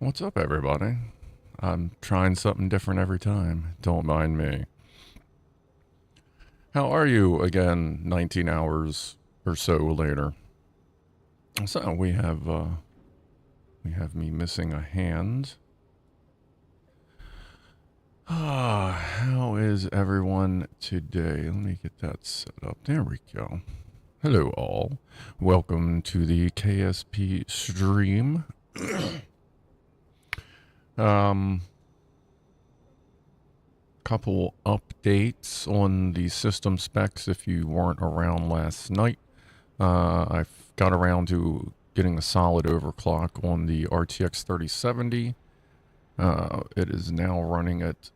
What's up, everybody? I'm trying something different every time. Don't mind me. How are you again 19 hours or so later? So we have me missing a hand. How is everyone today? Let me get that set up. There we go. Hello all. Welcome to the KSP stream. Couple updates on the system specs if you weren't around last night. I got around to getting a solid overclock on the RTX 3070. It is now running at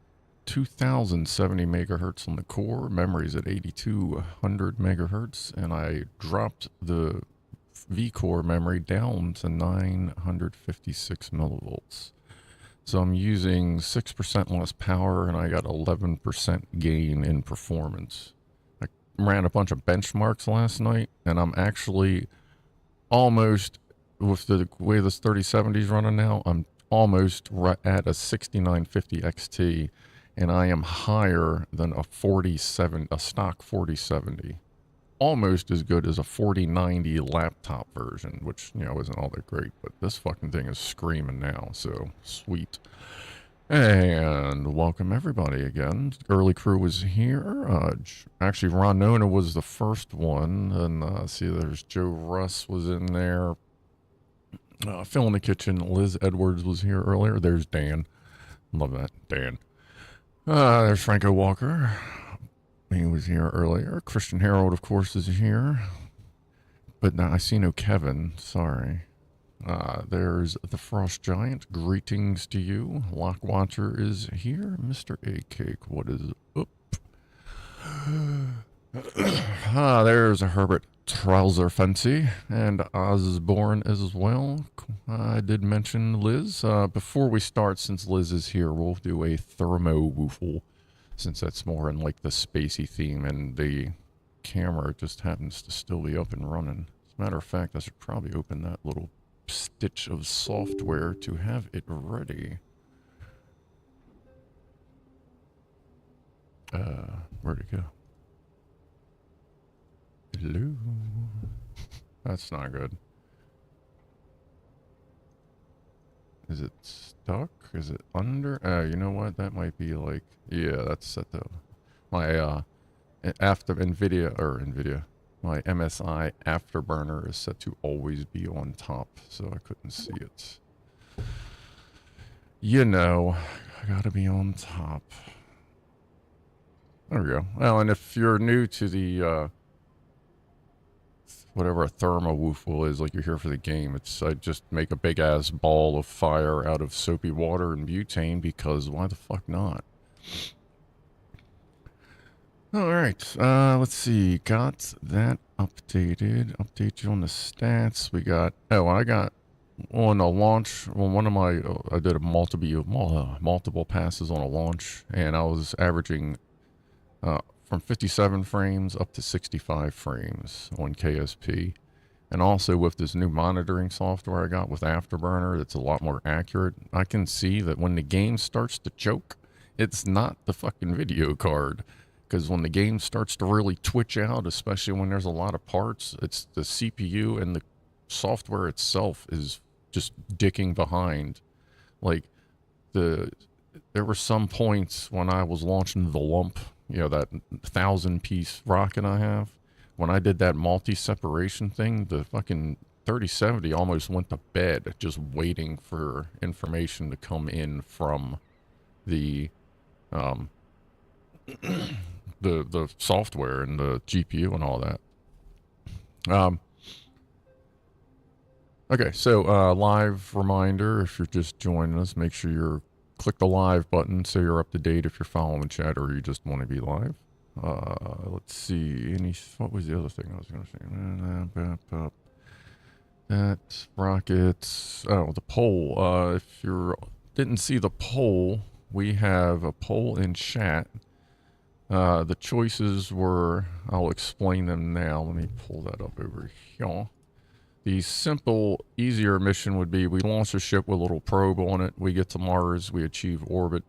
2070 megahertz on the core. Memory's at 8200 megahertz, and I dropped the V-core memory down to 956 millivolts. So I'm using 6% less power, and I got 11% gain in performance. I ran a bunch of benchmarks last night, and I'm actually almost, with the way this 3070 is running now, I'm almost at a 6950 XT, and I am higher than a stock 4070. Almost as good as a 4090 laptop version, which, you know, isn't all that great, but this fucking thing is screaming now, so sweet. And welcome everybody again. Early crew was here. Actually, Ron Nona was the first one, and see, there's Joe Russ was in there. Phil in the kitchen. Liz Edwards was here earlier. There's Dan. Love that, Dan. There's Franco Walker. He was here earlier. Christian Harold, of course, is here. But now I see no Kevin. Sorry. There's the Frost Giant. Greetings to you. Lock Watcher is here. Mr. A Cake, what is up? There's a Herbert Trouser Fancy and Osborne as well. I did mention Liz. Before we start, since Liz is here, we'll do a thermo woofle, since that's more in like the spacey theme, and the camera just happens to still be up and running. As a matter of fact, I should probably open that little stitch of software to have it ready. Where'd it go? Hello? That's not good. Is it stuck? Is it under? You know what? That might be like, yeah, that's set to my after NVIDIA, my MSI Afterburner is set to always be on top, so I couldn't see it. You know, I gotta be on top. There we go. Well, and if you're new to the whatever a thermowoofle is, like you're here for the game, it's I just make a big ass ball of fire out of soapy water and butane, because why the fuck not? Alright, let's see, got that updated. Update you on the stats. We got, I got on a launch, well, one of my, I did a multiple passes on a launch, and I was averaging from 57 frames up to 65 frames on KSP. And also with this new monitoring software I got with Afterburner, it's a lot more accurate. I can see that when the game starts to choke, it's not the fucking video card. Because when the game starts to really twitch out, especially when there's a lot of parts, it's the CPU, and the software itself is just dicking behind. Like, there were some points when I was launching the lump, you know, that 1,000-piece rocket I have. When I did that multi-separation thing, the fucking 3070 almost went to bed just waiting for information to come in from the the software and the GPU and all that. Okay, so live reminder, if you're just joining us, make sure you're click the live button so you're up to date if you're following the chat or you just want to be live. Let's see, what was the other thing I was going to say? That rockets, the poll. If you didn't see the poll, we have a poll in chat. The choices were, I'll explain them now. Let me pull that up over here. The simple, easier mission would be we launch a ship with a little probe on it. We get to Mars. We achieve orbit.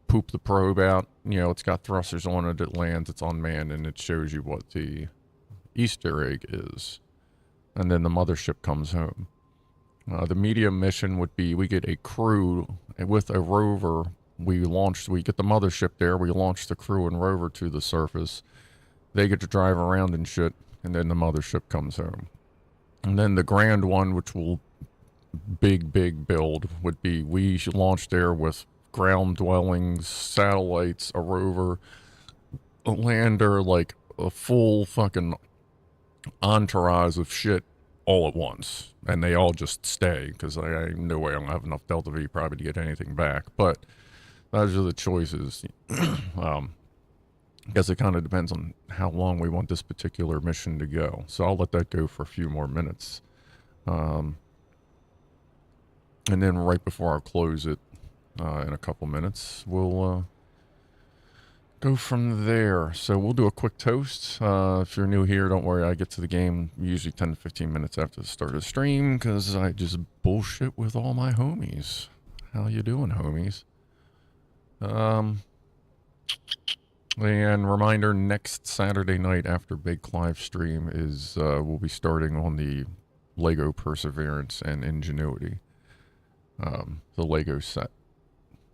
Poop the probe out. You know, it's got thrusters on it. It lands. It's unmanned, and it shows you what the Easter egg is. And then the mothership comes home. The medium mission would be we get a crew with a rover. We get the mothership there. We launch the crew and rover to the surface. They get to drive around and shit, and then the mothership comes home. And then the grand one, which will big build, would be we should launch there with ground dwellings, satellites, a rover, a lander, like a full fucking entourage of shit all at once. And they all just stay, because I no way I'm gonna have enough Delta V probably to get anything back. But those are the choices. I guess it kind of depends on how long we want this particular mission to go. So I'll let that go for a few more minutes. And then right before I close it in a couple minutes, we'll go from there. So we'll do a quick toast. If you're new here, don't worry. I get to the game usually 10 to 15 minutes after the start of the stream because I just bullshit with all my homies. How you doing, homies? And reminder, next Saturday night after Big Clive stream is we'll be starting on the Lego Perseverance and Ingenuity, the Lego set.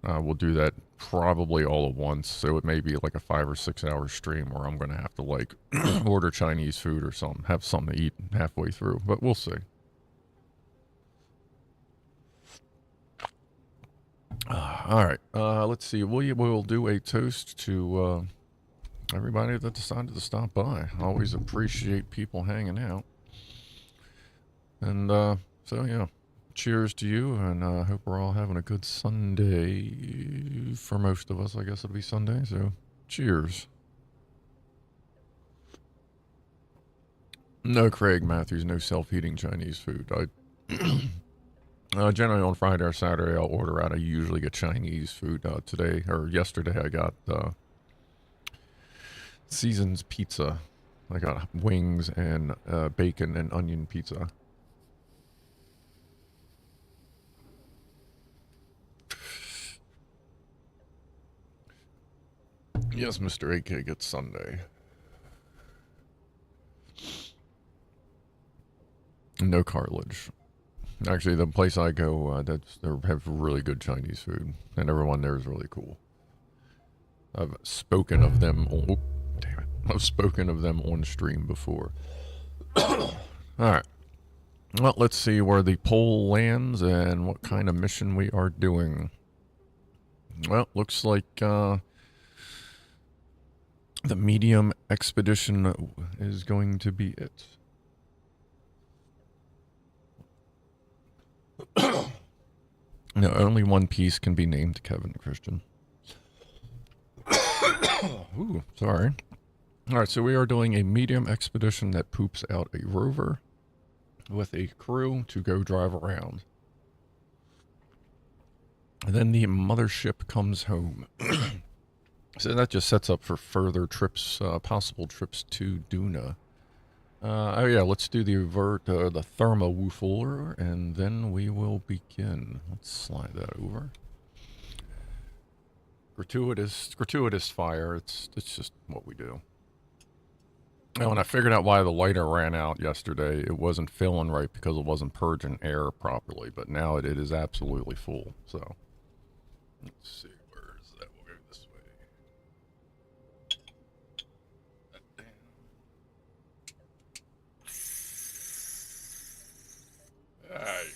We'll do that probably all at once, so it may be like a 5 or 6 hour stream where I'm going to have to like order Chinese food or something, have something to eat halfway through, but we'll see. All right, let's see. We'll do a toast to everybody that decided to stop by. Always appreciate people hanging out. And so, yeah, cheers to you, and I hope we're all having a good Sunday. For most of us, I guess it'll be Sunday, so cheers. No, Craig Matthews, no self-heating Chinese food. Generally on Friday or Saturday, I'll order out. I usually get Chinese food. Today or yesterday, I got Seasons pizza. I got wings and bacon and onion pizza. Yes, Mr. AK gets Sunday. No cartilage. Actually, the place I go, they have really good Chinese food, and everyone there is really cool. I've spoken of them. Oh, damn it! I've spoken of them on stream before. All right. Well, let's see where the poll lands and what kind of mission we are doing. Well, looks like the medium expedition is going to be it. No, only one piece can be named Kevin Christian. Ooh, sorry. All right, so we are doing a medium expedition that poops out a rover with a crew to go drive around. And then the mothership comes home. So that just sets up for further trips, possible trips to Duna. Oh yeah, let's do the thermowoofer, and then we will begin. Let's slide that over. Gratuitous fire. It's just what we do. Now, when I figured out why the lighter ran out yesterday, it wasn't filling right because it wasn't purging air properly. But now it is absolutely full. So let's see, where is that? We'll go this way. Hey.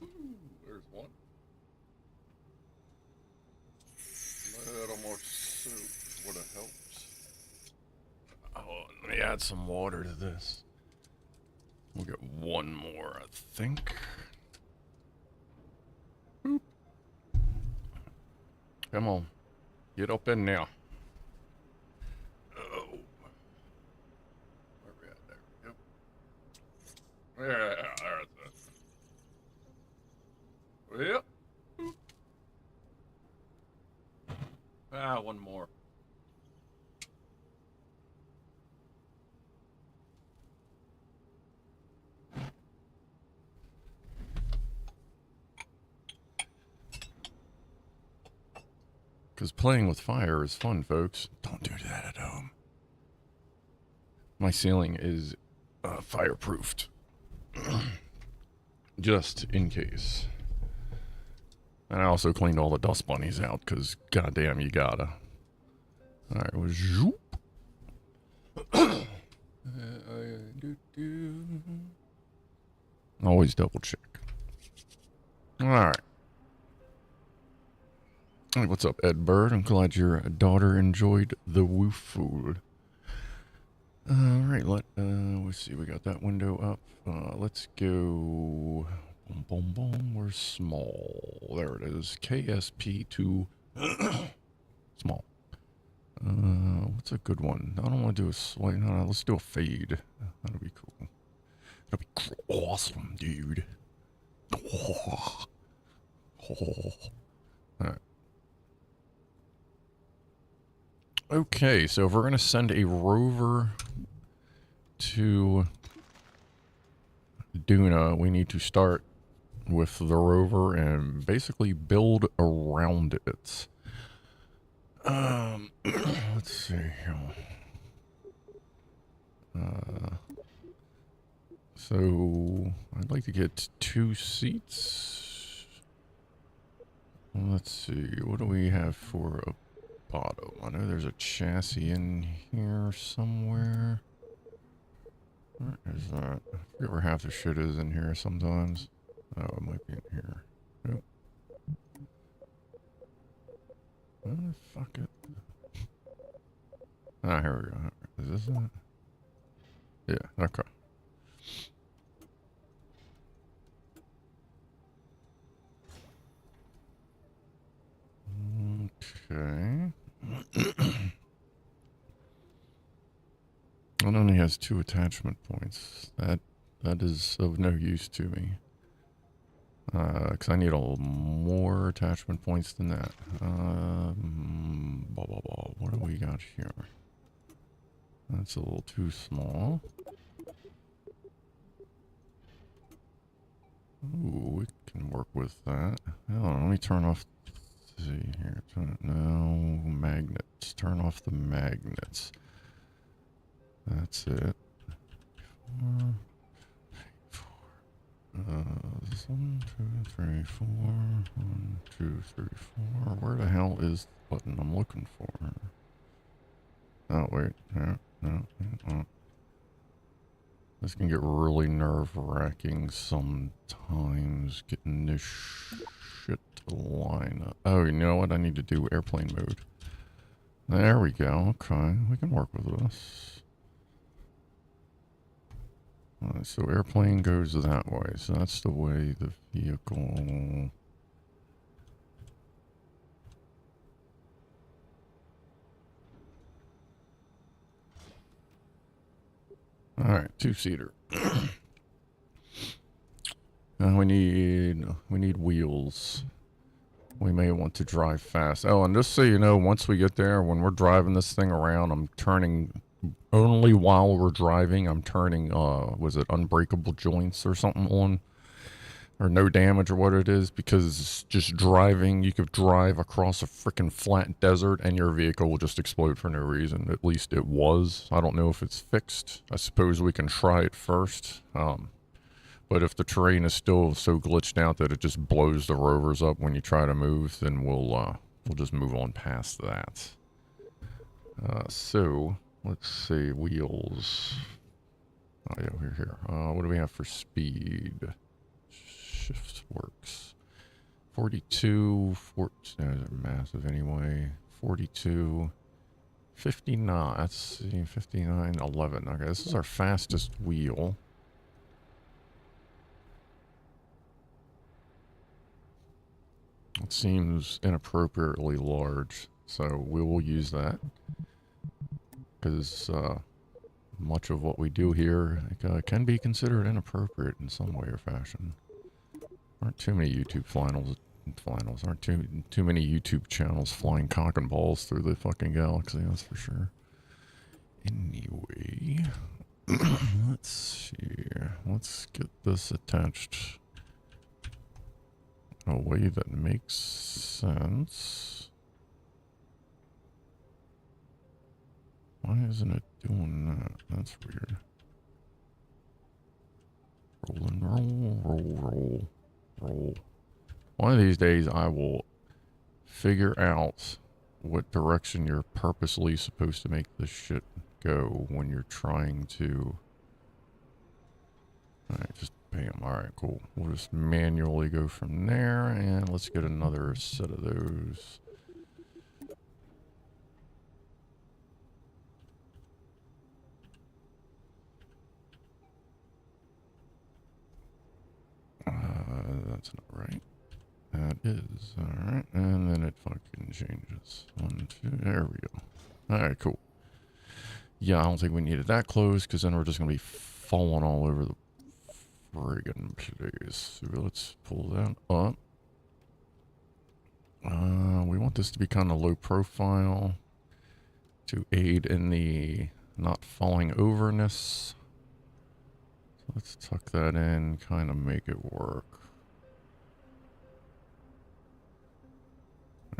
Ooh, there's one. A little more soup would have helped. Oh, let me add some water to this. We'll get one more, I think. Boop. Come on. Get up in now. Oh. Where we at there? Yep. Yeah, there's it. Yep. One more. Because playing with fire is fun, folks. Don't do that at home. My ceiling is fireproofed. Just in case. And I also cleaned all the dust bunnies out, because goddamn, you gotta. Alright, well, zoop. Always double check. Alright. Hey, what's up, Ed Bird? I'm glad your daughter enjoyed the woof food. Alright, let's see, we got that window up. Let's go. Boom, boom, boom. We're small. There it is. KSP2. Small. What's a good one? I don't want to do a slight. No, let's do a fade. That'll be cool. That'll be awesome, dude. Oh. Oh. Alright. Okay, so if we're going to send a rover to Duna, we need to start with the rover and basically build around it. Let's see here. So I'd like to get 2 seats. Let's see, what do we have for a bottom? I know there's a chassis in here somewhere. Where is that? I forget where half the shit is in here sometimes. Oh, it might be in here. Nope. Oh, fuck it. Ah, here we go. Is this it? Yeah, okay. Okay. It only has 2 attachment points. That is of no use to me. Because I need a little more attachment points than that. Blah, blah, blah. What do we got here? That's a little too small. Ooh, we can work with that. Hold on, let me turn off. Let's see here. No, magnets. Turn off the magnets. That's it. 1, 2, 3, 4. 1, 2, 3, 4. Where the hell is the button I'm looking for? Oh, wait. No. This can get really nerve-wracking sometimes, getting this shit to line up. Oh, you know what? I need to do airplane mode. There we go. Okay, we can work with this. Alright, so airplane goes that way. So that's the way the vehicle... Alright, 2-seater. We need wheels. We may want to drive fast. Oh, and just so you know, once we get there, when we're driving this thing around, I'm turning... Only while we're driving, I'm turning, was it unbreakable joints or something on? Or no damage or what it is, because just driving, you could drive across a freaking flat desert and your vehicle will just explode for no reason. At least it was. I don't know if it's fixed. I suppose we can try it first. But if the terrain is still so glitched out that it just blows the rovers up when you try to move, then we'll just move on past that. So... Let's see, wheels. Oh yeah, we're here. What do we have for speed? Shift works. 42, 14, they're massive anyway. 42, 59, let's see, 59, 11. Okay, this is our fastest wheel. It seems inappropriately large, so we will use that. Because much of what we do here can be considered inappropriate in some way or fashion. Aren't too many YouTube aren't too many YouTube channels flying cock and balls through the fucking galaxy, that's for sure. Anyway, let's see. Let's get this attached in a way that makes sense. Why isn't it doing that? That's weird. Roll and roll. One of these days I will figure out what direction you're purposely supposed to make this shit go when you're trying to... Alright, just bam. Alright, cool. We'll just manually go from there, and let's get another set of those. That's not right. That is. Alright, and then it fucking changes. 1, 2, there we go. Alright, cool. Yeah, I don't think we needed that close, because then we're just going to be falling all over the friggin' place. So let's pull that up. We want this to be kind of low profile to aid in the not falling overness. So let's tuck that in, kind of make it work.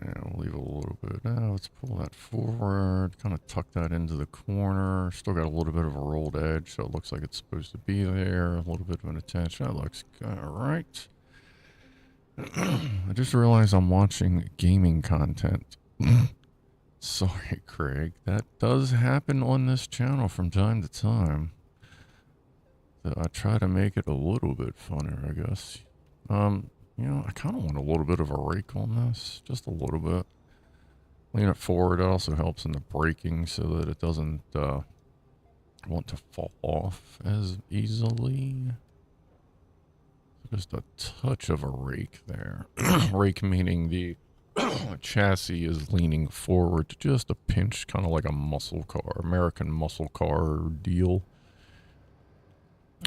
Yeah, we'll leave a little bit. Now let's pull that forward, kind of tuck that into the corner. Still got a little bit of a rolled edge, so it looks like it's supposed to be there. A little bit of an attachment. That looks all right. I just realized I'm watching gaming content. Sorry, Craig. That does happen on this channel from time to time. So I try to make it a little bit funner, I guess. You know, I kind of want a little bit of a rake on this. Just a little bit. Lean it forward. It also helps in the braking so that it doesn't want to fall off as easily. Just a touch of a rake there. Rake meaning the chassis is leaning forward just a pinch, kind of like a muscle car, American muscle car deal.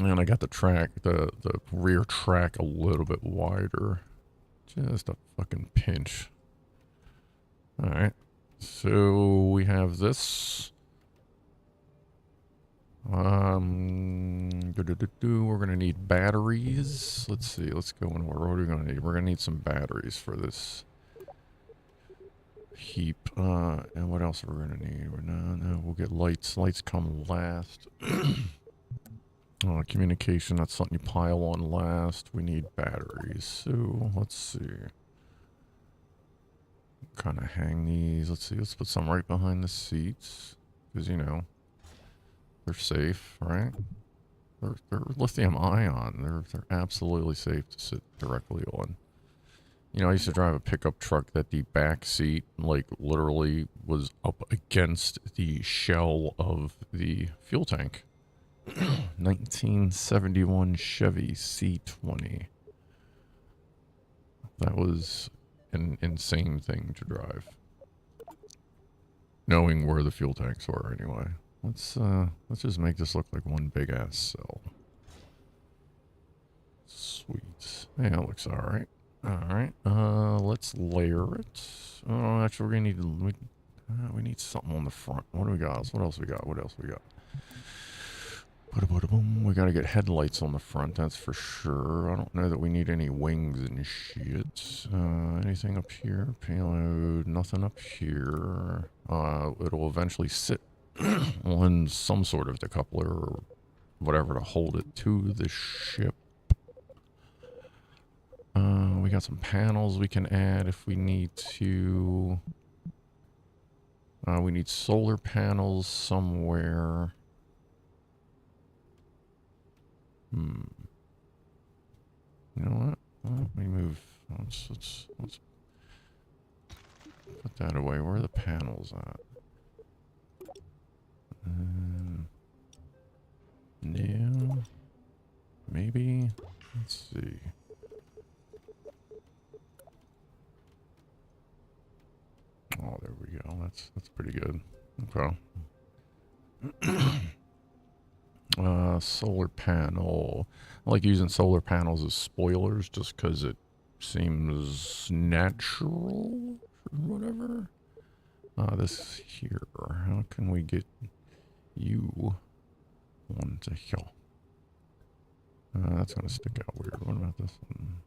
And I got the track, the rear track a little bit wider. Just a fucking pinch. Alright. So we have this. We're gonna need batteries. Let's see, let's go in order. What are we gonna need? We're gonna need some batteries for this heap. And what else are we gonna need? No, we'll get lights. Lights come last. Communication, that's something you pile on last. We need batteries. So, let's see. Kind of hang these. Let's see, let's put some right behind the seats. Because, you know, they're safe, right? They're lithium ion. They're absolutely safe to sit directly on. You know, I used to drive a pickup truck that the back seat, like, literally was up against the shell of the fuel tank. 1971 Chevy C20. That was an insane thing to drive. Knowing where the fuel tanks were, anyway. Let's just make this look like one big ass cell. Sweet. Yeah, it looks alright. Alright. Let's layer it. Oh, actually, we're gonna need we need something on the front. What do we got? What else we got? What else we got? We gotta get headlights on the front, that's for sure. I don't know that we need any wings and shit. Anything up here? Payload, nothing up here. It'll eventually sit on some sort of decoupler or whatever to hold it to the ship. We got some panels we can add if we need to. We need solar panels somewhere. You know what? Let me move. Let's put that away. Where are the panels at? Yeah. Maybe. Let's see. Oh, there we go. That's pretty good. Okay. Solar panel. I like using solar panels as spoilers just because it seems natural or whatever. This here. How can we get you onto here? That's going to stick out weird. What about this one?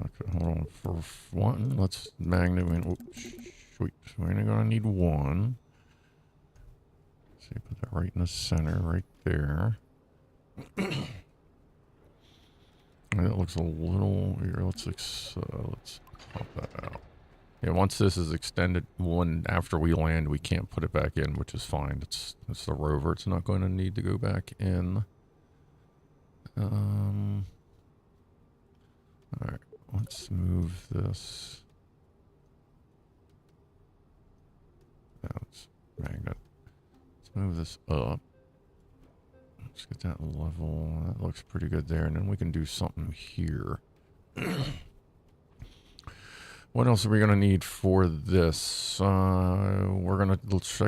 Okay, hold on. For one, let's magnet in. Oops. Sweet. We're only gonna need one. So you put that right in the center, right there. That looks a little here. Let's pop that out. Yeah, once this is extended, after we land, we can't put it back in, which is fine. It's the rover. It's not going to need to go back in. All right, let's move this. That's magnet. Let's move this up. Let's get that level. That looks pretty good there, and then we can do something here. What else are we gonna need for this? I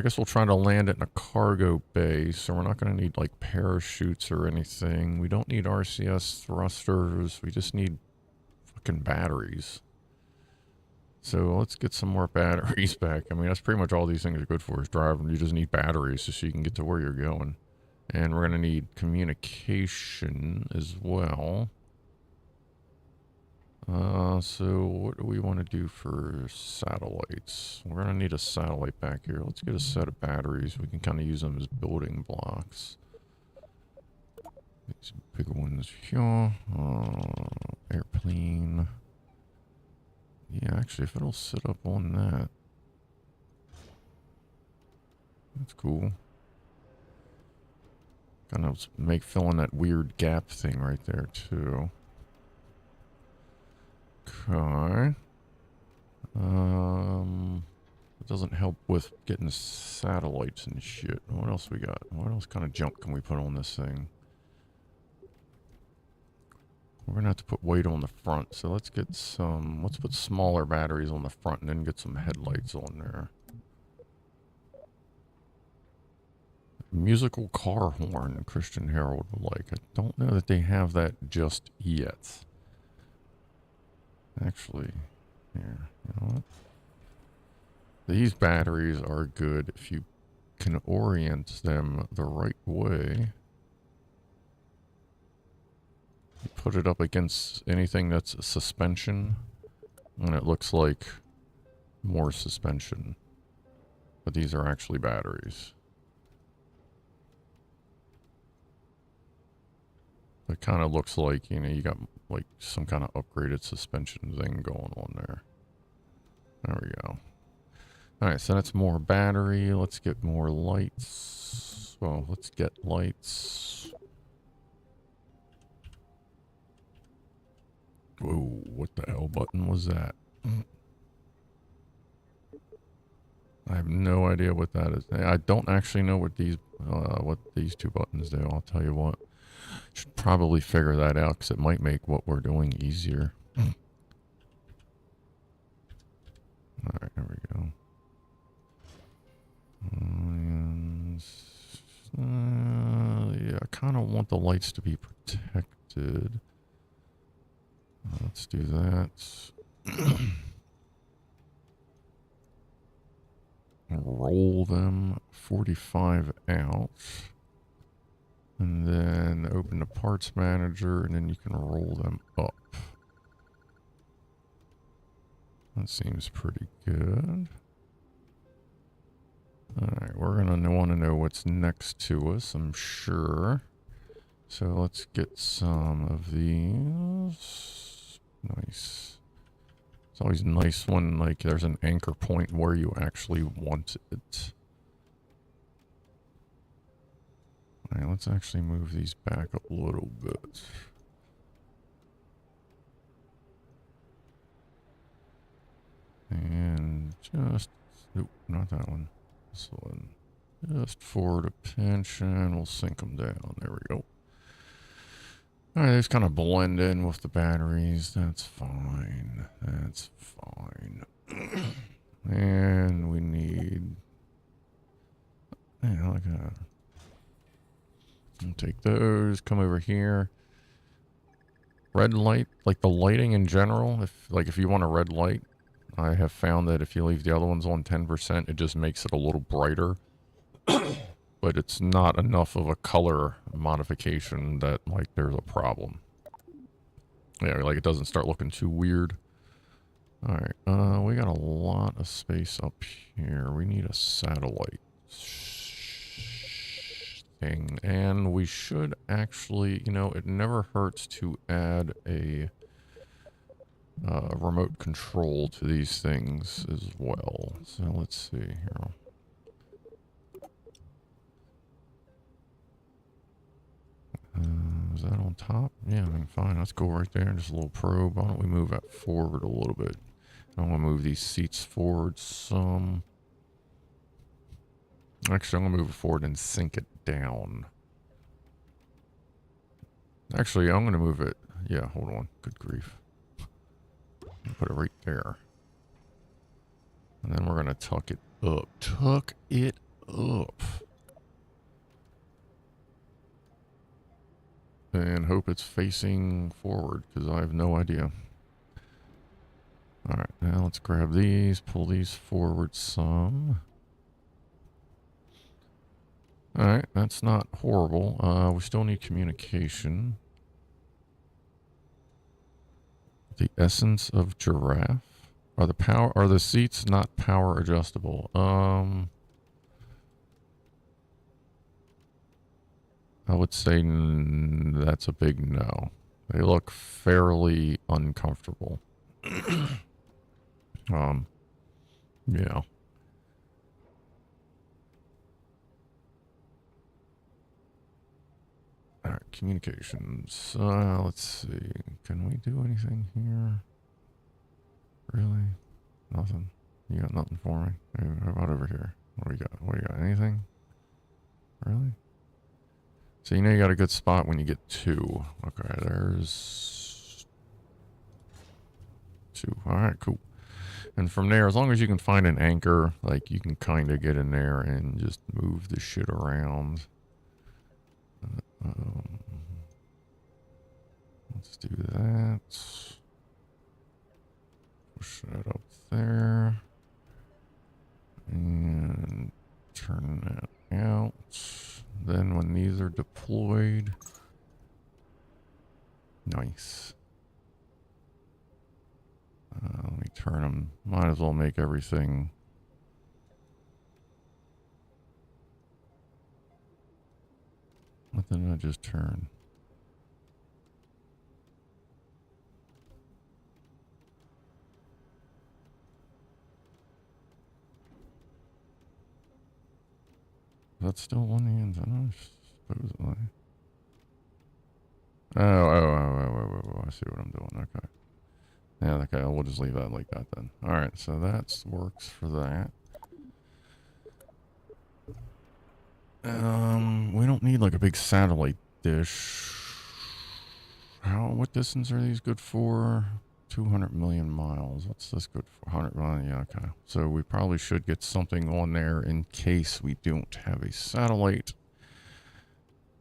guess we'll try to land it in a cargo bay, so we're not gonna need like parachutes or anything. We don't need RCS thrusters. We just need fucking batteries. So let's get some more batteries back. I mean, that's pretty much all these things are good for is driving. You just need batteries just so you can get to where you're going. And we're gonna need communication as well. So what do we want to do for satellites? We're going to need a satellite back here. Let's get a set of batteries. We can kind of use them as building blocks. These big ones here. Airplane. Yeah, actually, if it'll sit up on that. That's cool. Kind of fill in that weird gap thing right there, too. Okay. It doesn't help with getting satellites and shit. What else we got? What else kind of junk can we put on this thing? We're gonna have to put weight on the front, so let's get some. Let's put smaller batteries on the front and then get some headlights on there. Musical car horn, Christian Herald would like. I don't know that they have that just yet. Actually, here, you know what? These batteries are good if you can orient them the right way. You put it up against anything that's a suspension, and it looks like more suspension. But these are actually batteries. It kind of looks like, you know, you got like some kind of upgraded suspension thing going on there. There we go. Alright, so that's more battery. Let's get more lights. Well, let's get lights. Whoa, what the hell button was that? I have no idea what that is. I don't actually know what these two buttons do. I'll tell you what. Should probably figure that out because it might make what we're doing easier. Alright, there we go. Yeah, I kind of want the lights to be protected. Let's do that. Roll them 45 out. And then open the parts manager, and then you can roll them up. That seems pretty good. Alright, we're going to want to know what's next to us, I'm sure. So let's get some of these. Nice. It's always nice when like there's an anchor point where you actually want it. Alright, let's actually move these back a little bit. And just, nope, not that one. This one. Just forward a pinch and we'll sink them down. There we go. Alright, these kind of blend in with the batteries. That's fine. That's fine. And we need, yeah, like a, I'll take those, come over here. Red light, like the lighting in general, if you want a red light, I have found that if you leave the other ones on 10%, it just makes it a little brighter. But it's not enough of a color modification that, like, there's a problem. Yeah, like, it doesn't start looking too weird. Alright, we got a lot of space up here. We need a satellite thing. And we should actually, you know, it never hurts to add a remote control to these things as well. So let's see here. Is that on top? Yeah, I mean, fine. Let's go right there. Just a little probe. Why don't we move that forward a little bit? I want to move these seats forward some. Actually, I'm going to move it forward and sink it down. Actually, I'm going to move it. Yeah, hold on. Good grief. Put it right there. And then we're going to tuck it up. Tuck it up. And hope it's facing forward, because I have no idea. Alright, now let's grab these, pull these forward some. Alright, that's not horrible. We still need communication. The essence of giraffe. Are the seats not power adjustable? I would say that's a big no. They look fairly uncomfortable. Yeah. Alright, communications. Let's see. Can we do anything here? Really? Nothing? You got nothing for me? Hey, how about over here? What do we got? What do you got? Anything? Really? So you know you got a good spot when you get two. Okay, there's two. Alright, cool. And from there, as long as you can find an anchor, like you can kind of get in there and just move the shit around. Let's do that. Push that up there. And turn that out. Then when these are deployed. Nice. Let me turn them. Might as well make everything. What did I just turn? Is that still on the antenna? Supposedly. Oh, I see what I'm doing. Okay. Yeah, okay, we'll just leave that like that then. Alright, so that works for that. We don't need like a big satellite dish. What distance are these good for? 200 million miles. What's this good for? 100 million, yeah, okay. So we probably should get something on there in case we don't have a satellite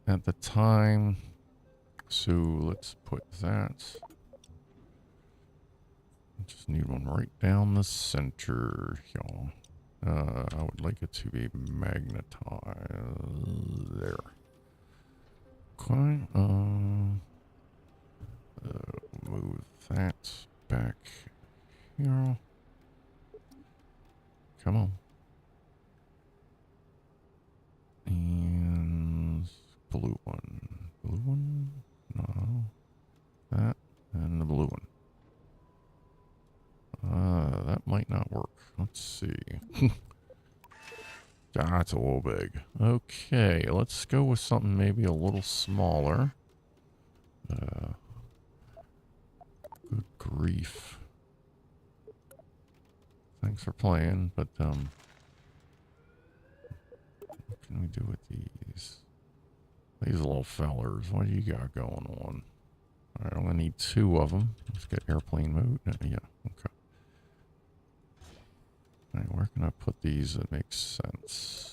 at the time. So let's put that. Just need one right down the center, y'all. I would like it to be magnetized there. Okay, move that back here. Come on. And blue one. Blue one? No. That and the blue one. That might not work. Let's see. That's a little big. Okay, let's go with something maybe a little smaller. Good grief. Thanks for playing, but, what can we do with these? These little fellers, what do you got going on? Alright, I'm gonna need two of them. Let's get airplane mode. Yeah, okay. Alright, where can I put these that makes sense?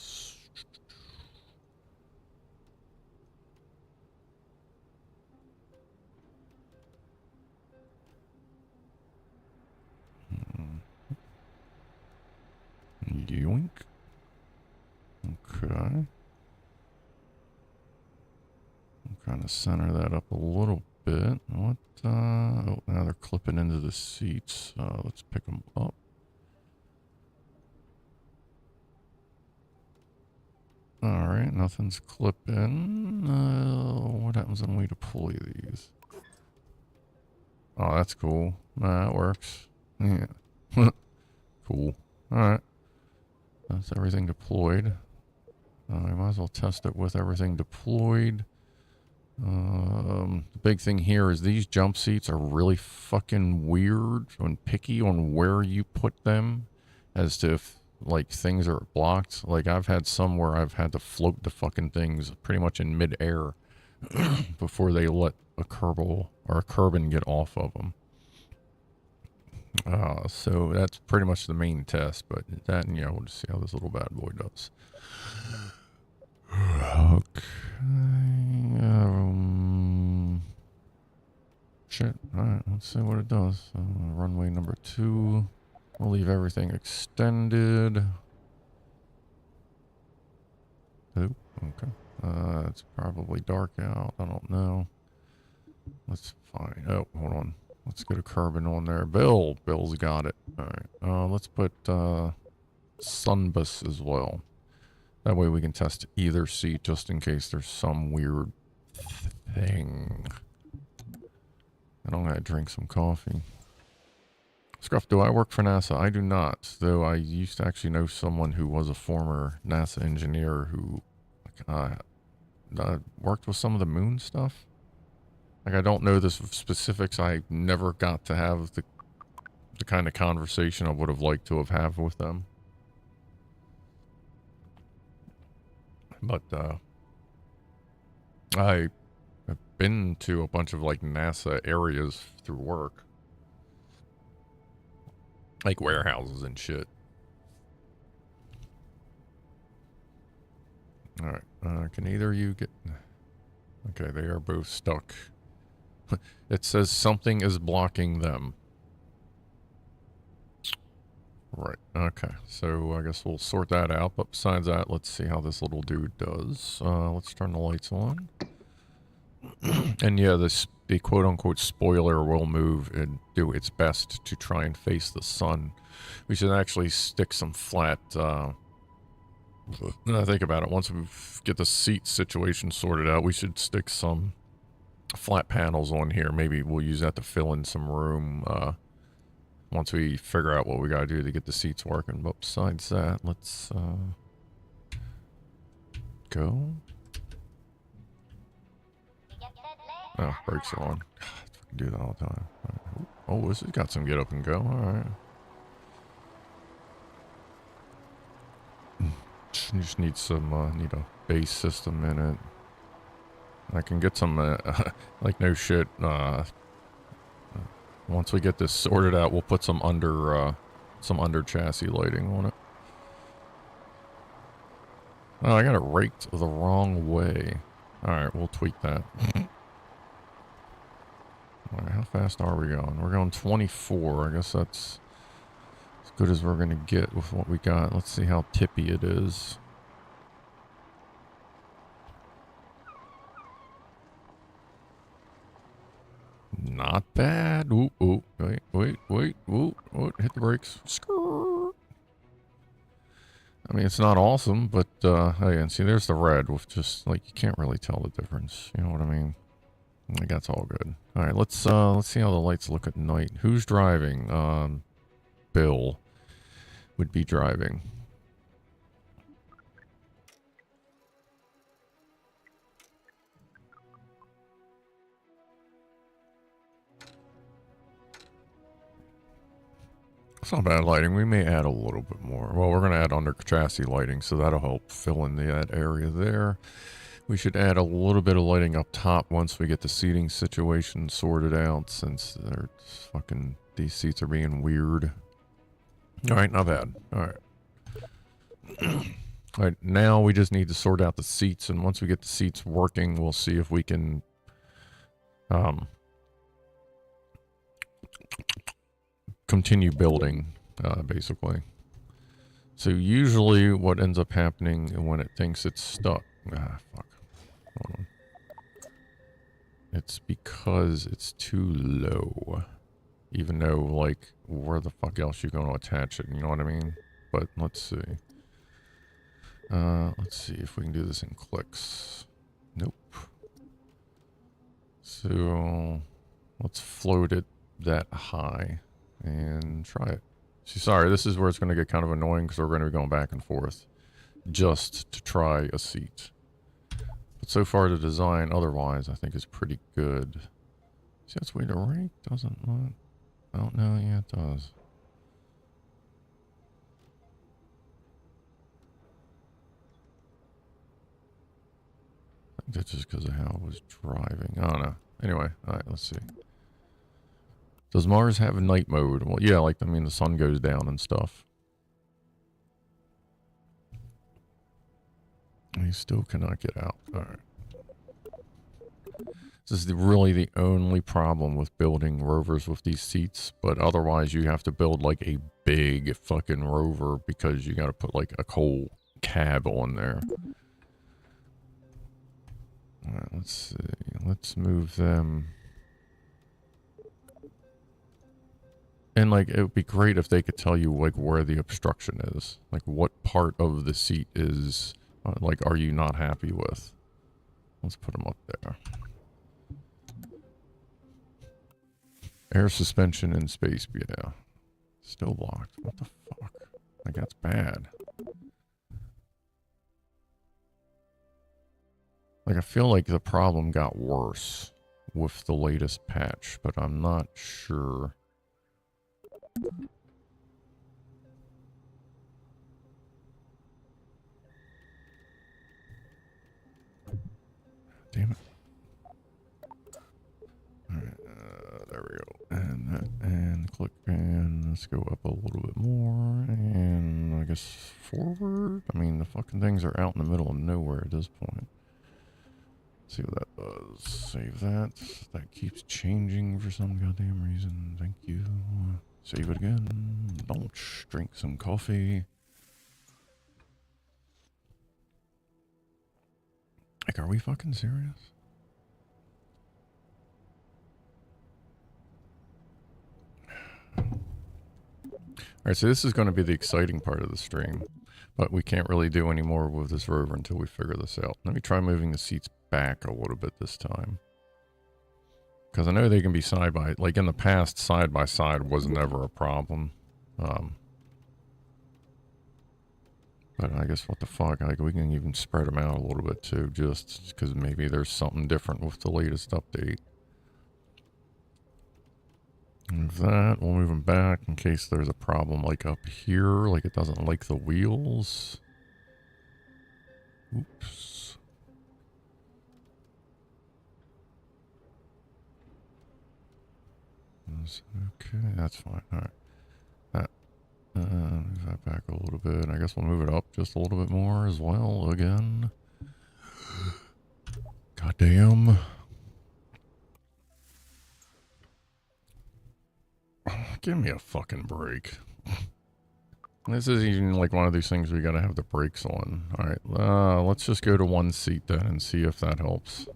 Yoink. Okay. I'll kind of center that up a little bit. What? Oh, now they're clipping into the seats. Let's pick them up. Alright, nothing's clipping. What happens when we deploy these? Oh, that's cool. That works. Yeah. Cool. Alright. That's everything deployed. I might as well test it with everything deployed. The big thing here is these jump seats are really fucking weird and picky on where you put them as to if, like, things are blocked. Like, I've had some where I've had to float the fucking things pretty much in mid-air before they let a kerbal or a kerbin get off of them. So that's pretty much the main test, but that, and yeah, we'll just see how this little bad boy does. Okay. Shit. Alright, let's see what it does. Runway number 2. We'll leave everything extended. Oh, okay. It's probably dark out. I don't know. Let's find. Oh, hold on. Let's get a kerbin on there. Bill's got it. Alright. Let's put Sunbus as well. That way we can test either seat just in case there's some weird thing. And I'm gonna drink some coffee. Scruff, do I work for NASA? I do not, though I used to actually know someone who was a former NASA engineer who worked with some of the moon stuff. Like, I don't know the specifics. I never got to have the kind of conversation I would have liked to have had with them. But I have been to a bunch of, like, NASA areas through work. Like warehouses and shit. Alright, can either of you get... Okay, they are both stuck. It says something is blocking them. Right, okay. So I guess we'll sort that out. But besides that, let's see how this little dude does. Let's turn the lights on. And yeah, the quote-unquote spoiler will move and do its best to try and face the sun. We should actually stick some flat... now I think about it, once we get the seat situation sorted out, we should stick some flat panels on here. Maybe we'll use that to fill in some room once we figure out what we gotta do to get the seats working. But besides that, let's go. Oh, brakes are on. I fucking do that all the time. Right. Oh, this has got some get up and go. Alright. You just need some, need a base system in it. I can get some, like, no shit, once we get this sorted out, we'll put some under chassis lighting on it. Oh, I got it raked the wrong way. Alright, we'll tweak that. Alright, how fast are we going? We're going 24. I guess that's as good as we're gonna get with what we got. Let's see how tippy it is. Not bad. Ooh, ooh, wait, ooh, hit the brakes. Skrrr. I mean, it's not awesome, but, oh yeah, and see, there's the red with just, like, you can't really tell the difference. You know what I mean? Like, that's all good. Alright, let's see how the lights look at night. Who's driving? Bill would be driving. It's not bad lighting. We may add a little bit more. Well, we're going to add under chassis lighting, so that'll help fill in that area there. We should add a little bit of lighting up top once we get the seating situation sorted out, since they're fucking, these seats are being weird. Alright, not bad. Alright. Alright, now we just need to sort out the seats, and once we get the seats working, we'll see if we can continue building, basically. So usually what ends up happening when it thinks it's stuck... Ah, fuck. Hold on. it's because it's too low. Even though, like, where the fuck else you going to attach it? You know what I mean? But let's see. Let's see if we can do this in clicks. Nope. So let's float it that high and try it. See, sorry, this is where it's going to get kind of annoying because we're going to be going back and forth just to try a seat. But so far the design otherwise I think is pretty good. See, that's way to rake doesn't look. I don't know. Yeah, it does. I think that's just because of how I was driving. I don't know. Anyway, alright, let's see. Does Mars have night mode? Well, yeah, like, I mean, the sun goes down and stuff. He still cannot get out. Alright. This is really the only problem with building rovers with these seats, but otherwise you have to build like a big fucking rover because you got to put like a whole cab on there. Alright, let's see. Let's move them. And like, it would be great if they could tell you like where the obstruction is. Like what part of the seat is, like, are you not happy with? Let's put them up there. Air suspension in space, yeah. Still blocked. What the fuck? Like, that's bad. Like, I feel like the problem got worse with the latest patch, but I'm not sure. Damn it. Alright, there we go. And that, and click, and let's go up a little bit more, and I guess forward? I mean, the fucking things are out in the middle of nowhere at this point. Let's see what that does. Save that. That keeps changing for some goddamn reason. Thank you. Save it again. Don't drink some coffee. Like, are we fucking serious? Alright, so this is going to be the exciting part of the stream. But we can't really do any more with this rover until we figure this out. Let me try moving the seats back a little bit this time. Because I know they can be side by... Like, in the past, side by side was never a problem. But I guess what the fuck, like, we can even spread them out a little bit too, just because maybe there's something different with the latest update. And with that, we'll move them back in case there's a problem, like up here, like it doesn't like the wheels. Oops. Okay, that's fine. Alright. Move that back a little bit. I guess we'll move it up just a little bit more as well, again. Goddamn. Give me a fucking break. This is even like one of these things we gotta have the brakes on. Alright, let's just go to one seat then and see if that helps.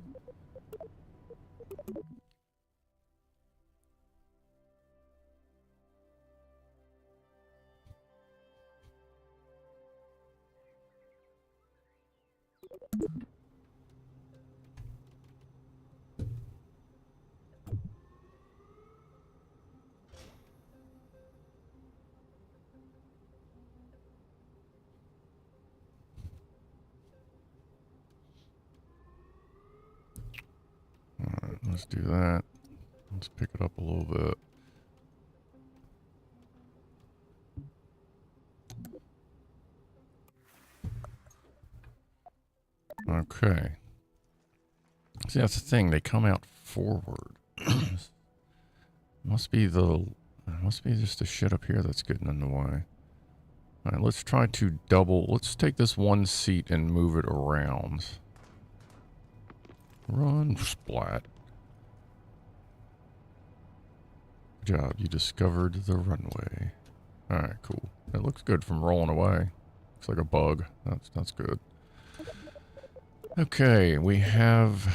Alright, let's do that. Let's pick it up a little bit. Okay. See, that's the thing. They come out forward. Must be just the shit up here that's getting in the way. Alright, let's try to double. Let's take this one seat and move it around. Run, splat. Good job. You discovered the runway. Alright, cool. It looks good from rolling away. Looks like a bug. That's good. Okay, we have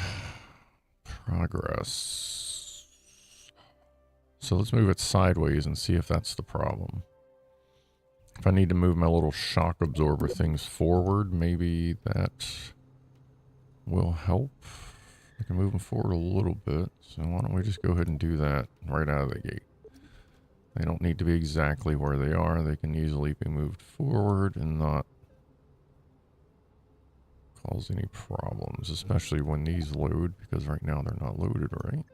Progress. So let's move it sideways and see if that's the problem. If I need to move my little shock absorber things forward, maybe that will help. I can move them forward a little bit. So why don't we just go ahead and do that right out of the gate. They don't need to be exactly where they are. They can easily be moved forward and not cause any problems, especially when these load, because right now they're not loaded, right?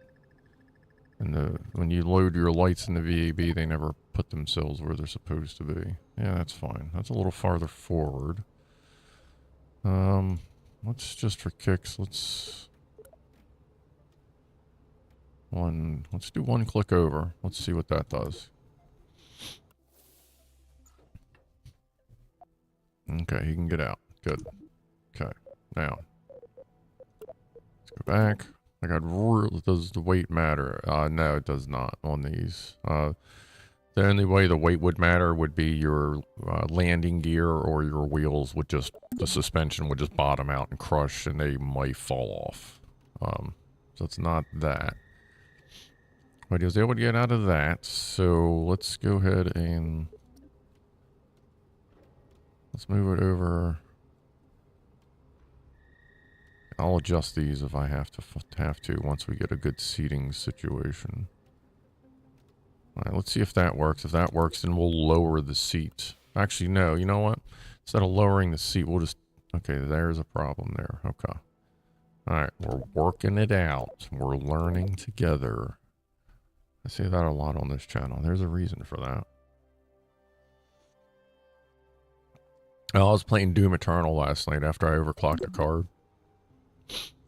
And when you load your lights in the VAB, they never put themselves where they're supposed to be. Yeah, that's fine. That's a little farther forward. Let's just for kicks, let's do one click over. Let's see what that does. Okay, he can get out. Good. Okay, now let's go back. Does the weight matter? No, it does not on these. The only way the weight would matter would be your landing gear, or your wheels would just, the suspension would just bottom out and crush and they might fall off. So it's not that. But he was able to get out of that, so let's go ahead and let's move it over. I'll adjust these if I have to once we get a good seating situation. Alright, let's see if that works. If that works, then we'll lower the seat. Actually, no, you know what? Instead of lowering the seat, we'll just... Okay, there's a problem there. Okay. Alright, we're working it out. We're learning together. I say that a lot on this channel. There's a reason for that. I was playing Doom Eternal last night after I overclocked a card.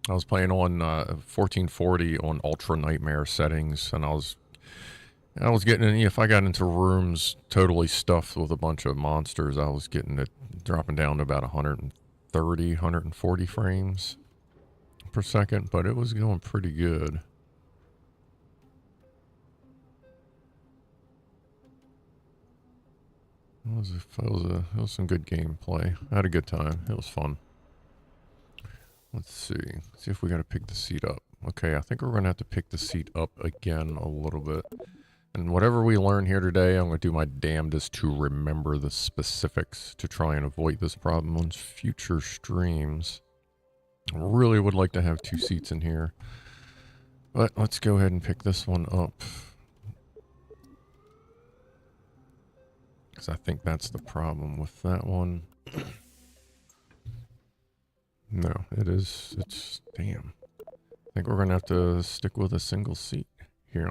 I was playing on 1440 on Ultra Nightmare settings, and I was getting in, if I got into rooms totally stuffed with a bunch of monsters, I was getting it dropping down to about 130, 140 frames per second, but it was going pretty good. It was some good gameplay. I had a good time. It was fun. Let's see. See if we got to pick the seat up. Okay, I think we're going to have to pick the seat up again a little bit. And whatever we learn here today, I'm going to do my damnedest to remember the specifics to try and avoid this problem on future streams. I really would like to have two seats in here. But let's go ahead and pick this one up. Because I think that's the problem with that one. No, it's, damn. I think we're going to have to stick with a single seat here.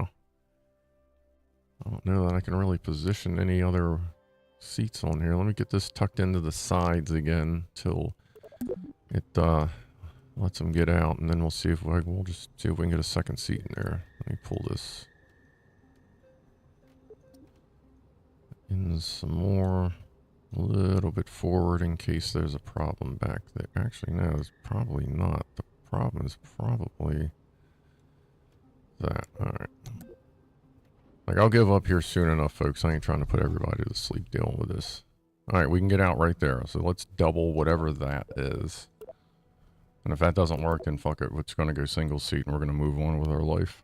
I don't know that I can really position any other seats on here. Let me get this tucked into the sides again till it lets them get out, and then we'll see if we'll just see if we can get a second seat in there. Let me pull this in some more. A little bit forward in case there's a problem back there. Actually, no, it's probably not. The problem is probably that. Alright. Like, I'll give up here soon enough, folks. I ain't trying to put everybody to sleep dealing with this. Alright, we can get out right there. So let's double whatever that is. And if that doesn't work, then fuck it. We're just going to go single seat and we're going to move on with our life.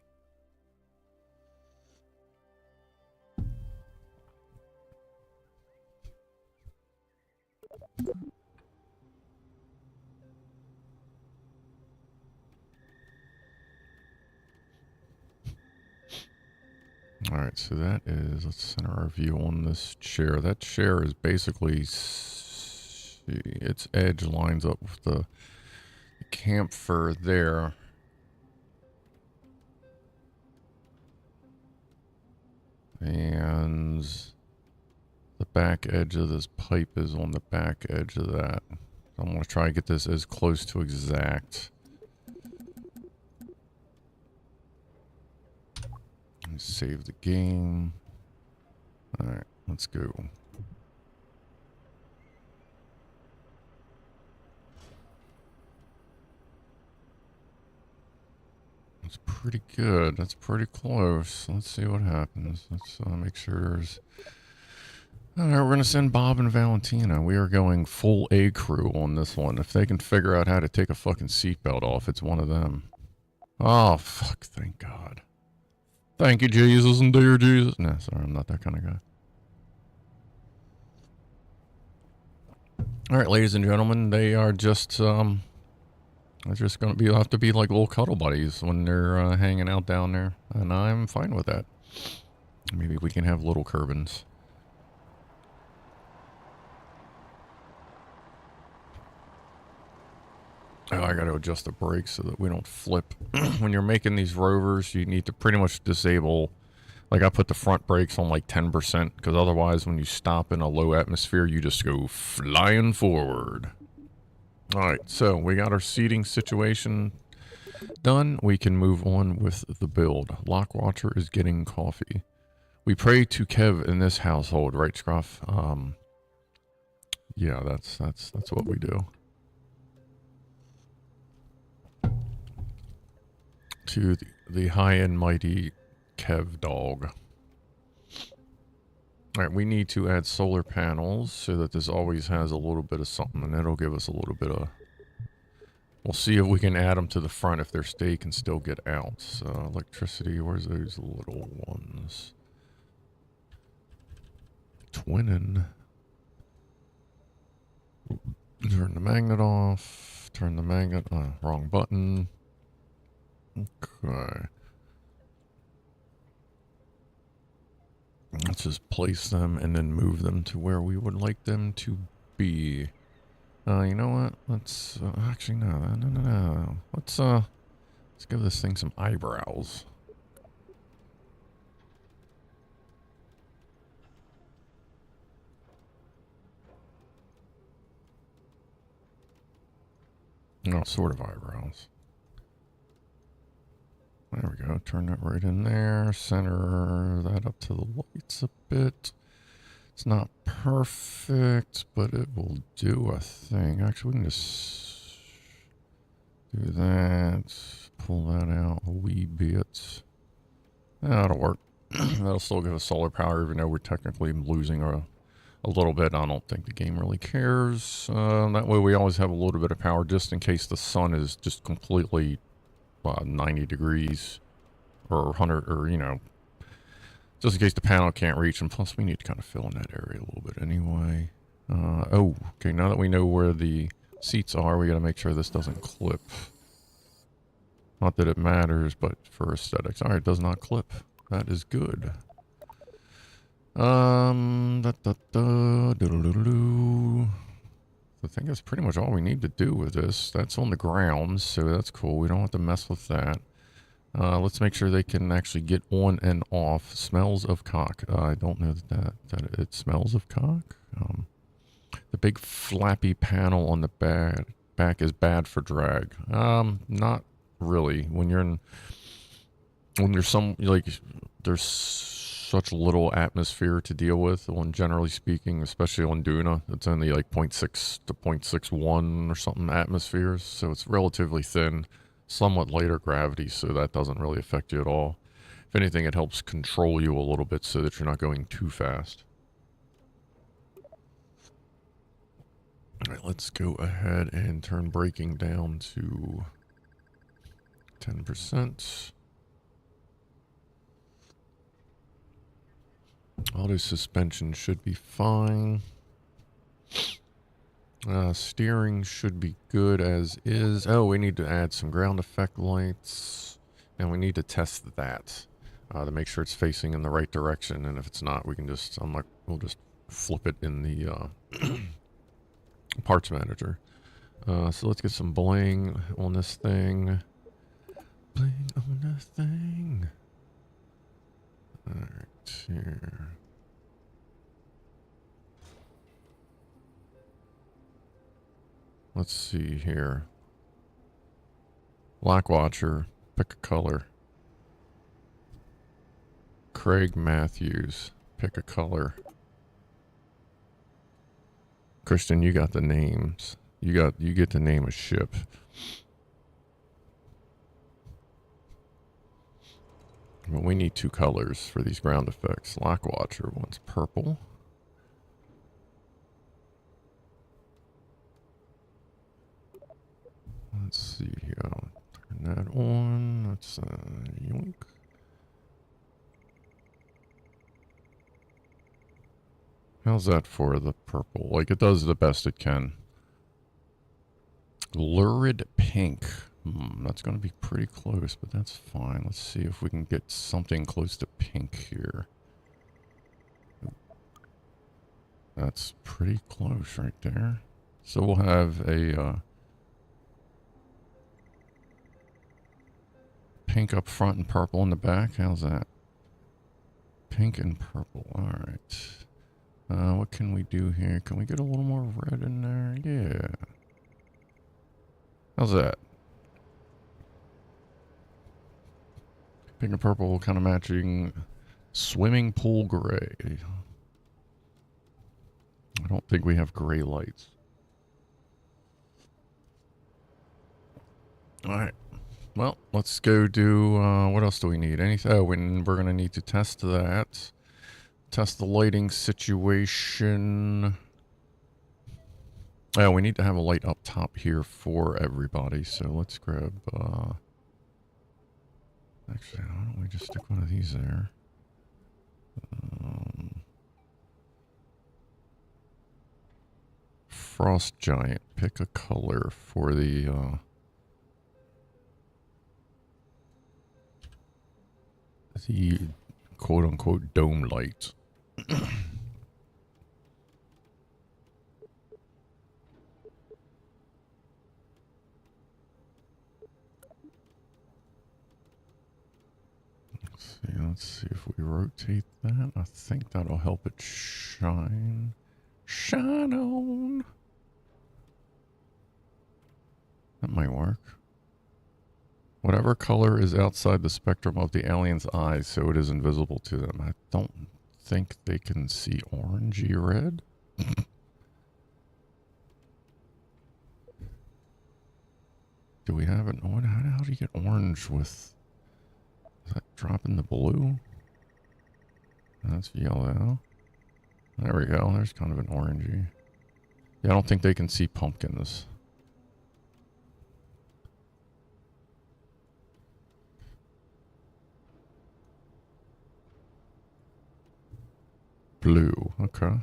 Alright, so that is, let's center our view on this chair. That chair is basically, its edge lines up with the camphor there. And the back edge of this pipe is on the back edge of that. I'm going to try and get this as close to exact. Save the game. Alright, let's go. That's pretty good. That's pretty close. Let's see what happens. Let's make sure there's... Alright, we're going to send Bob and Valentina. We are going full A crew on this one. If they can figure out how to take a fucking seatbelt off, it's one of them. Oh, fuck, thank God. Thank you, Jesus and dear Jesus. No, sorry, I'm not that kind of guy. All right, ladies and gentlemen, they are just, they're just going to be, have to be like little cuddle buddies when they're hanging out down there. And I'm fine with that. Maybe we can have little Kerbins. Oh, I got to adjust the brakes so that we don't flip. When you're making these rovers, you need to pretty much disable. Like, I put the front brakes on like 10%, because otherwise when you stop in a low atmosphere, you just go flying forward. Alright, so we got our seating situation done. We can move on with the build. Lockwatcher is getting coffee. We pray to Kev in this household, right, Scruff? Yeah, that's what we do. To the high and mighty Kev dog. Alright, we need to add solar panels so that this always has a little bit of something, and it'll give us a little bit of... We'll see if we can add them to the front if their stay can still get out. So, electricity, where's those little ones? Twinning. Turn the magnet off. Turn the magnet... wrong button. Okay. Let's just place them and then move them to where we would like them to be. You know what? Let's actually no. Let's give this thing some eyebrows. No, sort of eyebrows. There we go. Turn that right in there. Center that up to the lights a bit. It's not perfect, but it will do a thing. Actually, we can just do that. Pull that out a wee bit. That'll work. That'll still give us solar power, even though we're technically losing a little bit. I don't think the game really cares. That way we always have a little bit of power just in case the sun is just completely 90 degrees or 100 or, you know, just in case the panel can't reach. And plus we need to kind of fill in that area a little bit anyway. Oh, okay, now that we know where the seats are, we got to make sure this doesn't clip. Not that it matters, but for aesthetics. Alright, it does not clip. That is good. I think that's pretty much all we need to do with this. That's on the ground, so that's cool. We don't have to mess with that. Let's make sure they can actually get on and off. Smells of cock. I don't know that it smells of cock. The big flappy panel on the back is bad for drag. Not really. When there's such little atmosphere to deal with, when generally speaking, especially on Duna, it's only like 0.6 to 0.61 or something atmospheres, so it's relatively thin, somewhat lighter gravity, so that doesn't really affect you at all. If anything, it helps control you a little bit so that you're not going too fast. Alright, let's go ahead and turn braking down to 10%. Auto suspension should be fine. Steering should be good as is. Oh, we need to add some ground effect lights. And we need to test that to make sure it's facing in the right direction. And if it's not, we can just, we'll just flip it in the parts manager. So let's get some bling on this thing. Bling on this thing. Alright, here. Let's see here. Blackwatcher, pick a color. Craig Matthews, pick a color. Christian, you got the names. You get to name a ship. Well, we need two colors for these ground effects. Lockwatcher wants purple. Let's see here. I'll turn that on. Let's yoink. How's that for the purple? Like, it does the best it can. Lurid pink. That's going to be pretty close, but that's fine. Let's see if we can get something close to pink here. That's pretty close right there. So we'll have a pink up front and purple in the back. How's that? Pink and purple. All right. What can we do here? Can we get a little more red in there? Yeah. How's that? Pink and purple kind of matching swimming pool gray. I don't think we have gray lights. Alright. Well, let's go do, what else do we need? Anything? Oh, we're going to need to test that. Test the lighting situation. Oh, we need to have a light up top here for everybody. So let's grab, actually, why don't we just stick one of these there? Frost Giant. Pick a color for the, quote-unquote dome light. Let's see if we rotate that. I think that'll help it shine. Shine on. That might work. Whatever color is outside the spectrum of the alien's eyes, so it is invisible to them. I don't think they can see orangey red. Do we have it? How do you get orange with... Is that dropping the blue? That's yellow. There we go. There's kind of an orangey. Yeah, I don't think they can see pumpkins. Blue. Okay.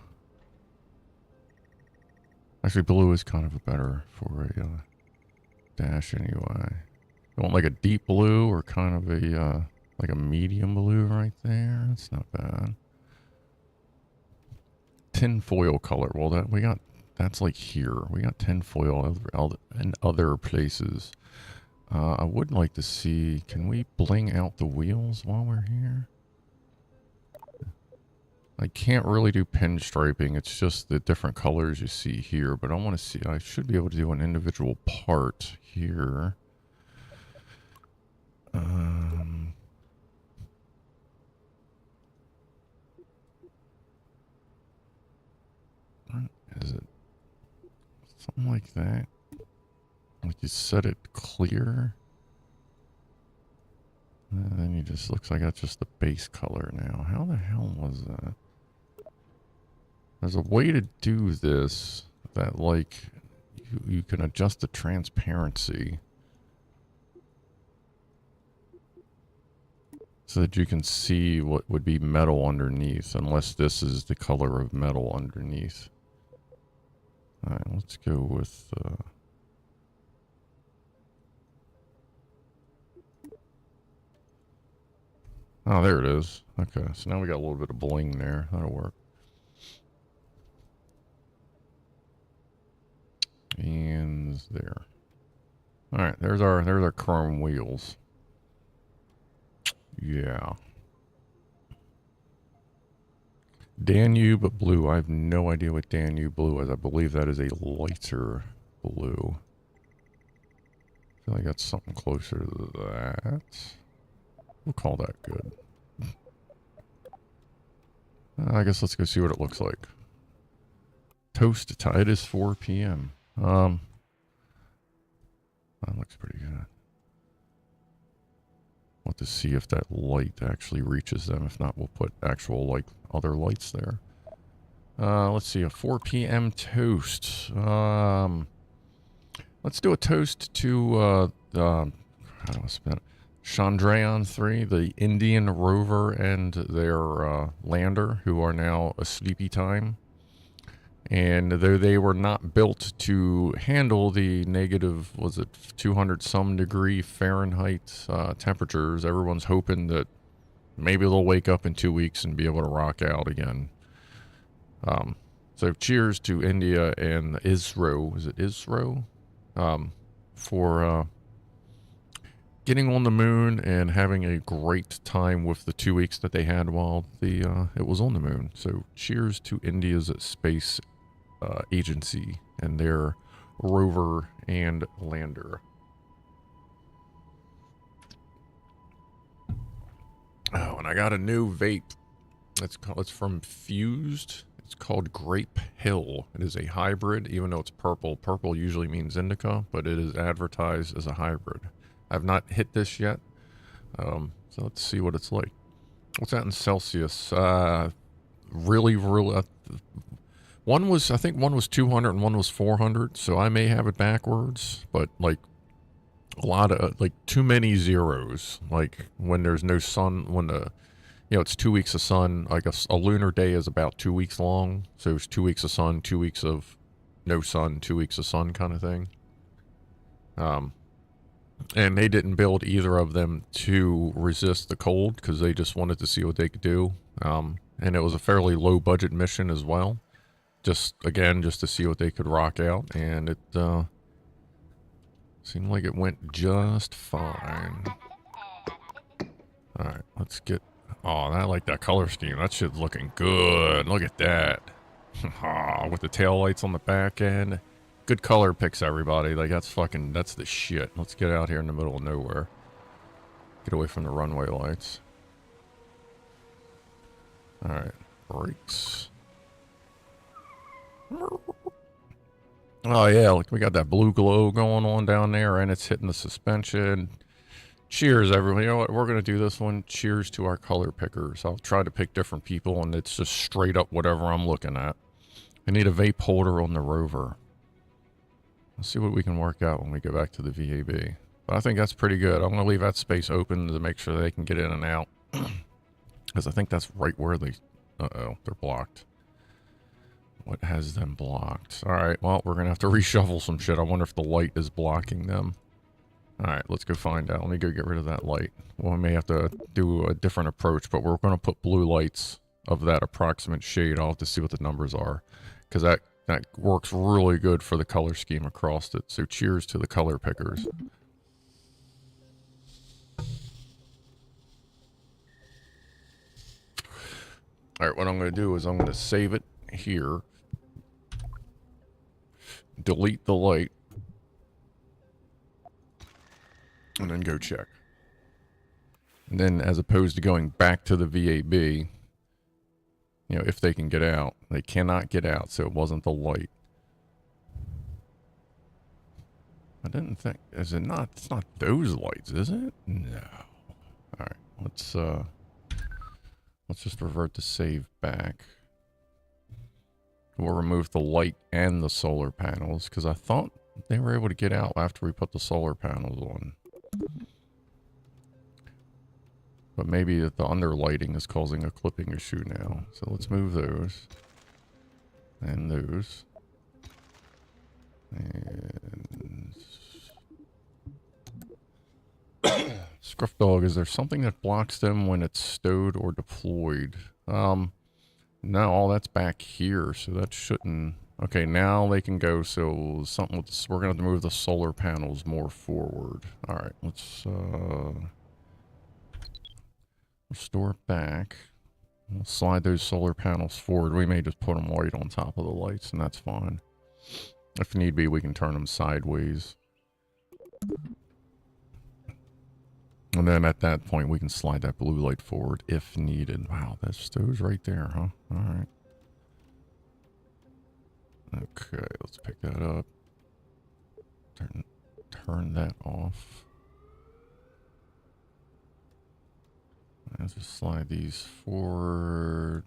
Actually, blue is kind of a better for a dash anyway. You want like a deep blue or kind of a like a medium blue right there? That's not bad. Tin foil color. Well, that's like here. We got tin foil in other places. I would like to see, can we bling out the wheels while we're here? I can't really do pinstriping. It's just the different colors you see here, but I want to see, I should be able to do an individual part here. What is it? Something like that. Like you set it clear. And then you just, looks like that's just the base color now. How the hell was that? There's a way to do this that like you can adjust the transparency so that you can see what would be metal underneath, unless this is the color of metal underneath. Alright, let's go with oh, there it is. Okay, so now we got a little bit of bling there. That'll work. And there. Alright, there's our chrome wheels. Yeah. Danube blue. I have no idea what Danube blue is. I believe that is a lighter blue. I feel like that's something closer to that. We'll call that good. I guess let's go see what it looks like. Toast time. It is 4 p.m. That looks pretty good. We'll have to see if that light actually reaches them. If not, we'll put actual, like, other lights there. Let's see, a 4 p.m. toast. Let's do a toast to, how do I spell it? Chandrayaan 3, the Indian rover and their lander, who are now a sleepy time. And though they were not built to handle the negative, was it 200 some degree Fahrenheit temperatures, everyone's hoping that maybe they'll wake up in 2 weeks and be able to rock out again. So cheers to India and ISRO, is it ISRO? For getting on the moon and having a great time with the 2 weeks that they had while it was on the moon. So cheers to India's space agency and their rover and lander. Oh, and I got a new vape. It's from Fused. It's called Grape Hill. It is a hybrid, even though it's purple. Purple usually means indica, but it is advertised as a hybrid. I've not hit this yet, so let's see what it's like. What's that in Celsius? Really, I think one was 200 and one was 400, so I may have it backwards, but like a lot of, like too many zeros, like when there's no sun, when it's 2 weeks of sun, like a lunar day is about 2 weeks long, so it's 2 weeks of sun, 2 weeks of no sun, 2 weeks of sun kind of thing. And they didn't build either of them to resist the cold because they just wanted to see what they could do. And it was a fairly low budget mission as well. Just to see what they could rock out. And it seemed like it went just fine. Alright, let's get... Oh, I like that color scheme. That shit's looking good. Look at that. With the taillights on the back end. Good color picks, everybody. Like, that's the shit. Let's get out here in the middle of nowhere. Get away from the runway lights. Alright, brakes. Oh yeah, look, we got that blue glow going on down there, and it's hitting the suspension. Cheers, everyone. You know what? We're going to do this one. Cheers to our color pickers. I'll try to pick different people, and it's just straight up whatever I'm looking at. I need a vape holder on the rover. Let's see what we can work out when we go back to the VAB. But I think that's pretty good. I'm going to leave that space open to make sure they can get in and out. Because I think that's right where they... Uh-oh, they're blocked. What has them blocked? Alright, well, we're going to have to reshuffle some shit. I wonder if the light is blocking them. Alright, let's go find out. Let me go get rid of that light. Well, we may have to do a different approach, but we're going to put blue lights of that approximate shade. I'll have to see what the numbers are. Because that works really good for the color scheme across it. So cheers to the color pickers. Alright, what I'm going to do is I'm going to save it here. Delete the light. And then go check. And then as opposed to going back to the VAB, if they can get out. They cannot get out, so it wasn't the light. I didn't think... Is it not? It's not those lights, is it? No. Alright, let's just revert to save back. We'll remove the light and the solar panels, because I thought they were able to get out after we put the solar panels on. But maybe the underlighting is causing a clipping issue now. So let's move those. And those. And... Scruff Dog, is there something that blocks them when it's stowed or deployed? No, all that's back here, so that shouldn't... Okay, now they can go, so something with this, we're going to have to move the solar panels more forward. Alright, let's restore it back. We'll slide those solar panels forward. We may just put them right on top of the lights, and that's fine. If need be, we can turn them sideways. And then at that point, we can slide that blue light forward if needed. Wow, that stows right there, huh? Alright. Okay, let's pick that up. Turn that off. And just slide these forward.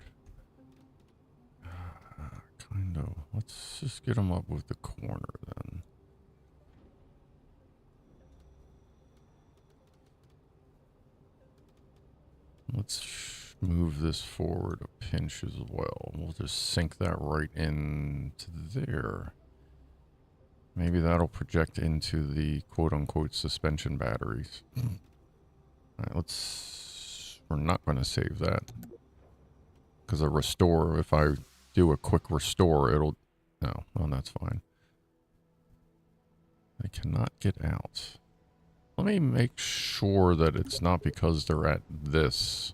Kind of. Let's just get them up with the corner then. Let's move this forward a pinch as well. We'll just sink that right into there. Maybe that'll project into the quote-unquote suspension batteries. Alright, we're not going to save that. Because a restore, if I do a quick restore, it'll... No, well, that's fine. They cannot get out. Let me make sure that it's not because they're at this.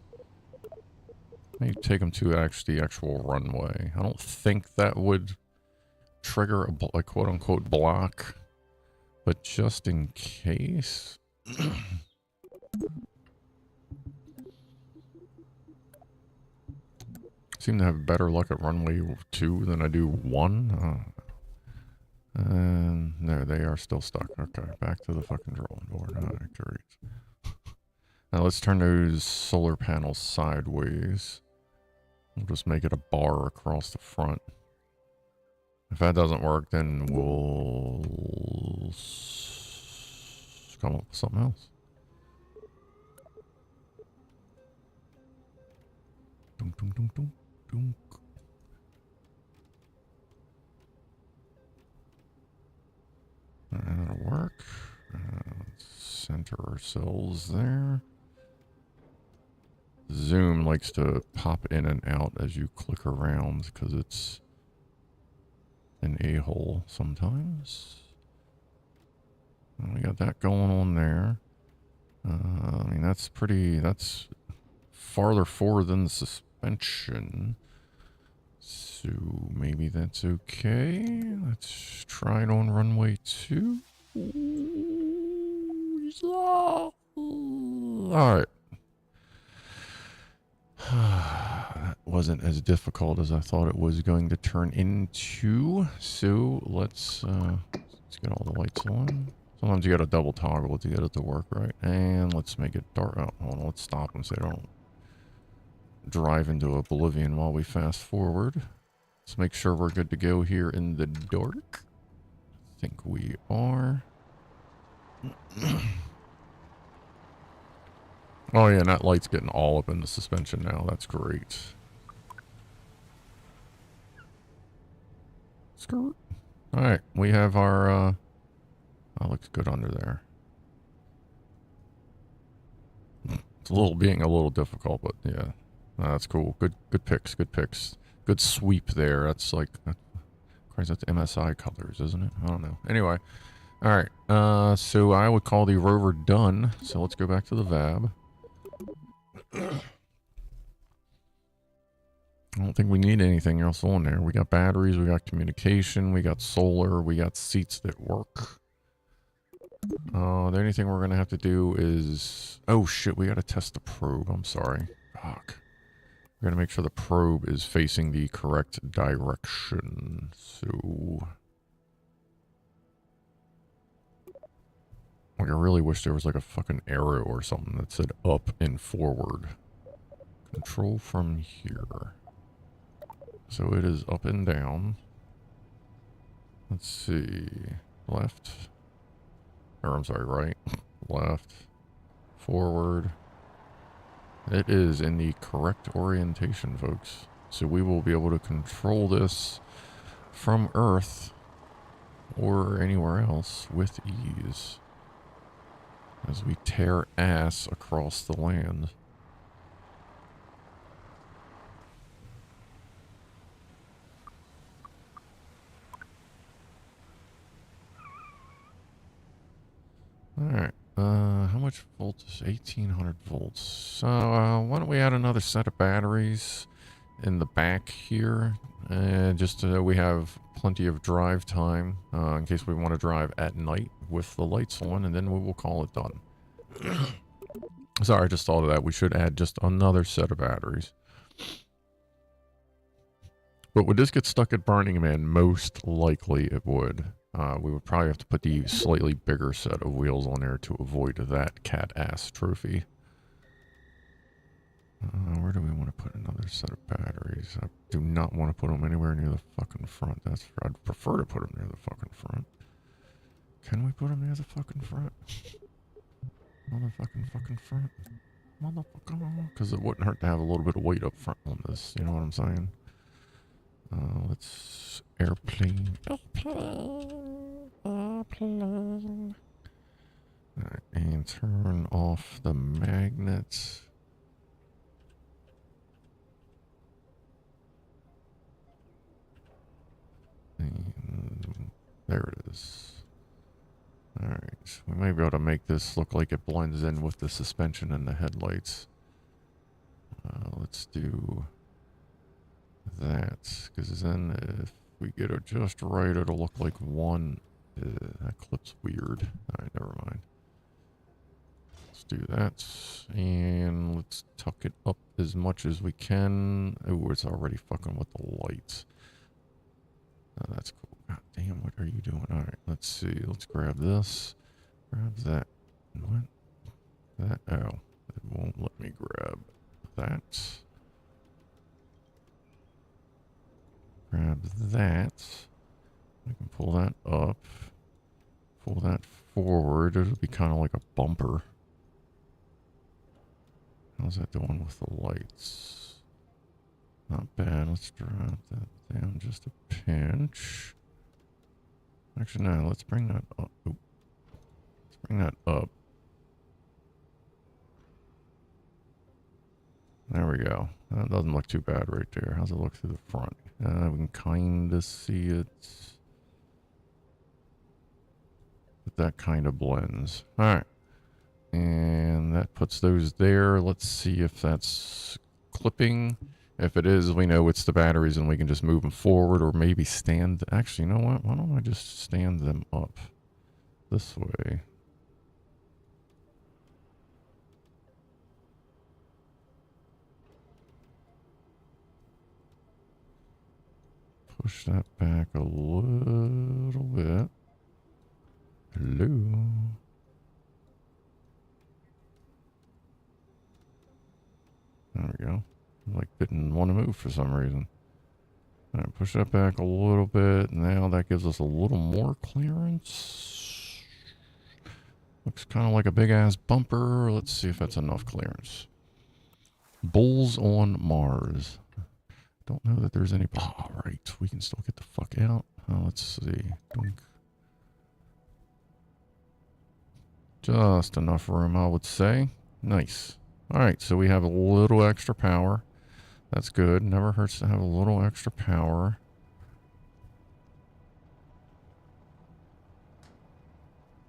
Let me take them to the actual runway. I don't think that would trigger a quote-unquote block. But just in case... seem to have better luck at runway 2 than I do 1. And there, they are still stuck. Okay, back to the fucking drawing board. Alright, great. Now let's turn those solar panels sideways. We'll just make it a bar across the front. If that doesn't work, then we'll come up with something else. Dunk, dunk, dunk, dunk, dunk. That'll work. Let's center ourselves there. Zoom likes to pop in and out as you click around because it's an a-hole sometimes. We got that going on there. I mean, that's farther forward than the suspension. So maybe that's okay. Let's try it on runway 2. Alright. That wasn't as difficult as I thought it was going to turn into. So let's get all the lights on. Sometimes you gotta double toggle it to get it to work right. And let's make it dark. Oh, hold on, let's stop and say don't drive into oblivion while we fast forward. Let's make sure we're good to go here in the dark. I think we are. Oh yeah, and that light's getting all up in the suspension now. That's great. Skirt. Alright, we have our, that looks good under there. It's being a little difficult, but yeah. That's cool. Good picks, good picks. Good sweep there. That's like, Christ, that's MSI colors, isn't it? I don't know. Anyway. Alright, so I would call the rover done. So let's go back to the VAB. I don't think we need anything else on there. We got batteries, we got communication, we got solar, we got seats that work. The only thing we're going to have to do is... Oh shit, we got to test the probe. I'm sorry. Fuck. We're going to make sure the probe is facing the correct direction. So... Like, I really wish there was like a fucking arrow or something that said up and forward. Control from here. So it is up and down. Let's see. Left. Or I'm sorry, right. Left. Forward. It is in the correct orientation, folks. So we will be able to control this from Earth or anywhere else with ease. As we tear ass across the land. Alright, how much volts? 1800 volts. So, why don't we add another set of batteries in the back here? Just so we have plenty of drive time, in case we want to drive at night with the lights on, and then we will call it done. Sorry, I just thought of that. We should add just another set of batteries. But would this get stuck at Burning Man? Most likely it would. We would probably have to put the slightly bigger set of wheels on there to avoid that cat-ass trophy. Where do we want to put another set of batteries? I do not want to put them anywhere near the fucking front. I'd prefer to put them near the fucking front. Can we put them near the fucking front? Motherfucking fucking front. motherfucker. Because it wouldn't hurt to have a little bit of weight up front on this. You know what I'm saying? Let's airplane. Airplane. Alright, and turn off the magnets. And there it is. Alright, we may be able to make this look like it blends in with the suspension and the headlights. Let's do that, because then if we get it just right, it'll look like one. That clip's weird. Alright, never mind. Let's do that, and let's tuck it up as much as we can. Oh, it's already fucking with the lights. Oh, that's cool. God damn, what are you doing? Alright, let's see. Let's grab this. Grab that. What? That? Oh, it won't let me grab that. Grab that. I can pull that up. Pull that forward. It'll be kind of like a bumper. How's that doing with the lights? Not bad. Let's drop that down just a pinch. Actually, no. Let's bring that up. Oop. Let's bring that up. There we go. That doesn't look too bad right there. How's it look through the front? We can kind of see it. But that kind of blends. Alright. And that puts those there. Let's see if that's clipping. If it is, we know it's the batteries and we can just move them forward or maybe stand. Actually, you know what? Why don't I just stand them up this way? Push that back a little bit. Hello. There we go. Like didn't want to move for some reason. Alright, push that back a little bit. Now that gives us a little more clearance. Looks kind of like a big ass bumper. Let's see if that's enough clearance. Bulls on Mars. Don't know that there's any. Oh, right. We can still get the fuck out. Let's see. Doink. Just enough room, I would say. Nice. Alright, so we have a little extra power. That's good. Never hurts to have a little extra power.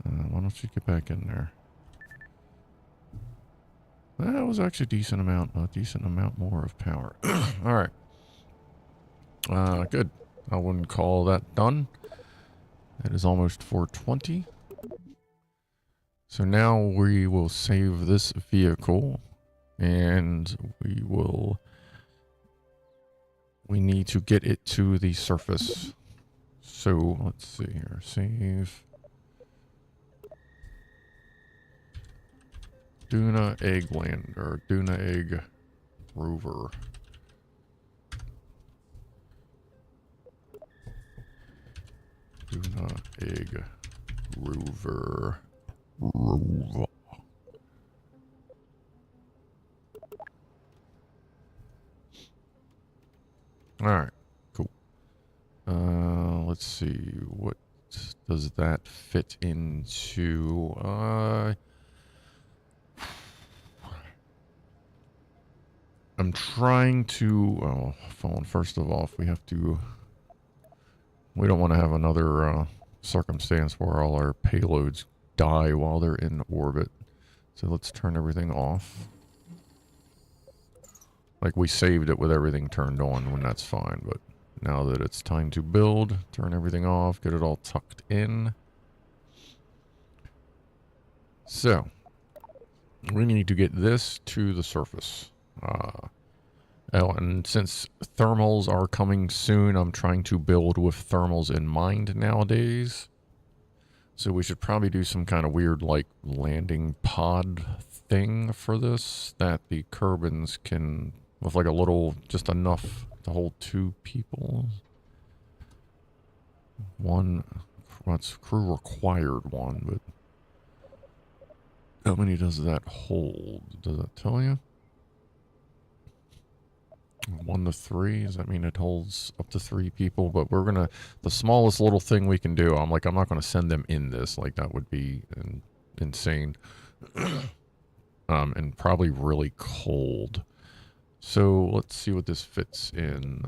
Why don't you get back in there? That was actually a decent amount more of power. Alright. Good. I wouldn't call that done. It is almost 4:20. So now we will save this vehicle and we need to get it to the surface. So let's see here. Save. Duna egg land or Duna egg rover. Duna egg rover. Rover. Alright, cool. Let's see, what does that fit into? I'm trying to, phone, first of all, if we have to, we don't want to have another circumstance where all our payloads die while they're in orbit. So let's turn everything off. Like we saved it with everything turned on when that's fine, but now that it's time to build, turn everything off, get it all tucked in. So, we need to get this to the surface. And since thermals are coming soon, I'm trying to build with thermals in mind nowadays. So we should probably do some kind of weird, like, landing pod thing for this, that the Kerbins can, with like a little, just enough to hold 2 people. One, that's crew required 1, but How many does that hold? Does that tell you? 1 to 3. Does that mean it holds up to 3 people? But we're gonna, the smallest little thing we can do, I'm not gonna send them in this. Like, that would be insane. And probably really cold. So let's see what this fits in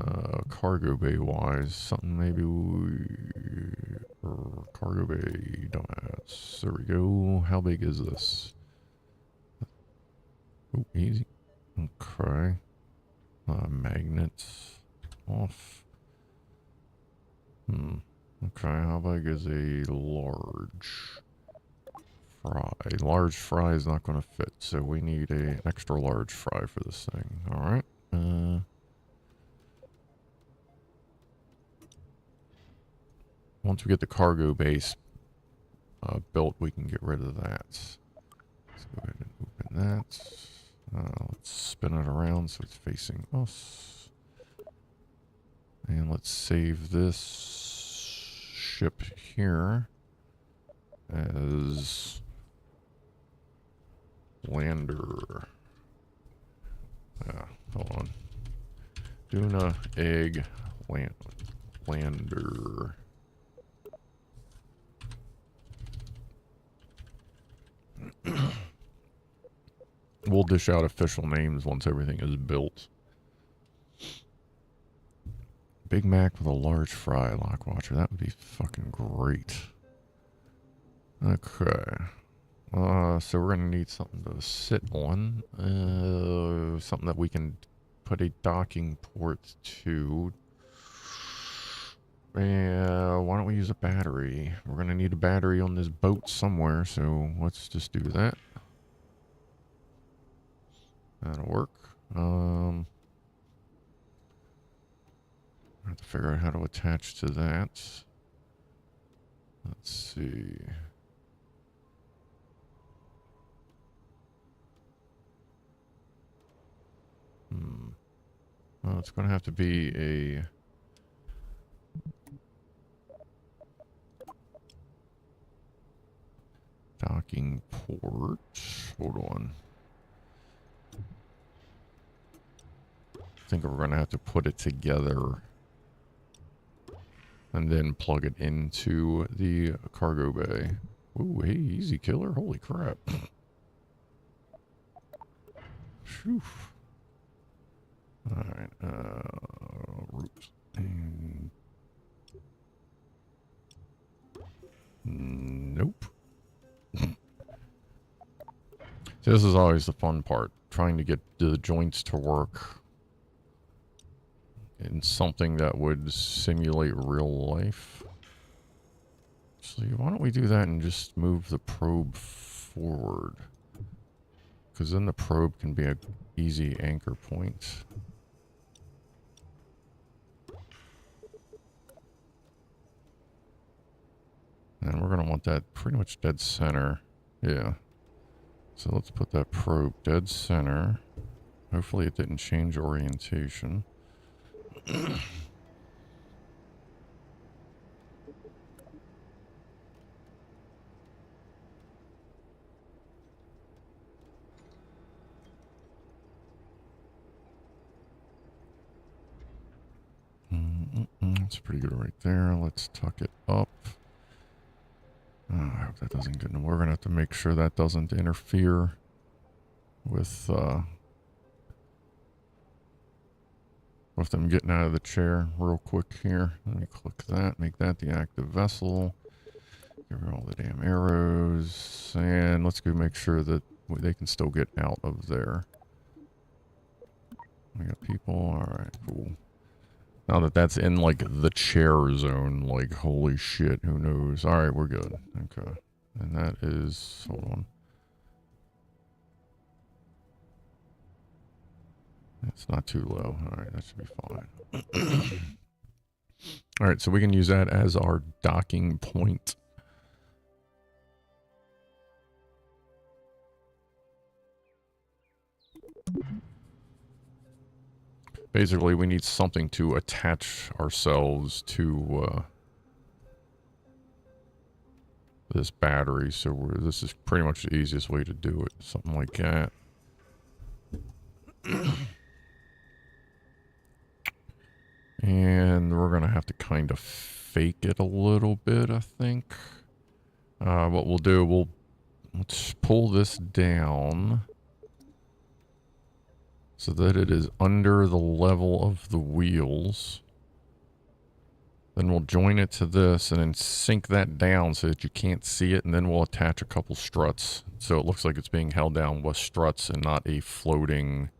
cargo bay wise. Something maybe cargo bay dumbass. There we go. How big is this? Oh, easy. Okay. Magnets off. Okay, how big is a large fry? Large fry is not going to fit, so we need an extra large fry for this thing. Alright. Once we get the cargo base built, we can get rid of that. Let's go ahead and open that. Let's spin it around so it's facing us. And let's save this ship here as lander. Hold on. Duna egg lander. We'll dish out official names once everything is built. Big Mac with a large fry lock watcher. That would be fucking great. Okay. So we're going to need something to sit on. Something that we can put a docking port to. Why don't we use a battery? We're going to need a battery on this boat somewhere, so let's just do that. That'll work. I have to figure out how to attach to that. Let's see. Well, it's going to have to be a docking port. Hold on. I think we're going to have to put it together and then plug it into the cargo bay. Ooh, hey, easy killer. Holy crap. Phew. Alright, root. And nope. So this is always the fun part, trying to get the joints to work in something that would simulate real life. Actually, why don't we do that and just move the probe forward? Because then the probe can be an easy anchor point. And we're going to want that pretty much dead center. Yeah. So let's put that probe dead center. Hopefully it didn't change orientation. That's pretty good right there. Let's tuck it up. Oh, I hope that doesn't get in. We're going to have to make sure that doesn't interfere with them getting out of the chair real quick here. Let me click that, make that the active vessel. Give her all the damn arrows. And let's go make sure that they can still get out of there. We got people. Alright, cool. Now that that's in, like, the chair zone, like, holy shit, who knows? Alright, we're good. Okay. And that is... hold on. It's not too low. Alright, that should be fine. Alright, so we can use that as our docking point. Basically, we need something to attach ourselves to this battery. So this is pretty much the easiest way to do it. Something like that. And we're going to have to kind of fake it a little bit, I think. What we'll do, let's pull this down so that it is under the level of the wheels. Then we'll join it to this and then sink that down so that you can't see it. And then we'll attach a couple struts so it looks like it's being held down with struts and not a floating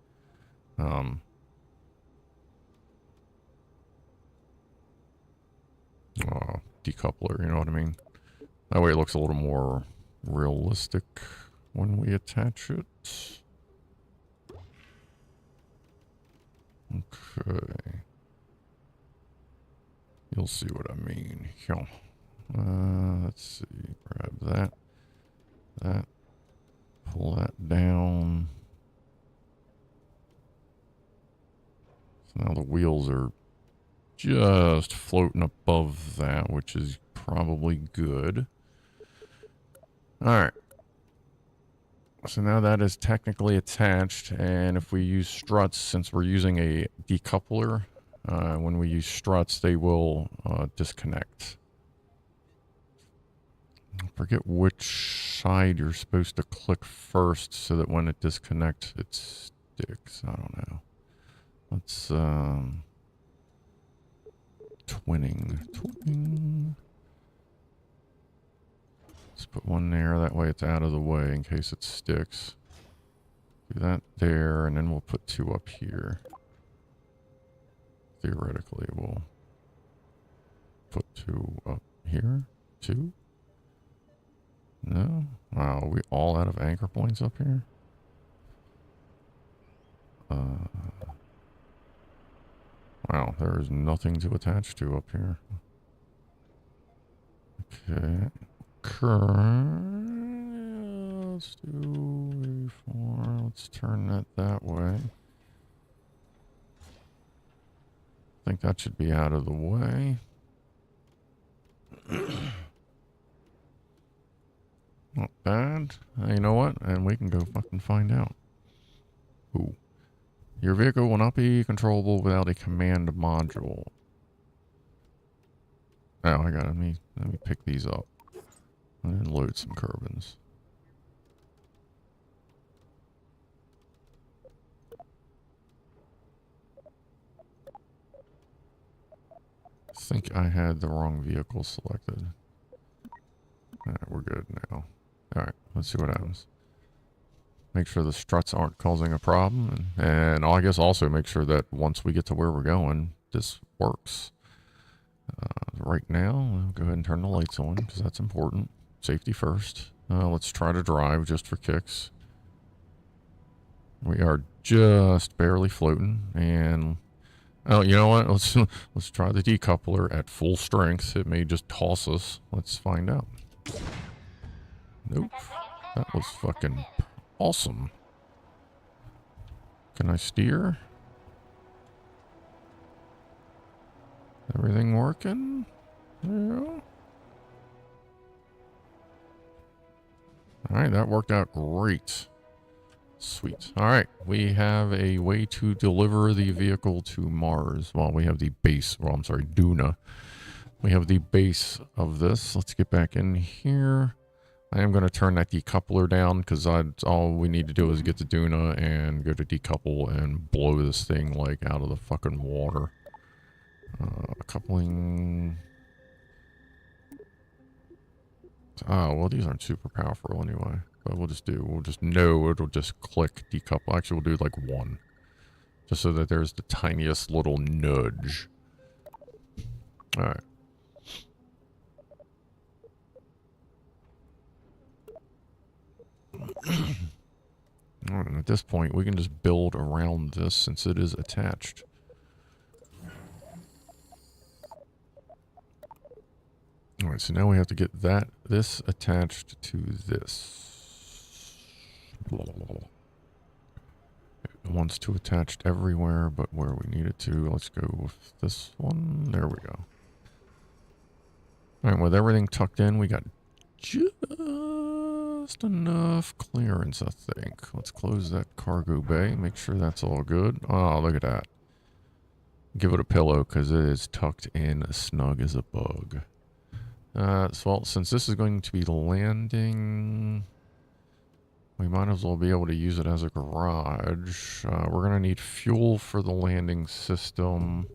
decoupler, you know what I mean? That way it looks a little more realistic when we attach it. Okay. You'll see what I mean. Let's see. Grab that. Pull that down. So now the wheels are just floating above that, which is probably good. Alright. So now that is technically attached, and if we use struts, since we're using a decoupler, when we use struts, they will disconnect. I forget which side you're supposed to click first so that when it disconnects, it sticks. I don't know. Let's, twinning. Let's put one there, that way it's out of the way in case it sticks. Do that there, and then we'll put two up here. Theoretically, we'll put two up here. Two? No? Wow, are we all out of anchor points up here? Wow, there is nothing to attach to up here. Okay. Let's do A4. Let's turn that way. I think that should be out of the way. Not bad. You know what? And we can go fucking find out. Ooh. Your vehicle will not be controllable without a command module. Oh, I got it. Let me pick these up. And then load some Kerbins. I think I had the wrong vehicle selected. Alright, we're good now. Alright, let's see what happens. Make sure the struts aren't causing a problem. And I guess also make sure that once we get to where we're going, this works. Right now, I'll go ahead and turn the lights on because that's important. Safety first. Let's try to drive just for kicks. We are just barely floating, and oh, you know what? Let's try the decoupler at full strength. It may just toss us. Let's find out. Nope. That was fucking awesome. Can I steer? Everything working? Yeah. Alright, that worked out great. Sweet. Alright, we have a way to deliver the vehicle to Mars. Well, we have the base, well, I'm sorry, Duna. We have the base of this. Let's get back in here. I am going to turn that decoupler down because all we need to do is get to Duna and go to decouple and blow this thing like out of the fucking water. Coupling. Oh, well, these aren't super powerful anyway. But we'll just know it'll just click decouple. Actually, we'll do like one. Just so that there's the tiniest little nudge. Alright. Alright, and at this point, we can just build around this since it is attached. Alright, so now we have to get this attached to this. It wants to attach everywhere, but where we need it to. Let's go with this one. There we go. Alright, with everything tucked in, we got just enough clearance, I think. Let's close that cargo bay. Make sure that's all good. Oh, look at that. Give it a pillow because it is tucked in snug as a bug. So since this is going to be landing, we might as well be able to use it as a garage. We're going to need fuel for the landing system.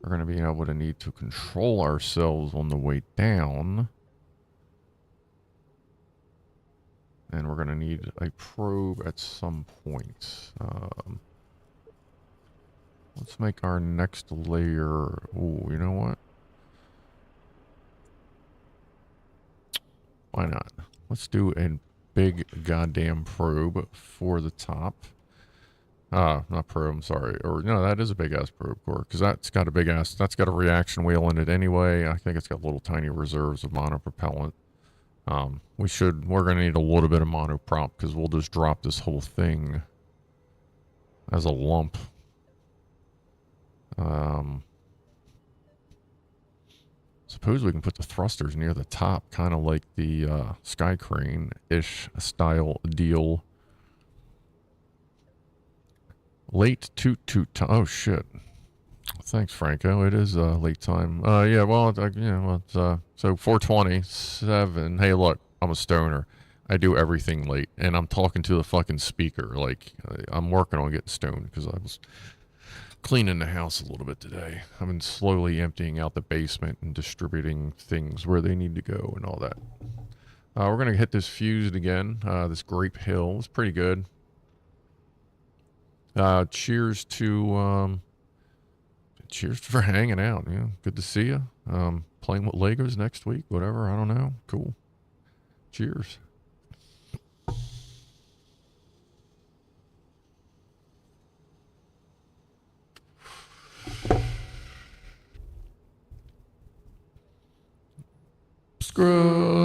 We're going to be able to need to control ourselves on the way down. And we're going to need a probe at some point. Let's make our next layer. Ooh, you know what? Why not? Let's do a big goddamn probe for the top. Not probe, I'm sorry. Or, no, that is a big-ass probe core, because that's got a big-ass, that's got a reaction wheel in it anyway. I think it's got little tiny reserves of monopropellant. We're going to need a little bit of monoprop, because we'll just drop this whole thing as a lump. Suppose we can put the thrusters near the top, kind of like the Sky Crane-ish style deal. Late toot. Oh shit! Thanks, Franco. It is late time. Yeah. Well, it's so 4:27. Hey, look, I'm a stoner. I do everything late, and I'm talking to the fucking speaker. Like I'm working on getting stoned because I was cleaning the house a little bit today. I've been slowly emptying out the basement and distributing things where they need to go and all that. We're gonna hit this fused again. This Grape Hill is pretty good. Cheers for hanging out. Yeah, good to see you. Playing with Legos next week, whatever. I don't know. Cool. Cheers. Scruffinsburg.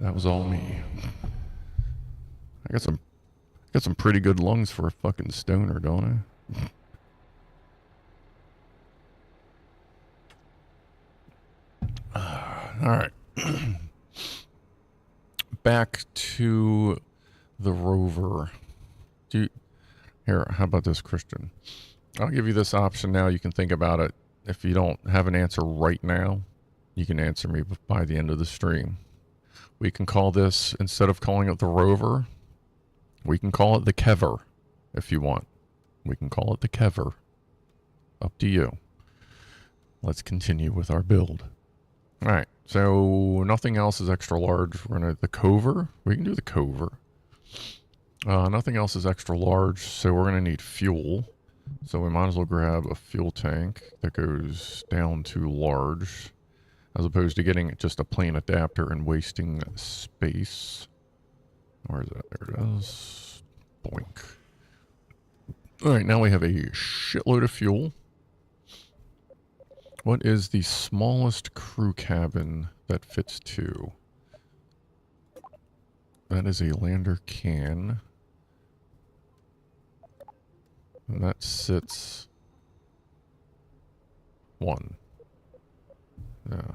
That was all me. I got some pretty good lungs for a fucking stoner, don't I? All right. Back to the rover. Here, how about this, Christian? I'll give you this option now. You can think about it. If you don't have an answer right now, you can answer me by the end of the stream. We can call this, instead of calling it the rover, we can call it the Kever, if you want. We can call it the Kever. Up to you. Let's continue with our build. All right, so nothing else is extra large. We're gonna, the Cover, we can do the Cover. Nothing else is extra large, so we're gonna need fuel. So we might as well grab a fuel tank that goes down to large, as opposed to getting just a plain adapter and wasting space. Where is that? There it is. Boink. All right, now we have a shitload of fuel. What is the smallest crew cabin that fits two? That is a lander can. And that sits one. Yeah.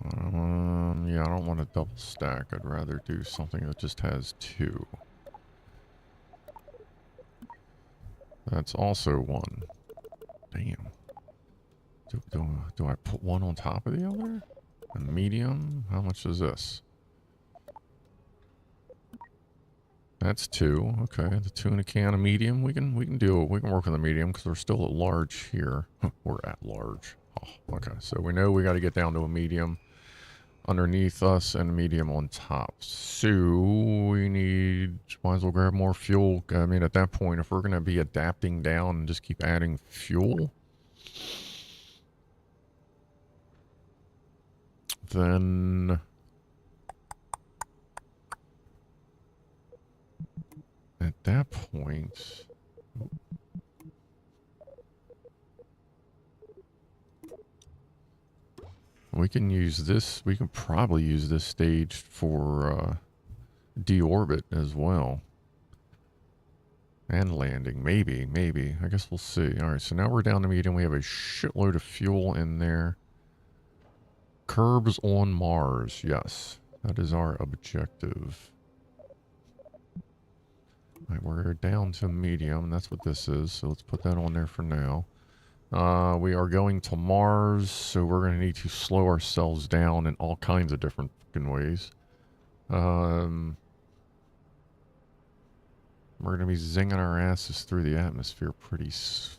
Yeah, I don't want a double stack. I'd rather do something that just has two. That's also one. Damn. Do I put one on top of the other? A medium? How much is this? That's two. Okay, the tuna can, a medium. We can do it. We can work on the medium because we're still at large here. We're at large. Oh, okay, so we know we got to get down to a medium underneath us and a medium on top. So we might as well grab more fuel. I mean, at that point, if we're going to be adapting down and just keep adding fuel, then at that point, we can use this. We can probably use this stage for deorbit as well. And landing. Maybe. I guess we'll see. Alright, so now we're down to medium. We have a shitload of fuel in there. Curbs on Mars. Yes. That is our objective. Alright, we're down to medium. That's what this is. So let's put that on there for now. We are going to Mars, so we're going to need to slow ourselves down in all kinds of different fucking ways. We're going to be zinging our asses through the atmosphere pretty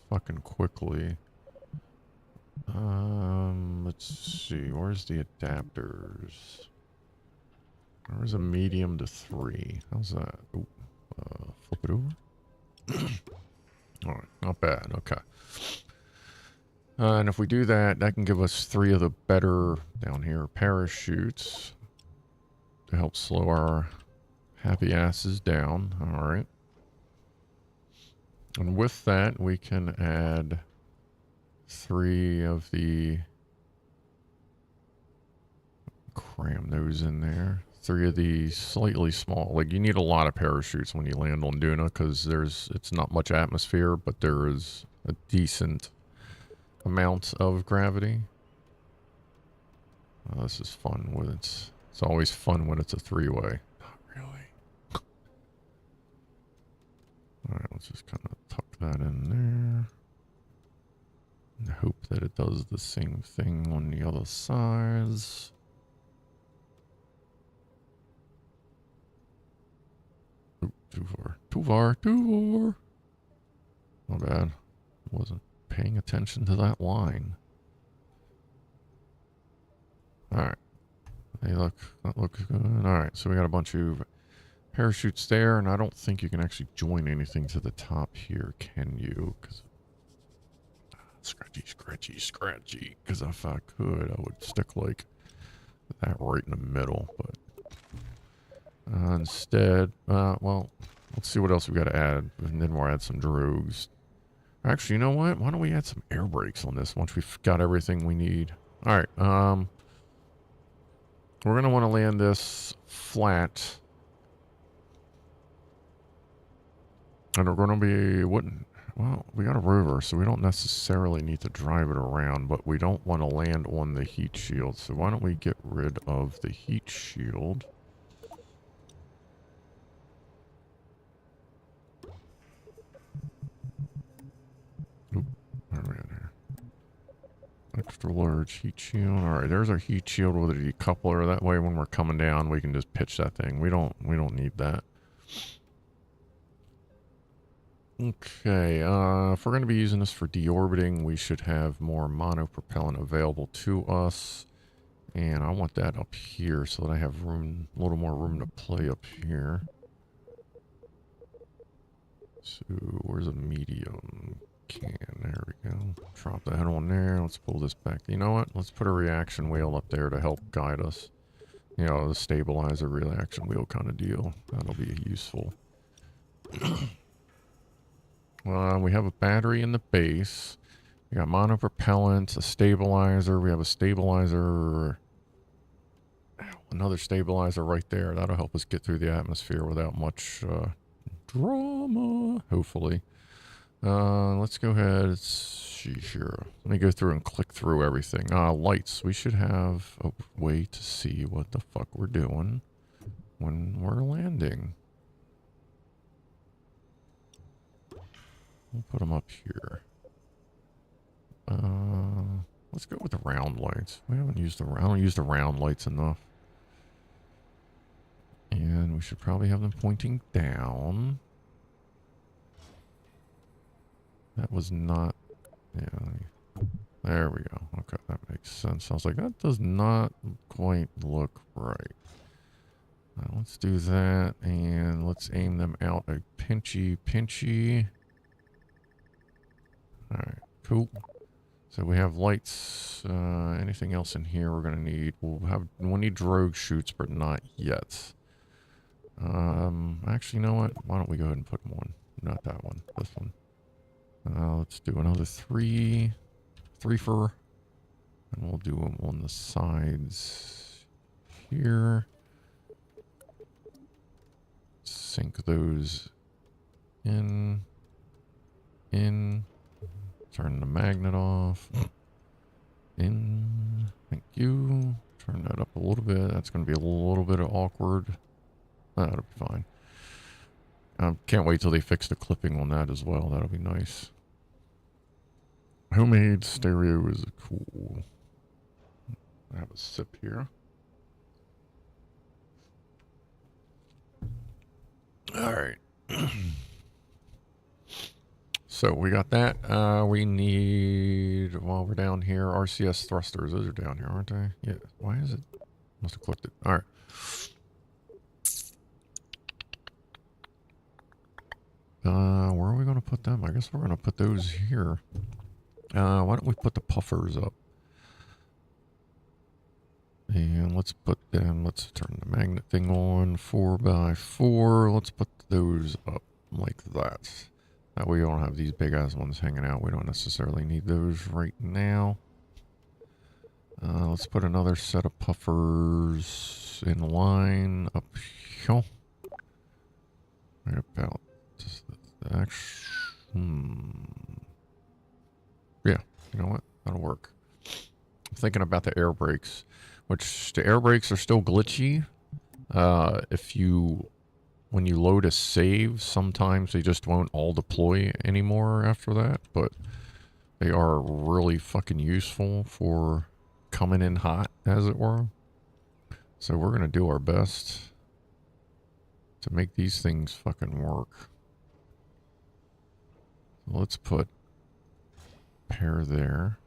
fucking quickly. Let's see. Where's the adapters? Where's a medium to 3? How's that? Ooh, flip it over. Alright, not bad. Okay. And if we do that, that can give us 3 of the better, down here, parachutes to help slow our happy asses down. Alright. And with that, we can add 3 of the... Cram those in there. 3 of the slightly small... Like, you need a lot of parachutes when you land on Duna, because it's not much atmosphere, but there is a decent amount of gravity. Oh, this is fun. It's always fun when it's a 3-way. Not really. Alright, let's just kind of tuck that in there. And hope that it does the same thing on the other sides. Oop, too far. Too far. Too far. Not bad. Wasn't paying attention to that line. Alright. Hey, look. That looks good. Alright, so we got a bunch of parachutes there, and I don't think you can actually join anything to the top here, can you? Because scratchy. Because if I could, I would stick like that right in the middle. But instead, well, let's see what else we got to add, and then we'll add some drogues. Actually, you know what? Why don't we add some air brakes on this once we've got everything we need? All right. We're gonna want to land this flat. And we're going to be, well, we got a rover, so we don't necessarily need to drive it around, but we don't want to land on the heat shield. So why don't we get rid of the heat shield? Oop, where are we at here? Extra large heat shield. All right, there's our heat shield with a decoupler. That way when we're coming down, we can just pitch that thing. We don't need that. Okay, if we're going to be using this for deorbiting, we should have more monopropellant available to us. And I want that up here so that I have room, a little more room to play up here. So, where's a medium can? There we go. Drop that on there. Let's pull this back. You know what? Let's put a reaction wheel up there to help guide us. You know, the stabilizer reaction wheel kind of deal. That'll be useful. We have a battery in the base. We got monopropellant, a stabilizer. We have a stabilizer. Another stabilizer right there. That'll help us get through the atmosphere without much drama, hopefully. Let's go ahead. Sure. Let me go through and click through everything. Lights. We should have a way to see what the fuck we're doing when we're landing. We'll put them up here. Let's go with the round lights. We haven't used I don't use the round lights enough. And we should probably have them pointing down. That was not... Yeah. There we go. Okay, that makes sense. I was like, that does not quite look right. Let's do that, and let's aim them out a pinchy. Alright, cool. So we have lights. Anything else in here we're gonna need? We'll need drogue chutes, but not yet. Actually, you know what? Why don't we go ahead and put them on? Not that one. This one. Let's do another three for, and we'll do them on the sides here. Sink those in. Turn the magnet off. In. Thank you. Turn that up a little bit. That's going to be a little bit awkward. That'll be fine. Can't wait till they fix the clipping on that as well. That'll be nice. Homemade stereo is cool. I have a sip here. All right. So we got that. We need, while we're down here, RCS thrusters. Those are down here, aren't they? Yeah. Why is it? Must have clicked it. All right. Where are we going to put them? I guess we're going to put those here. Why don't we put the puffers up? And let's put them, let's turn the magnet thing on, 4x4. Let's put those up like that. That way you don't have these big ass ones hanging out. We don't necessarily need those right now. Let's put another set of puffers in line up here. Right about just yeah, you know what? That'll work. I'm thinking about the air brakes, which the air brakes are still glitchy. When you load a save, sometimes they just won't all deploy anymore after that, but they are really fucking useful for coming in hot, as it were. So we're going to do our best to make these things fucking work. So let's put a pair there.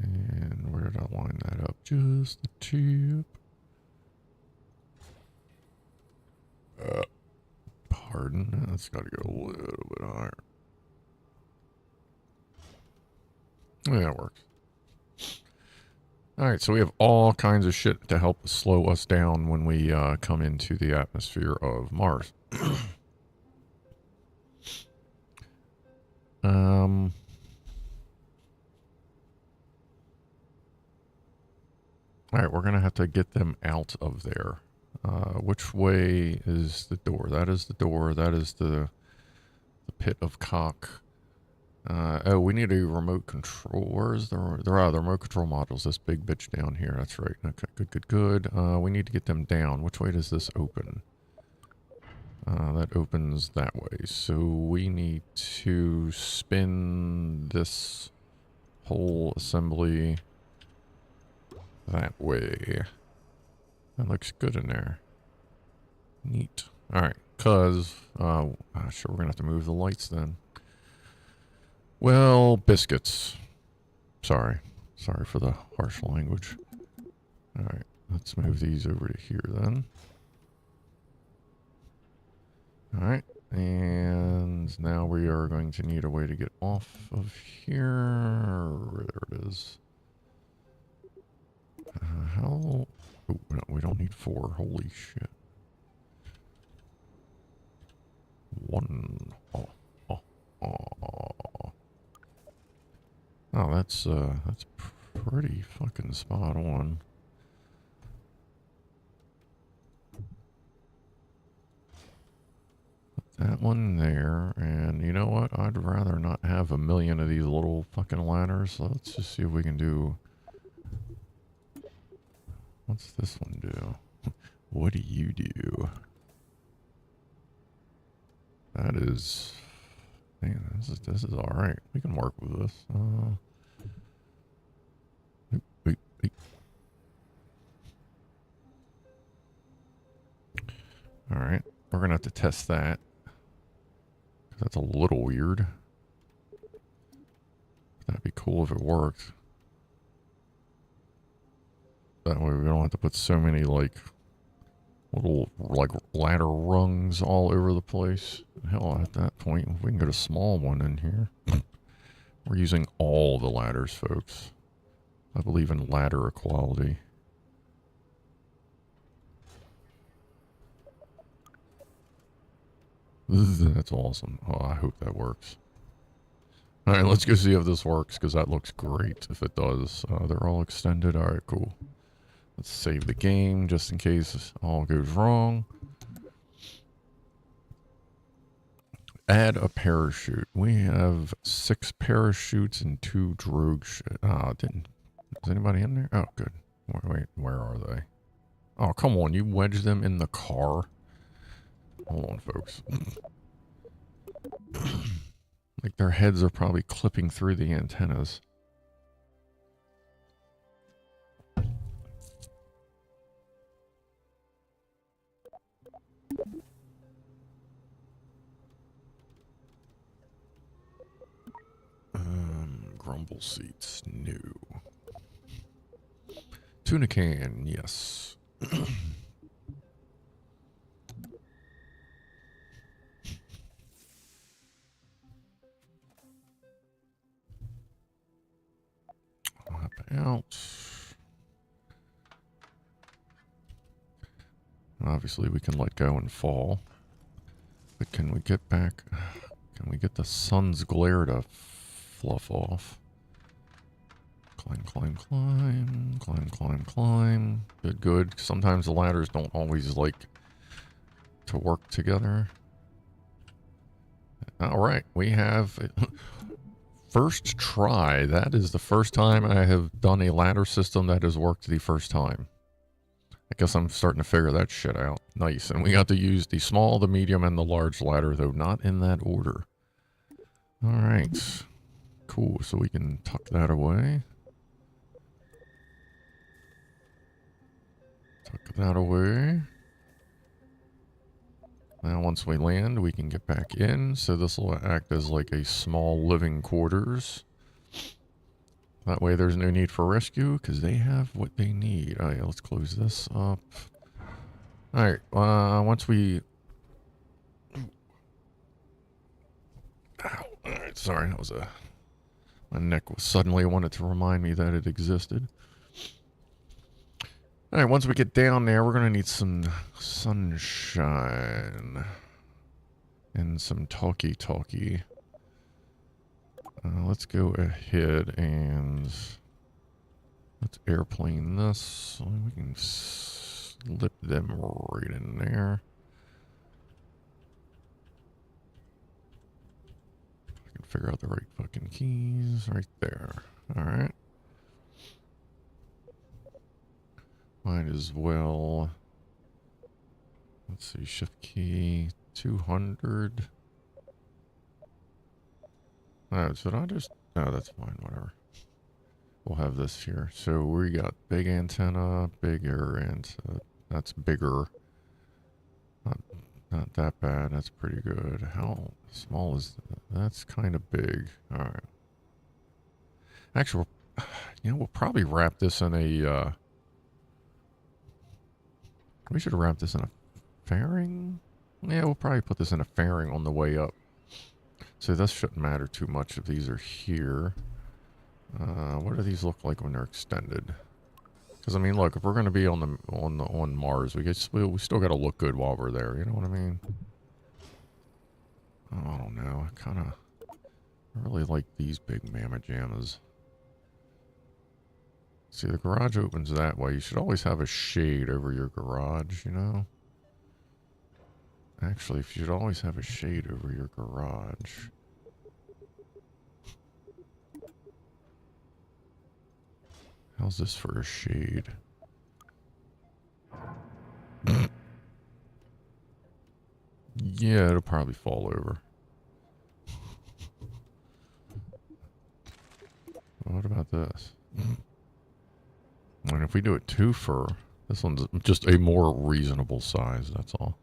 And where did I line that up? Just the tip. Pardon. That's got to go a little bit higher. Yeah, it works. Alright, so we have all kinds of shit to help slow us down when we come into the atmosphere of Mars. Alright, we're going to have to get them out of there. Which way is the door? That is the door. That is the pit of cock. Oh, we need a remote control. Where is the remote control modules? This big bitch down here. That's right. Okay, good. We need to get them down. Which way does this open? That opens that way. So we need to spin this whole assembly that way. That looks good in there. Neat. Alright, cause, sure, we're gonna have to move the lights then. Well, biscuits. Sorry for the harsh language. Alright, let's move these over to here then. Alright, and now we are going to need a way to get off of here. There it is. How... Oh, no, we don't need 4. Holy shit. 1. Oh, that's pretty fucking spot on. Put that one there, and you know what? I'd rather not have a million of these little fucking ladders, so let's just see if we can do... What's this one do? What do you do? That is... Man, this is alright. We can work with this. Wait. Alright. We're gonna have to test that. That's a little weird. That'd be cool if it worked. That way we don't have to put so many, like, Little, like, ladder rungs all over the place. Hell, at that point, if we can get a small one in here. We're using all the ladders, folks. I believe in ladder equality. That's awesome. Oh, I hope that works. Alright, let's go see if this works, because that looks great if it does. They're all extended. Alright, cool. Let's save the game, just in case all goes wrong. Add a parachute. We have 6 parachutes and 2 drogue shit. Is anybody in there? Oh, good. Wait, where are they? Oh, come on, you wedged them in the car? Hold on, folks. Like, their heads are probably clipping through the antennas. Grumble seats, no. Tuna can, yes. Hop out. Obviously, we can let go and fall. But can we get back? Can we get the sun's glare to fluff off? Climb, climb, climb. Climb, climb, climb. Good, good. Sometimes the ladders don't always like to work together. Alright, we have... First try. That is the first time I have done a ladder system that has worked the first time. I guess I'm starting to figure that shit out. Nice. And we got to use the small, the medium, and the large ladder, though not in that order. Alright. Cool. So we can tuck that away. Tuck that away. Now once we land, we can get back in. So this will act as like a small living quarters. That way there's no need for rescue, because they have what they need. Alright, let's close this up. Alright, once we... Ow. Alright, sorry, that was a... My neck was suddenly wanted to remind me that it existed. Alright, once we get down there, we're going to need some sunshine. And some talkie-talkie. Let's go ahead and... Let's airplane this. So we can slip them right in there. I can figure out the right fucking keys. Right there. Alright. Might as well. Let's see, shift key 200. Oh, should I just? No, that's fine, whatever. We'll have this here. So we got big antenna, bigger, and that's bigger. Not that bad, that's pretty good. How small is that? That's kind of big. Alright. Actually, we'll probably wrap this in a, we should wrap this in a fairing? Yeah, we'll probably put this in a fairing on the way up. So this shouldn't matter too much if these are here. What do these look like when they're extended? Because I mean, look, if we're going to be on Mars, we still got to look good while we're there. You know what I mean? Oh, I don't know. I really like these big mamma jammas. See, the garage opens that way. You should always have a shade over your garage, you know? Actually, you should always have a shade over your garage. How's this for a shade? Yeah, it'll probably fall over. What about this? And if we do it 2 fur, this one's just a more reasonable size, that's all.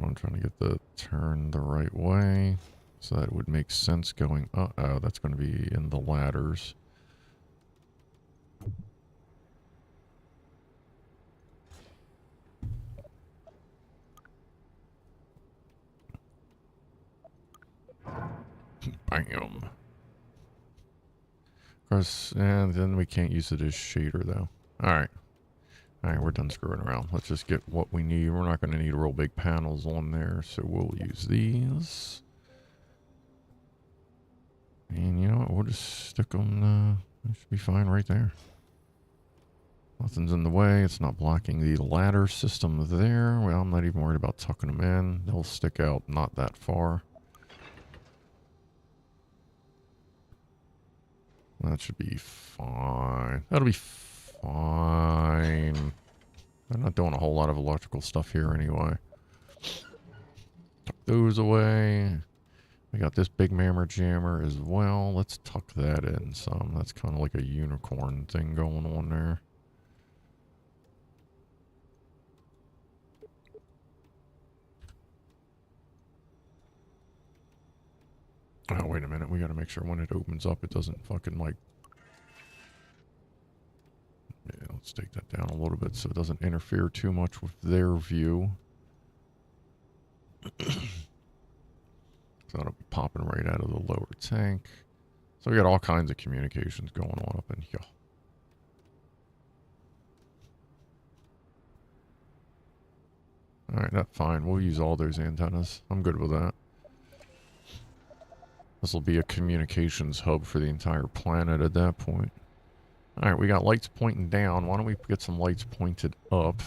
I'm trying to get the turn the right way so that it would make sense going up. Oh, that's going to be in the ladders. Bam. Of course, and then we can't use it as shader, though. Alright. Alright, we're done screwing around. Let's just get what we need. We're not going to need real big panels on there, so we'll use these. And you know what? We'll just stick them, it should be fine right there. Nothing's in the way. It's not blocking the ladder system there. Well, I'm not even worried about tucking them in. They'll stick out not that far. That should be fine. That'll be fine. I'm not doing a whole lot of electrical stuff here anyway. Tuck those away. We got this big mammer jammer as well. Let's tuck that in some. That's kind of like a unicorn thing going on there. Oh, wait a minute. We got to make sure when it opens up, it doesn't fucking like... Yeah, let's take that down a little bit so it doesn't interfere too much with their view. So that'll be popping right out of the lower tank. So we got all kinds of communications going on up in here. Alright, that's fine. We'll use all those antennas. I'm good with that. This will be a communications hub for the entire planet at that point. Alright, we got lights pointing down. Why don't we get some lights pointed up?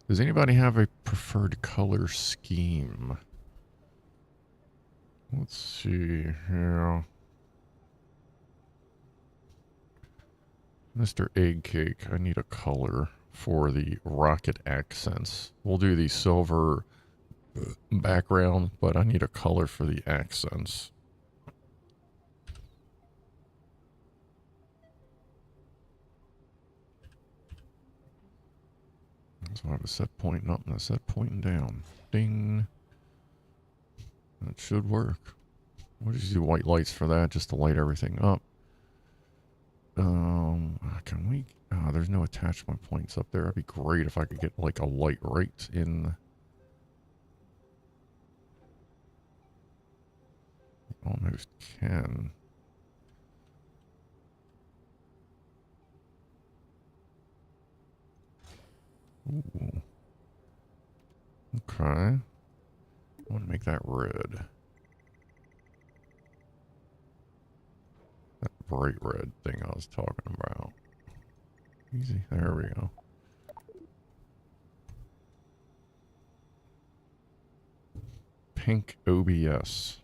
Does anybody have a preferred color scheme? Let's see here. Mr. Egg Cake, I need a color for the rocket accents. We'll do the silver background, but I need a color for the accents. So I have a set pointing up and a set pointing down. Ding. That should work. We'll just do white lights for that, just to light everything up. Can we... Oh, there's no attachment points up there. That'd be great if I could get, like, a light right in... Almost can. Ooh. Okay. I want to make that red. That bright red thing I was talking about. Easy. There we go. Pink OBS.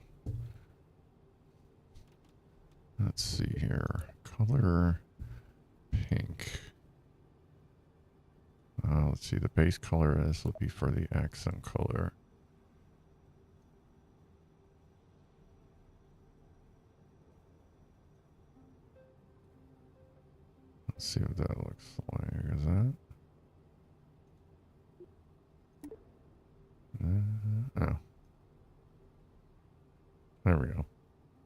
Let's see here. Color pink. Let's see. The base color of this will be for the accent color. Let's see what that looks like. Is that? Oh. There we go.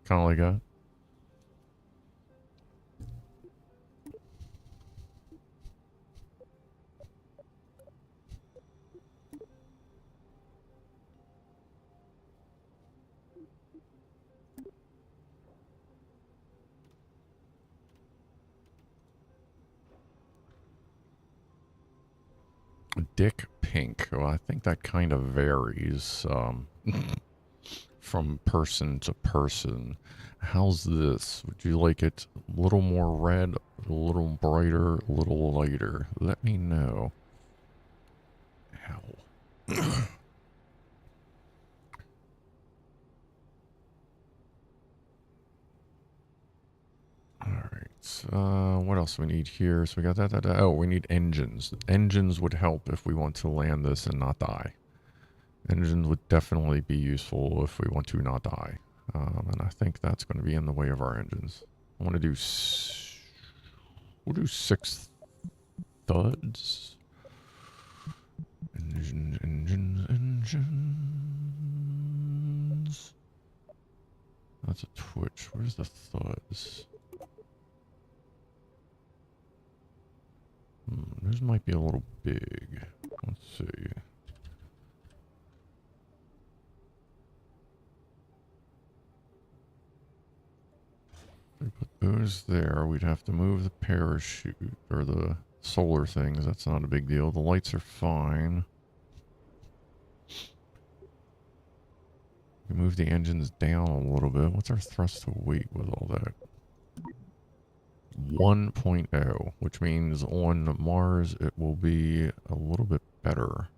Kind of like that. Dick pink. Well, I think that kind of varies from person to person. How's this? Would you like it a little more red, a little brighter, a little lighter? Let me know. Ow. Alright, what else do we need here? So we got that. Oh, we need engines. Engines would help if we want to land this and not die. Engines would definitely be useful if we want to not die. And I think that's going to be in the way of our engines. I want to do... We'll do 6 thuds. Engines. That's a twitch. Where's the thuds? This might be a little big. Let's see. If we put those there, we'd have to move the parachute, or the solar things. That's not a big deal. The lights are fine. We move the engines down a little bit. What's our thrust to weight with all that? 1.0, which means on Mars it will be a little bit better.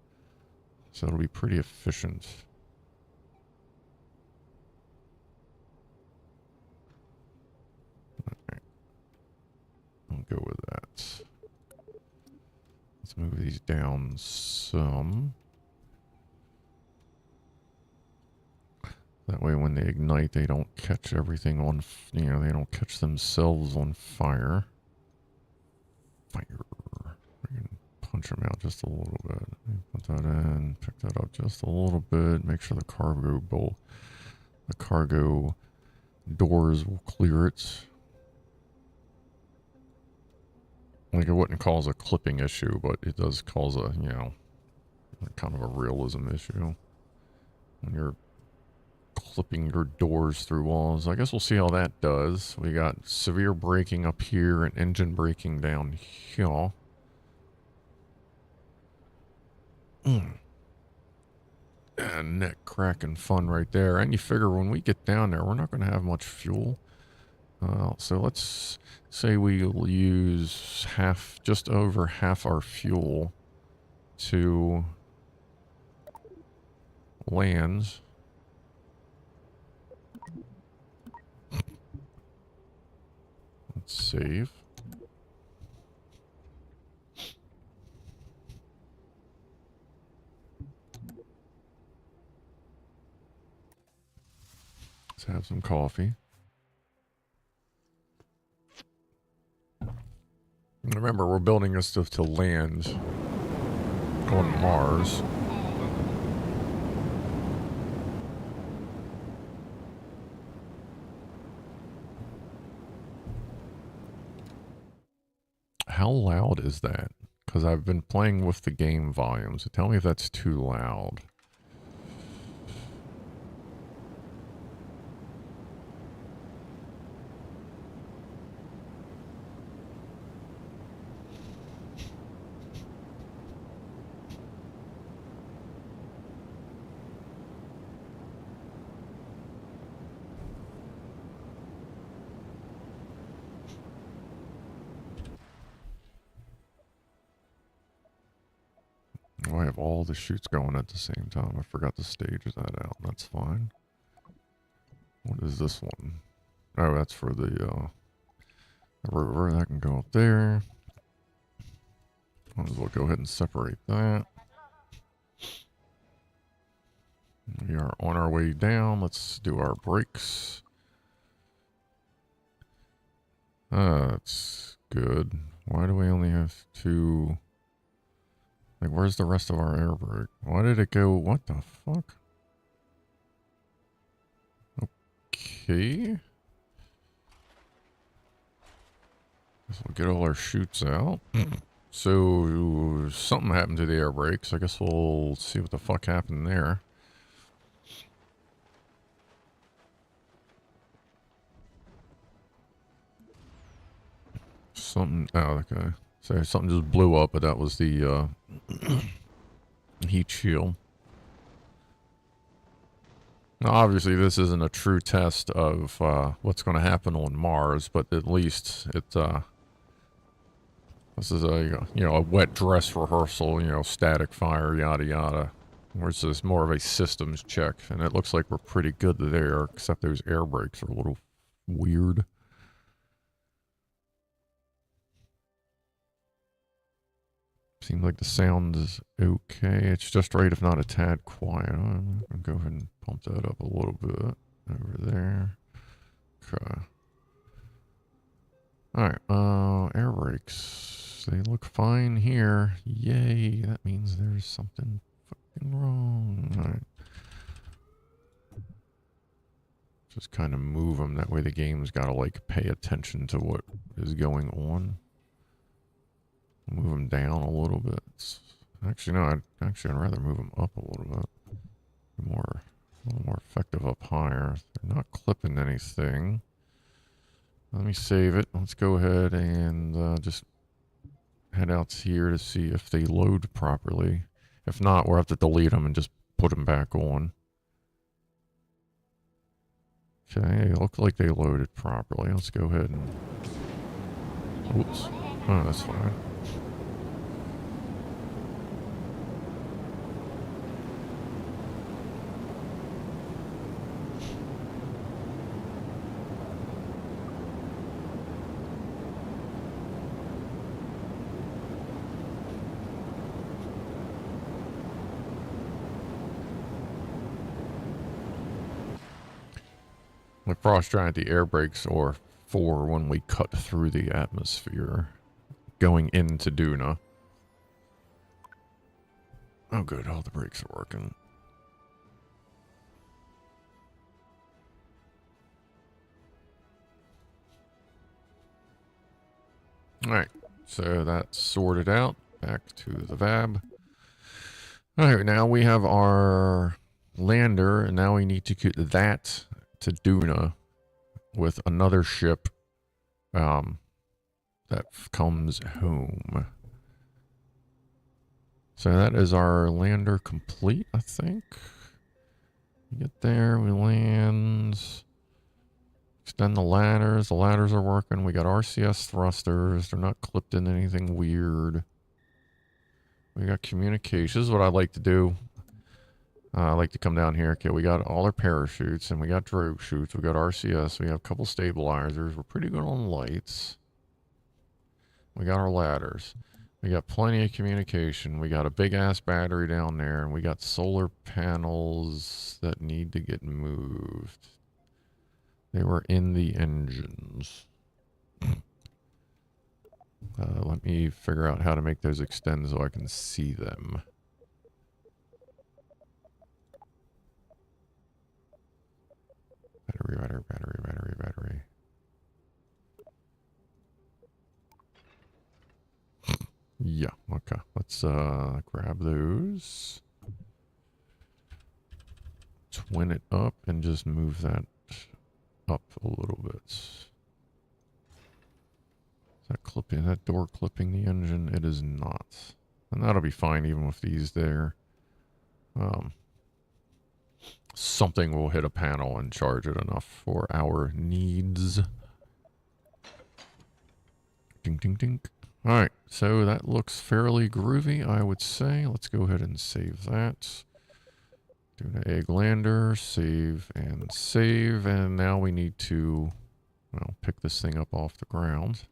So it'll be pretty efficient. Okay. I'll go with that. Let's move these down some. That way when they ignite, they don't catch everything on, they don't catch themselves on fire. Fire. We can punch them out just a little bit. Put that in, pick that up just a little bit. Make sure the cargo doors will clear it. Like, it wouldn't cause a clipping issue, but it does cause a, kind of a realism issue. When you're clipping your doors through walls. I guess we'll see how that does. We got severe braking up here and engine braking down here. And neck cracking fun right there. And you figure when we get down there, we're not going to have much fuel. So let's say we'll use just over half our fuel to land. Let's save. Let's have some coffee. Remember, we're building this stuff to land on Mars. How loud is that? Because I've been playing with the game volume, so tell me if that's too loud. I have all the chutes going at the same time. I forgot to stage that out. That's fine. What is this one? Oh, that's for the rover. That can go up there. Might as well go ahead and separate that. We are on our way down. Let's do our brakes. That's good. Why do we only have two? Like, where's the rest of our air brake? Why did it go? What the fuck? Okay. Guess we'll get all our chutes out. So, something happened to the air brakes. I guess we'll see what the fuck happened there. Something, oh, okay. So something just blew up, but that was the heat shield. Now, obviously, this isn't a true test of what's going to happen on Mars, but at least it this is a a wet dress rehearsal, static fire, yada yada. Whereas this is more of a systems check, and it looks like we're pretty good there, except those air brakes are a little weird. Seems like the sound is okay. It's just right, if not a tad quiet. I'm gonna go ahead and pump that up a little bit over there. Okay. Alright, air brakes. They look fine here. Yay, that means there's something fucking wrong. Alright. Just kind of move them. That way the game's gotta, like, pay attention to what is going on. Move them down a little bit. Actually, no. I'd rather move them up a little bit. A little more effective up higher. They're not clipping anything. Let me save it. Let's go ahead and just head out here to see if they load properly. If not, we'll have to delete them and just put them back on. Okay, look like they loaded properly. Let's go ahead and... Oops. Oh, that's fine. The frost giant, the air brakes are for when we cut through the atmosphere going into Duna. Oh good, all the brakes are working. Alright, so that's sorted out. Back to the VAB. Alright, now we have our lander, and now we need to get that to Duna with another ship that comes home. So that is our lander complete, I think. We get there, we land, extend the ladders. The ladders are working. We got RCS thrusters. They're not clipped in anything weird. We got communications. This is what I like to do. I like to come down here. Okay, we got all our parachutes, and we got drogue chutes. We got RCS. We have a couple stabilizers. We're pretty good on lights. We got our ladders. We got plenty of communication. We got a big-ass battery down there, and we got solar panels that need to get moved. They were in the engines. Let me figure out how to make those extend so I can see them. Battery. Yeah, okay. Let's grab those. Twin it up and just move that up a little bit. Is that clipping, that door clipping the engine? It is not. And that'll be fine even with these there. Something will hit a panel and charge it enough for our needs. Ding, ding, ding. Alright, so that looks fairly groovy, I would say. Let's go ahead and save that. Duna egg lander, save, and now we need to, well, pick this thing up off the ground.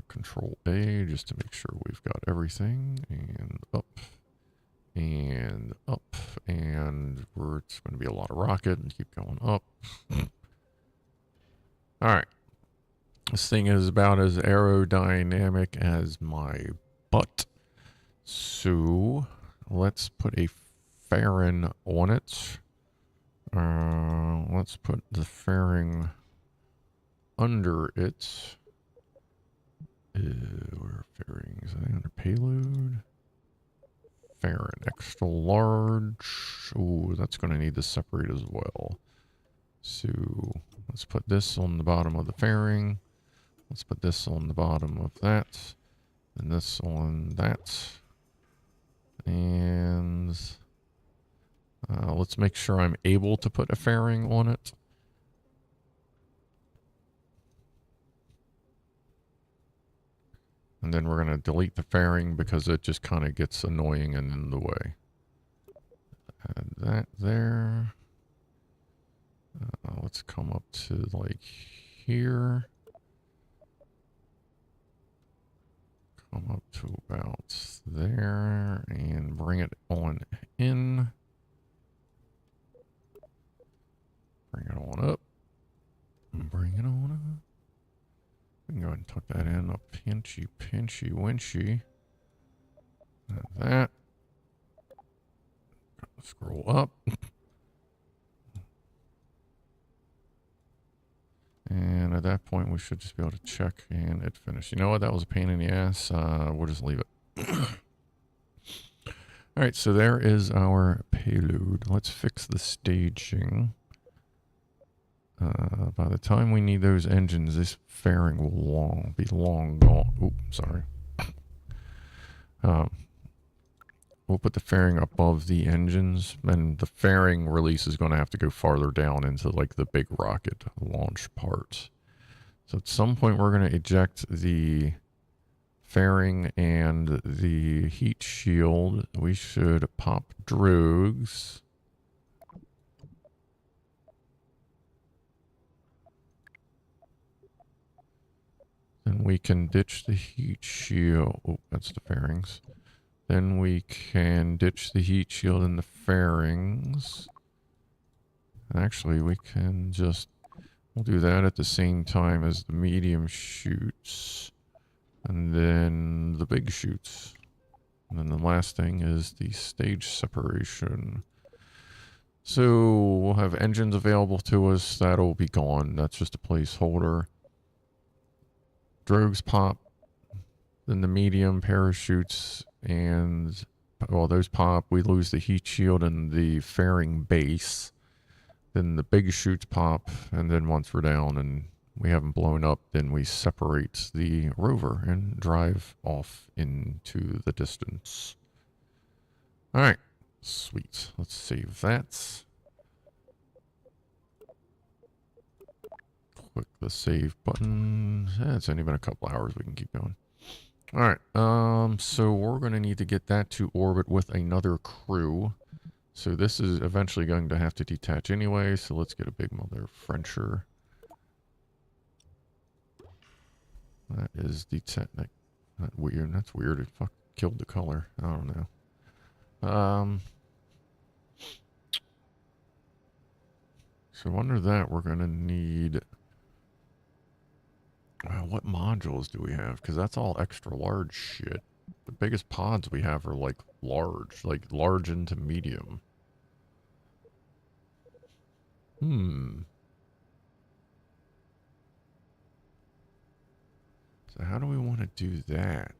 Control A, just to make sure we've got everything, and up, and it's going to be a lot of rocket, and keep going up. Alright. This thing is about as aerodynamic as my butt. So, let's put a fairing on it. Let's put the fairing under it. Where are fairings? I think under payload. Fairing, extra large. Oh, that's going to need to separate as well. So, let's put this on the bottom of the fairing. Let's put this on the bottom of that. And this on that. And let's make sure I'm able to put a fairing on it. And then we're going to delete the fairing because it just kind of gets annoying and in the way. Add that there. Let's come up to like here. Come up to about there and bring it on in. Bring it on up. Bring it on up. We can go ahead and tuck that in a pinchy, winchy. Like that. Scroll up. And at that point, we should just be able to check and it finished. You know what? That was a pain in the ass. We'll just leave it. Alright, so there is our payload. Let's fix the staging. By the time we need those engines, this fairing will be long gone. Oops, sorry. We'll put the fairing above the engines, and the fairing release is going to have to go farther down into like the big rocket launch parts. So at some point we're going to eject the fairing and the heat shield. We should pop drogues. Then we can ditch the heat shield. Oh, that's the fairings. Then we can ditch the heat shield and the fairings. Actually, we can just... We'll do that at the same time as the medium chutes. And then the big chutes. And then the last thing is the stage separation. So we'll have engines available to us. That'll be gone. That's just a placeholder. Drogues pop. Then the medium parachutes and, well, those pop. We lose the heat shield and the fairing base. Then the big chutes pop. And then once we're down and we haven't blown up, then we separate the rover and drive off into the distance. Alright. Sweet. Let's save that. Click the save button. It's only been a couple hours. We can keep going. Alright. So we're going to need to get that to orbit with another crew. So this is eventually going to have to detach anyway. So let's get a big mother Frencher. That is detach. That weird. That's weird. It fuck killed the color. I don't know. So under that, we're going to need... what modules do we have? Because that's all extra large shit. The biggest pods we have are like large into medium. So how do we want to do that?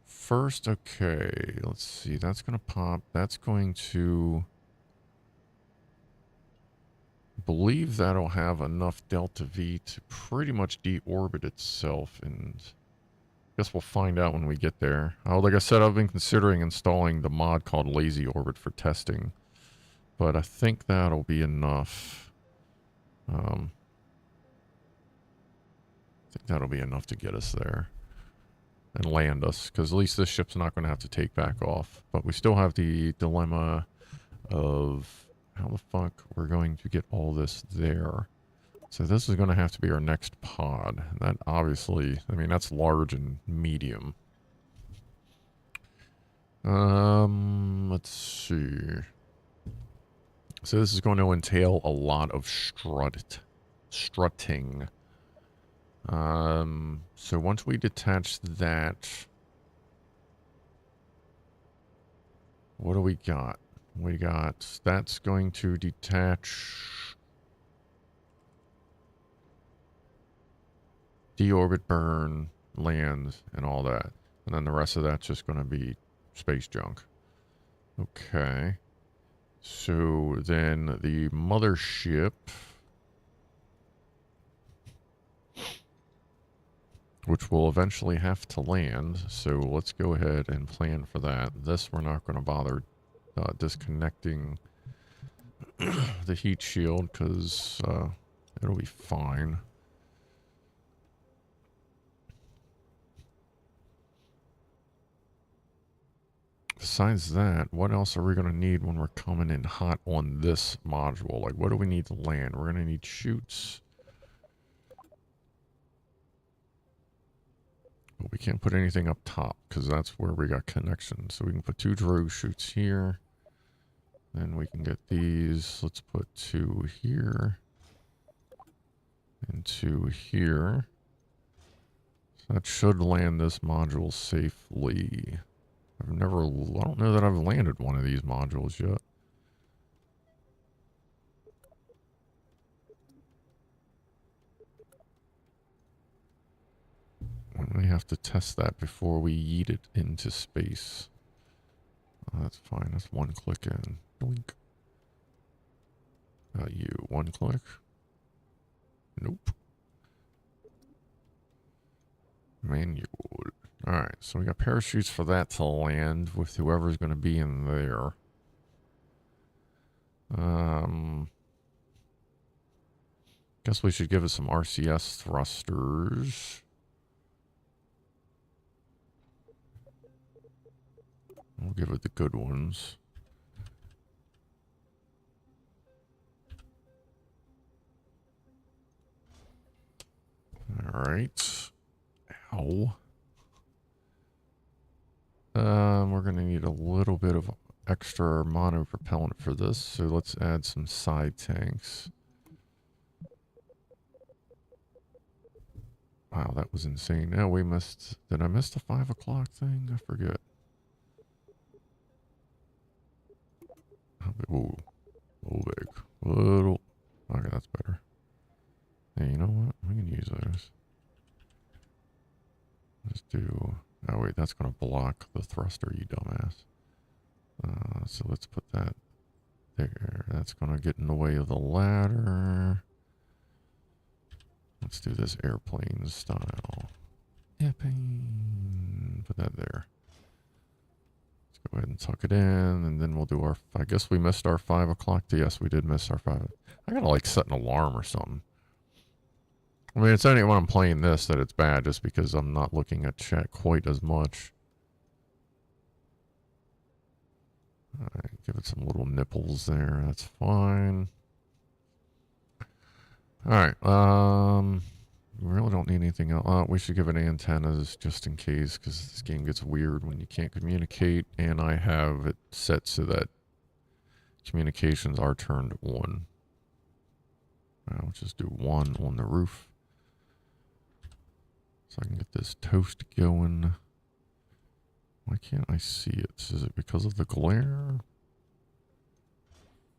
First, okay, let's see. That's going to pop. That's going to... believe that'll have enough delta V to pretty much deorbit itself, and I guess we'll find out when we get there. Like I said, I've been considering installing the mod called Lazy Orbit for testing, but I think that'll be enough. I think that'll be enough to get us there and land us, because at least this ship's not going to have to take back off. But we still have the dilemma of how the fuck we're going to get all this there. So this is going to have to be our next pod. That obviously, I mean, that's large and medium. Let's see. So this is going to entail a lot of strutting. So once we detach that, what do we got? We got, that's going to detach, deorbit, burn, land, and all that. And then the rest of that's just going to be space junk. Okay. So then the mothership, which will eventually have to land. So let's go ahead and plan for that. This we're not going to bother disconnecting the heat shield, because it'll be fine. Besides that, what else are we going to need when we're coming in hot on this module? Like, what do we need to land? We're going to need chutes. But we can't put anything up top, because that's where we got connections. So we can put 2 drogue chutes here. Then we can get these. Let's put 2 here. And 2 here. So that should land this module safely. I don't know that I've landed one of these modules yet. We have to test that before we yeet it into space. Oh, that's fine. That's one click in. Blink. You one click. Nope. Manual. Alright, so we got parachutes for that to land with whoever's going to be in there. Guess we should give it some RCS thrusters. We'll give it the good ones. Alright. Ow. We're going to need a little bit of extra monopropellant for this, so let's add some side tanks. Wow, that was insane. Now we missed... Did I miss the 5 o'clock thing? I forget. Ooh. A little big. Little... Okay, that's better. Hey, you know what? We can use those. Let's do... Oh, wait, that's going to block the thruster, you dumbass. So let's put that there. That's going to get in the way of the ladder. Let's do this airplane style. Airplane. Put that there. Let's go ahead and tuck it in, and then we'll do our... I guess we missed our 5 o'clock. Yes, we did miss our 5. I gotta, like, set an alarm or something. I mean, it's only when I'm playing this that it's bad, just because I'm not looking at chat quite as much. Alright, give it some little nipples there. That's fine. Alright, we really don't need anything else. We should give it antennas just in case, because this game gets weird when you can't communicate, and I have it set so that communications are turned on. I'll just do one on the roof. So I can get this toast going. Why can't I see it? Is it because of the glare?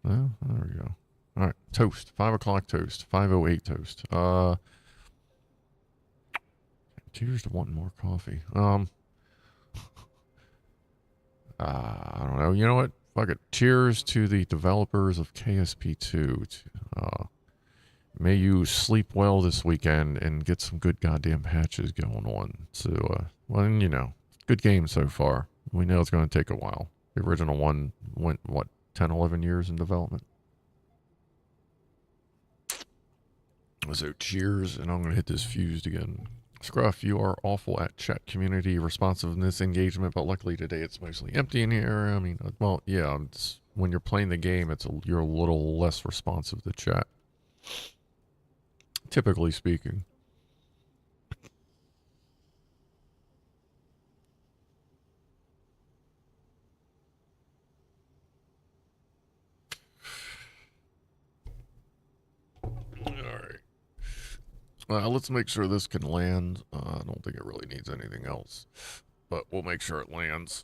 No? There we go. Alright, toast. 5 o'clock toast. 5:08 toast. Cheers to wanting more coffee. I don't know. You know what? Fuck it. Cheers to the developers of KSP2. May you sleep well this weekend and get some good goddamn patches going on. So, well, you know, good game so far. We know it's going to take a while. The original one went, what, 10, 11 years in development? So, cheers, and I'm going to hit this fused again. Scruff, you are awful at chat community responsiveness engagement, but luckily today it's mostly empty in here. I mean, well, yeah, when you're playing the game, you're a little less responsive to chat. Typically speaking. Alright. Let's make sure this can land. I don't think it really needs anything else. But we'll make sure it lands.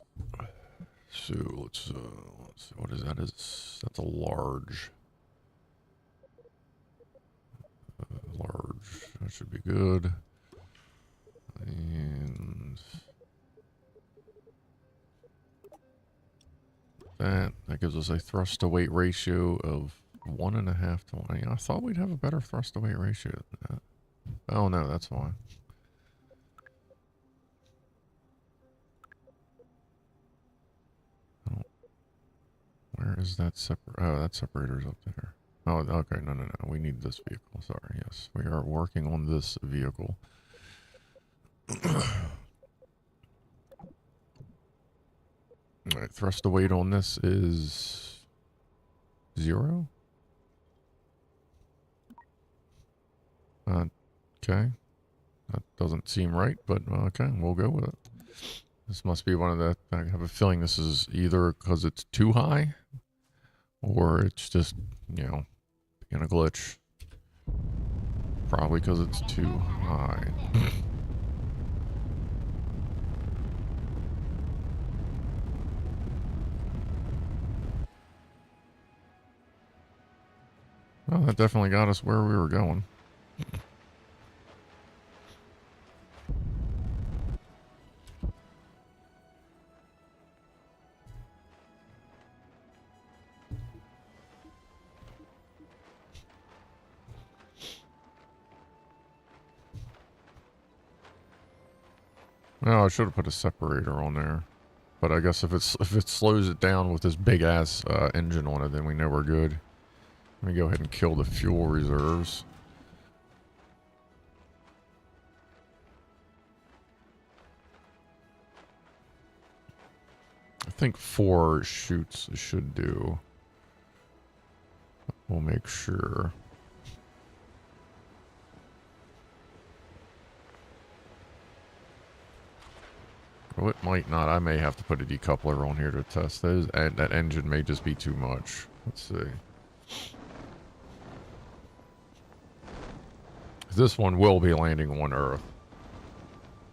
So, let's see. What is that? That's a large. Large. That should be good. And that gives us a thrust to weight ratio of 1.5 to 1. I thought we'd have a better thrust to weight ratio than that. Oh no, that's fine. Oh. Where is that separator? Oh, that separator's up there. Oh, okay, no. We need this vehicle. Sorry, yes. We are working on this vehicle. Alright, thrust to weight on this is 0. Okay. That doesn't seem right, but okay, we'll go with it. This must be one of the... I have a feeling this is either because it's too high, or it's just, you know, being a glitch. Probably because it's too high. Well, that definitely got us where we were going. Oh, I should have put a separator on there. But I guess if it slows it down with this big ass engine on it, then we know we're good. Let me go ahead and kill the fuel reserves. I think 4 shoots should do. We'll make sure. Oh, it might not. I may have to put a decoupler on here to test those. And that engine may just be too much. Let's see. This one will be landing on Earth.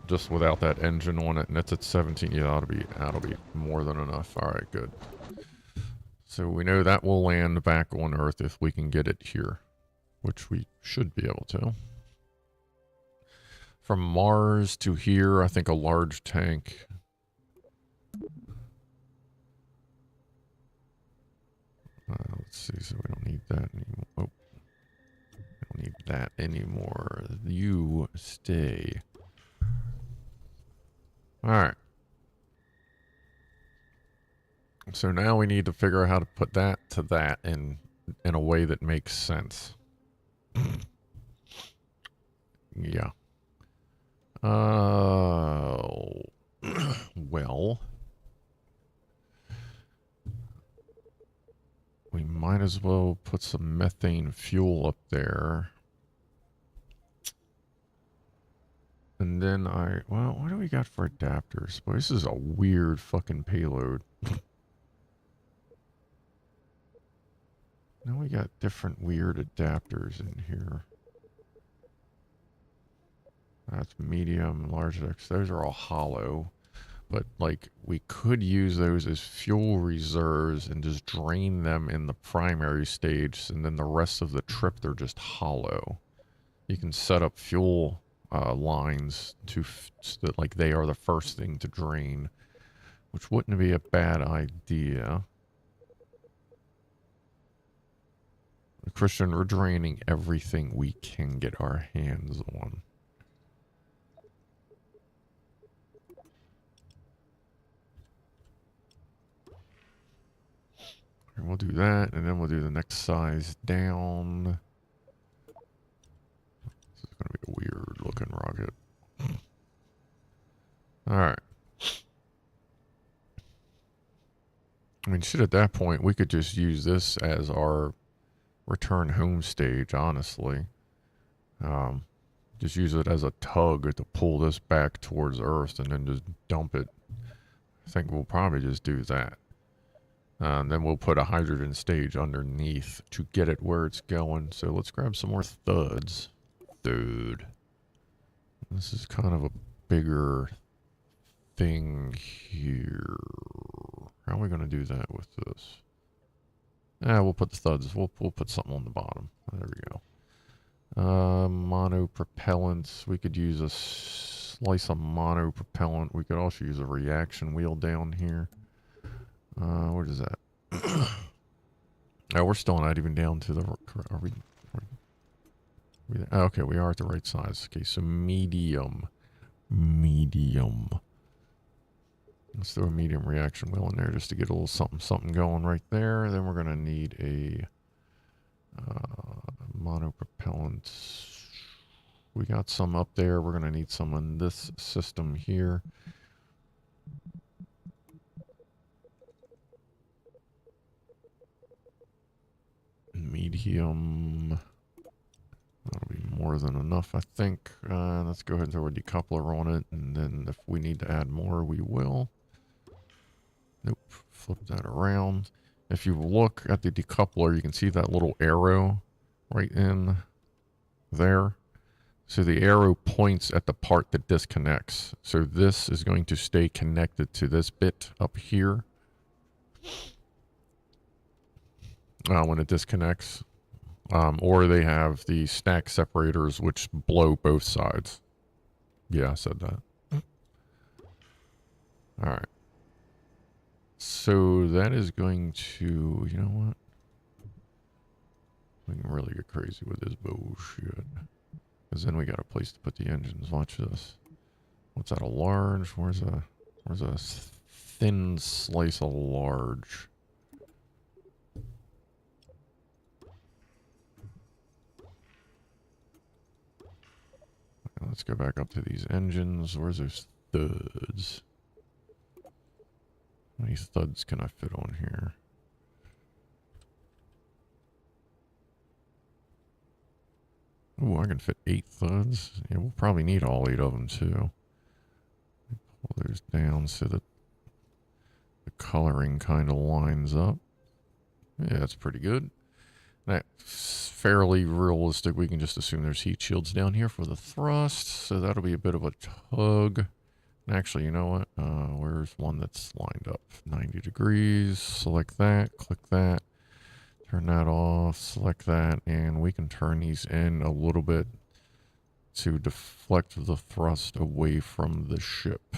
Just without that engine on it, and it's at 17. Yeah, that'll be more than enough. All right, good. So we know that will land back on Earth if we can get it here, which we should be able to. From Mars to here, I think a large tank. Let's see, so we don't need that anymore. Oh, we don't need that anymore. You stay. Alright. So now we need to figure out how to put that to that in a way that makes sense. Yeah. Well, we might as well put some methane fuel up there. And then well, what do we got for adapters? Boy, this is a weird fucking payload. Now we got different weird adapters in here. That's medium, large X. Those are all hollow. But, like, we could use those as fuel reserves and just drain them in the primary stage. And then the rest of the trip, they're just hollow. You can set up fuel lines so that, like, they are the first thing to drain. Which wouldn't be a bad idea. Christian, we're draining everything we can get our hands on. And we'll do that, and then we'll do the next size down. This is going to be a weird looking rocket. Alright. I mean, shit, at that point, we could just use this as our return home stage, honestly. Just use it as a tug to pull this back towards Earth and then just dump it. I think we'll probably just do that. And then we'll put a hydrogen stage underneath to get it where it's going. So let's grab some more thuds. Dude. This is kind of a bigger thing here. How are we going to do that with this? Yeah, we'll put the thuds. We'll put something on the bottom. There we go. Mono propellants. We could use a slice of mono propellant. We could also use a reaction wheel down here. What is that? Oh, we're still not even down to the... Are we okay, we are at the right size. Okay, so medium. Medium. Let's throw a medium reaction wheel in there just to get a little something going right there. Then we're going to need a monopropellant. We got some up there. We're going to need some in this system here. Medium. That'll be more than enough, I think. Let's go ahead and throw a decoupler on it, and then if we need to add more, we will. Nope. Flip that around. If you look at the decoupler, you can see that little arrow right in there. So the arrow points at the part that disconnects. So this is going to stay connected to this bit up here. When it disconnects. Or they have the stack separators which blow both sides. Yeah, I said that. Alright. So that is going to, you know what? We can really get crazy with this bullshit. Because then we got a place to put the engines. Watch this. What's that, a large? Where's a thin slice of large? Let's go back up to these engines. Where's those studs? How many studs can I fit on here? Ooh, I can fit 8 studs. Yeah, we'll probably need all 8 of them too. Pull those down so that the coloring kind of lines up. Yeah, that's pretty good. That's fairly realistic. We can just assume there's heat shields down here for the thrust, so that'll be a bit of a tug. Actually, you know what? Where's one that's lined up? 90 degrees. Select that. Click that. Turn that off. Select that. And we can turn these in a little bit to deflect the thrust away from the ship.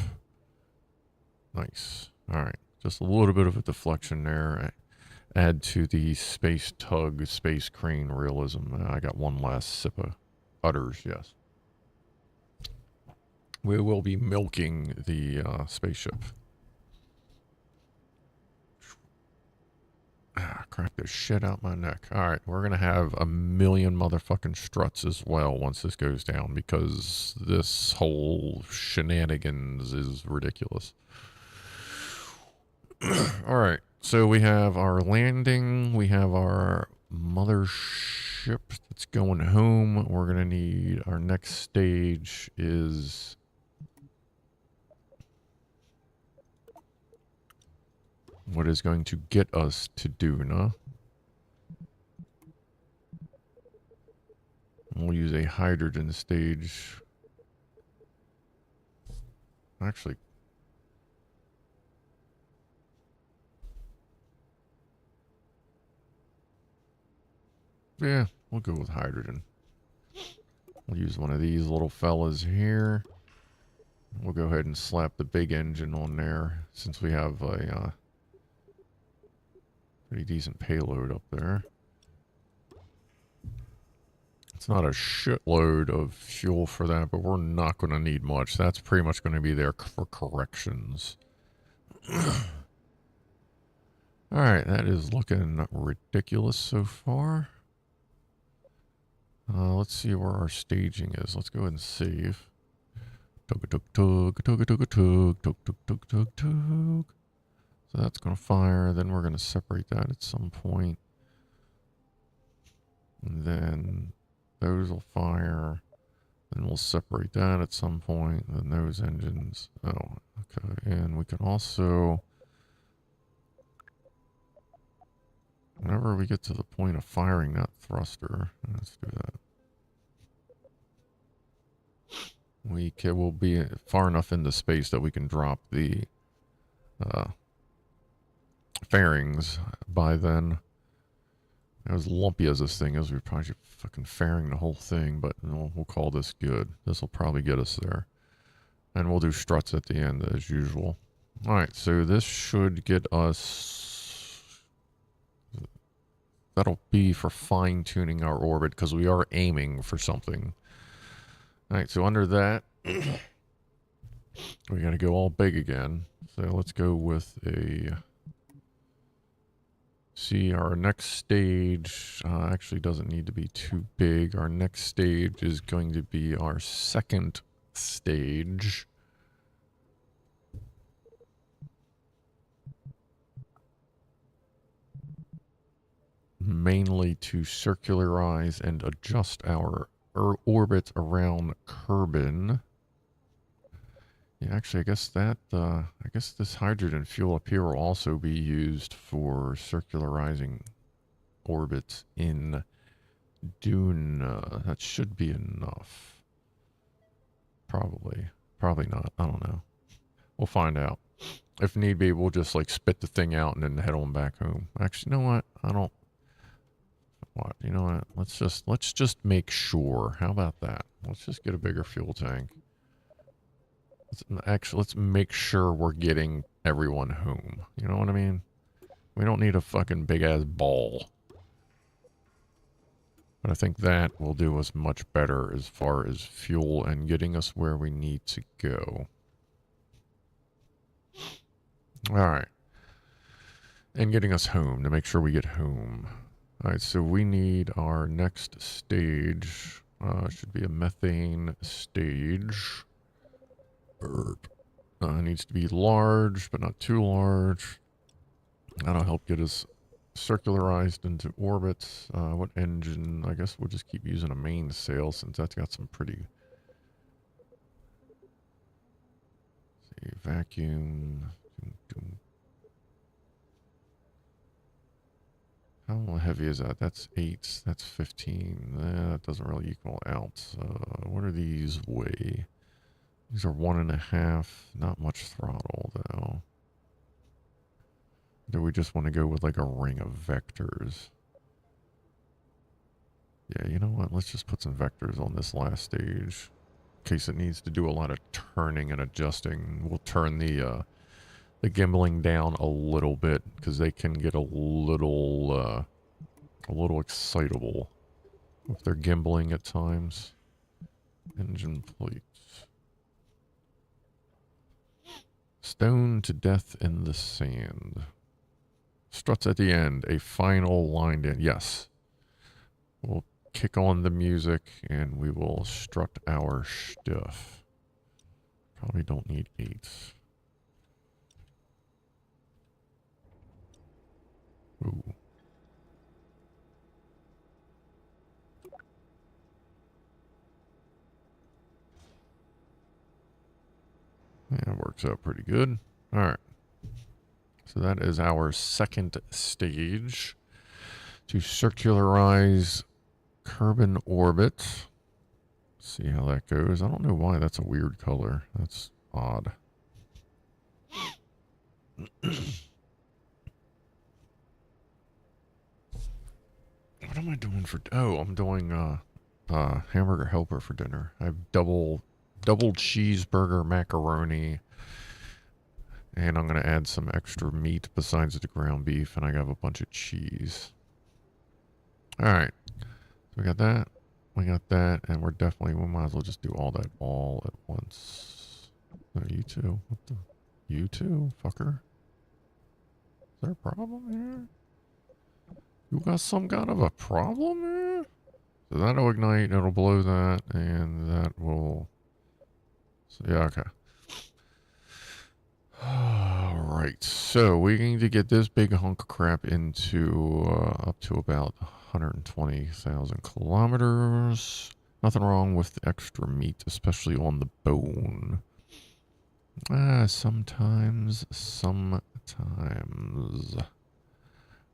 Nice. All right. Just a little bit of a deflection there. Add to the space tug, space crane realism. I got one last sip of udders, yes. We will be milking the spaceship. Crack this shit out my neck. Alright, we're going to have a million motherfucking struts as well once this goes down, because this whole shenanigans is ridiculous. Alright, so we have our landing. We have our mothership that's going home. We're going to need, our next stage is... what is going to get us to Duna. We'll use a hydrogen stage. Actually, yeah, we'll go with hydrogen. We'll use one of these little fellas here. We'll go ahead and slap the big engine on there since we have a pretty decent payload up there. It's not a shitload of fuel for that, but we're not going to need much. That's pretty much going to be there for corrections. Alright, that is looking ridiculous so far. Let's see where our staging is. Let's go ahead and save. Tug, tug, tug, tug, tug, tug, tug, tug, tug, tug, tug. So that's going to fire. Then we're going to separate that at some point. And then those will fire. Then we'll separate that at some point. Then those engines. Oh, okay. And we can also, whenever we get to the point of firing that thruster, let's do that. We'll be far enough into space that we can drop the fairings by then. As lumpy as this thing is, we probably should fucking fairing the whole thing, but we'll call this good. This will probably get us there. And we'll do struts at the end as usual. Alright, so this should get us... that'll be for fine-tuning our orbit, because we are aiming for something. Alright, so under that, we gotta go all big again. So let's go with a... see, our next stage actually doesn't need to be too big. Our next stage is going to be our second stage. Mainly to circularize and adjust our orbit around Kerbin. Yeah, actually, I guess that, I guess this hydrogen fuel up here will also be used for circularizing orbits in Duna. That should be enough. Probably. Probably not. I don't know. We'll find out. If need be, we'll just, like, spit the thing out and then head on back home. Actually, you know what? I don't... what? You know what? Let's just make sure. How about that? Let's just get a bigger fuel tank. Let's make sure we're getting everyone home. You know what I mean? We don't need a fucking big-ass ball. But I think that will do us much better as far as fuel and getting us where we need to go. Alright. And getting us home, to make sure we get home. Alright, so we need our next stage. Should be a methane stage. Needs to be large, but not too large. That'll help get us circularized into orbit. What engine? I guess we'll just keep using a main sail since that's got some pretty... Let's see, vacuum. How heavy is that? That's 8. That's 15. That doesn't really equal out. What are these weigh? These are 1.5. Not much throttle, though. Do we just want to go with like a ring of vectors? Yeah, you know what? Let's just put some vectors on this last stage. In case it needs to do a lot of turning and adjusting. We'll turn the gimbling down a little bit because they can get a little excitable if they're gimbling at times. Engine plates. Stone to death in the sand. Struts at the end. A final line in. Yes. We'll kick on the music and we will strut our stuff. Probably don't need 8. Ooh. Yeah, it works out pretty good. Alright. So that is our second stage to circularize Kerbin orbit. See how that goes. I don't know why that's a weird color. That's odd. What am I doing for... Oh, I'm doing hamburger helper for dinner. I have double cheeseburger macaroni. And I'm going to add some extra meat besides the ground beef. And I have a bunch of cheese. Alright. So we got that. We got that. And we're definitely... We might as well just do all that all at once. No, you too. What the... You too, fucker. Is there a problem here? You got some kind of a problem here? So that'll ignite, it'll blow that, and that will... So, yeah, okay. Alright, so we need to get this big hunk of crap into up to about 120,000 kilometers. Nothing wrong with the extra meat, especially on the bone. Sometimes.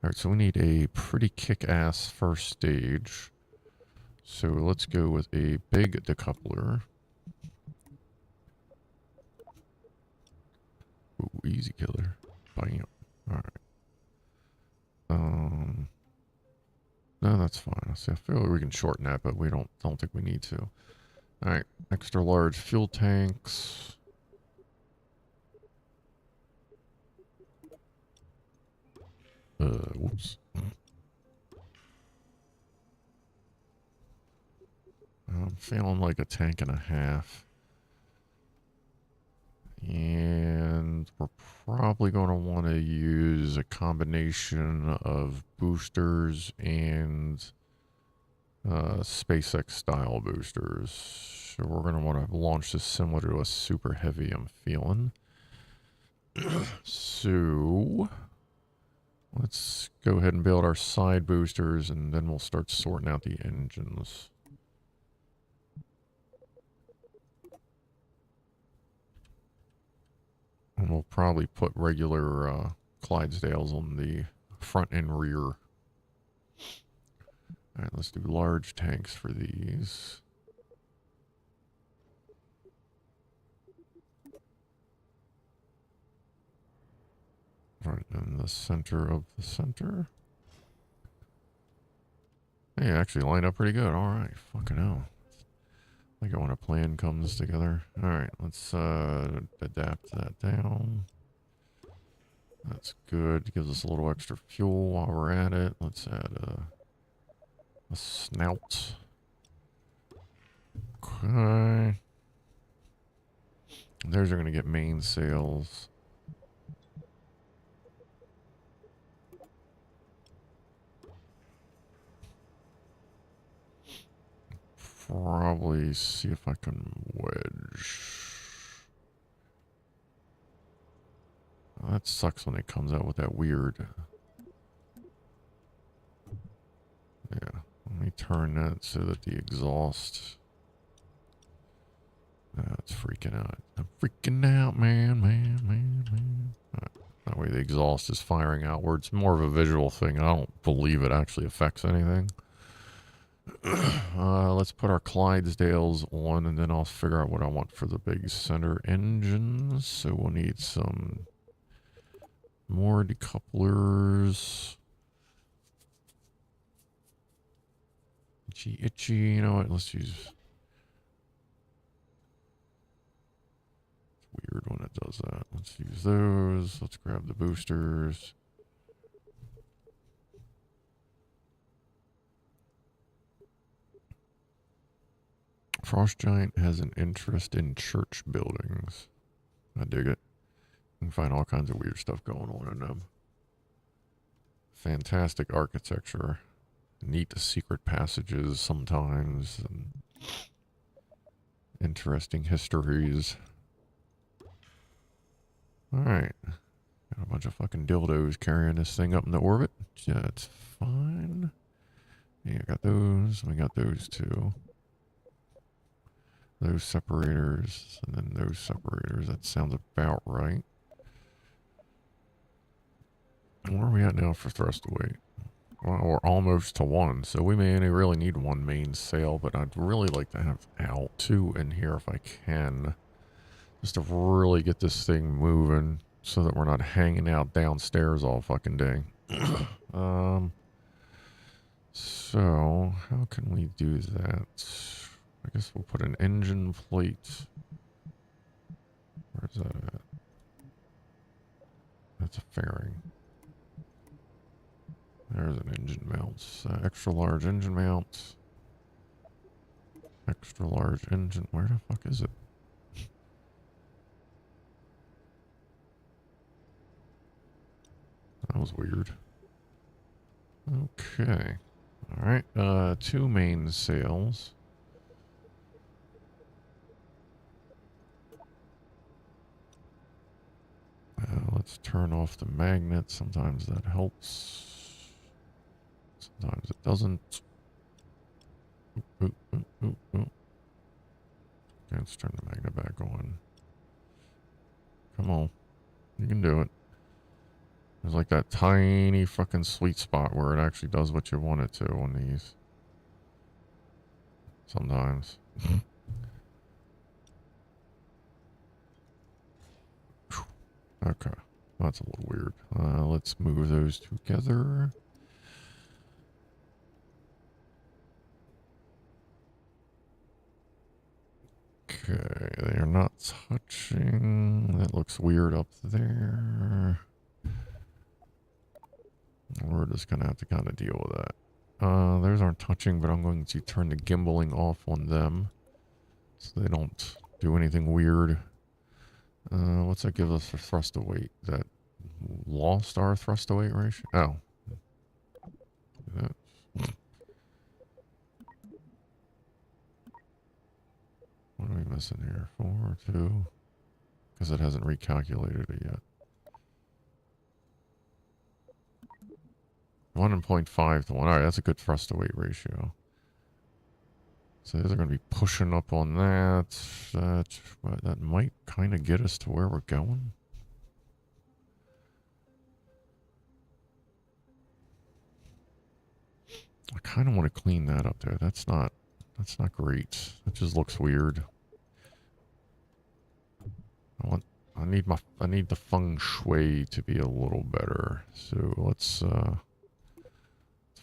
Alright, so we need a pretty kick-ass first stage. So let's go with a big decoupler. Ooh, easy killer. Bam. Alright. No, that's fine. I feel like we can shorten that, but we don't think we need to. Alright, extra large fuel tanks. Whoops. I'm feeling like a tank and a half. And we're probably going to want to use a combination of boosters and SpaceX style boosters. So we're going to want to launch this similar to a super heavy, I'm feeling. So let's go ahead and build our side boosters and then we'll start sorting out the engines. And we'll probably put regular Clydesdales on the front and rear. Alright, let's do large tanks for these. Right in the center of the center. Hey, actually line up pretty good. Alright, fucking hell. I think when a plan comes together. Alright, let's adapt that down. That's good. Gives us a little extra fuel while we're at it. Let's add A snout. Okay. Those are going to get main sails. Probably see if I can wedge. That sucks when it comes out with that weird. Yeah, let me turn that so that the exhaust. It's freaking out. I'm freaking out, man. That way the exhaust is firing outwards. More of a visual thing. I don't believe it actually affects anything. Let's put our Clydesdales on, and then I'll figure out what I want for the big center engines. So we'll need some more decouplers. Itchy, you know what? Let's use. It's weird when it does that. Let's use those. Let's grab the boosters. Frost Giant has an interest in church buildings. I dig it. You can find all kinds of weird stuff going on in them. Fantastic architecture. Neat secret passages sometimes. And interesting histories. Alright. Got a bunch of fucking dildos carrying this thing up into orbit. Yeah, it's fine. Yeah, I got those. We got those too. Those separators, and then those separators. That sounds about right. Where are we at now for thrust weight? Well, we're almost to 1, so we may only really need 1 main sail, but I'd really like to have out 2 in here if I can. Just to really get this thing moving so that we're not hanging out downstairs all fucking day. So, how can we do that? I guess we'll put an engine plate. Where's that at? That's a fairing. There's an engine mount. Extra large engine mount. Extra large engine. Where the fuck is it? That was weird. Okay. Alright. 2 main sails. Let's turn off the magnet. Sometimes that helps. Sometimes it doesn't. Okay, let's turn the magnet back on. Come on. You can do it. There's like that tiny fucking sweet spot where it actually does what you want it to on these. Sometimes. Okay. That's a little weird. Let's move those together. Okay, they are not touching. That looks weird up there. We're just going to have to kind of deal with that. Those aren't touching, but I'm going to turn the gimbaling off on them so they don't do anything weird. What's that give us for thrust to weight? That lost our thrust to weight ratio? Oh. What are we missing here? 4 or 2? Because it hasn't recalculated it yet. 1.5 to 1. Alright, that's a good thrust to weight ratio. So these are going to be pushing up on that. That might kind of get us to where we're going. I kind of want to clean that up there. That's not great. That just looks weird. I need the feng shui to be a little better. So let's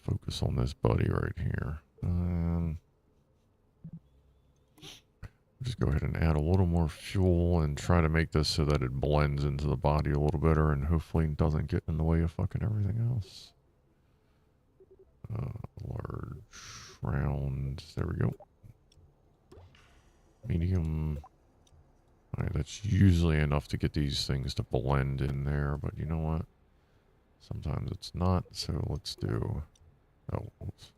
focus on this buddy right here. Just go ahead and add a little more fuel and try to make this so that it blends into the body a little better and hopefully doesn't get in the way of fucking everything else. Large, round, there we go. Medium. Alright, that's usually enough to get these things to blend in there, but you know what? Sometimes it's not, so let's do... Oh, oops.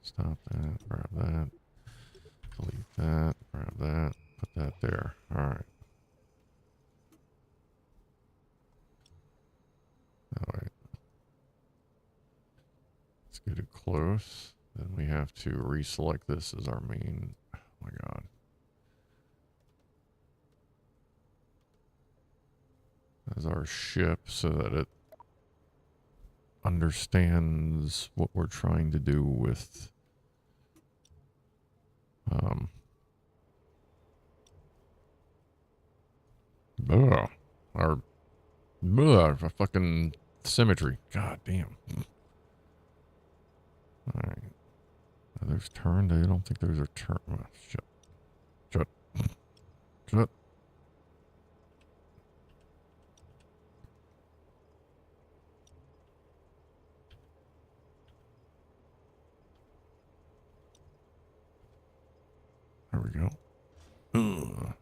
Stop that, grab that, delete that, grab that, put that there. Alright. Alright. Let's get it close. Then we have to reselect this as our main... Oh my god. As our ship so that it understands what we're trying to do with our fucking symmetry. God damn. Alright. Are those turned? I don't think those are turned. Oh, shit. Shut. Shut. There we go. Ugh.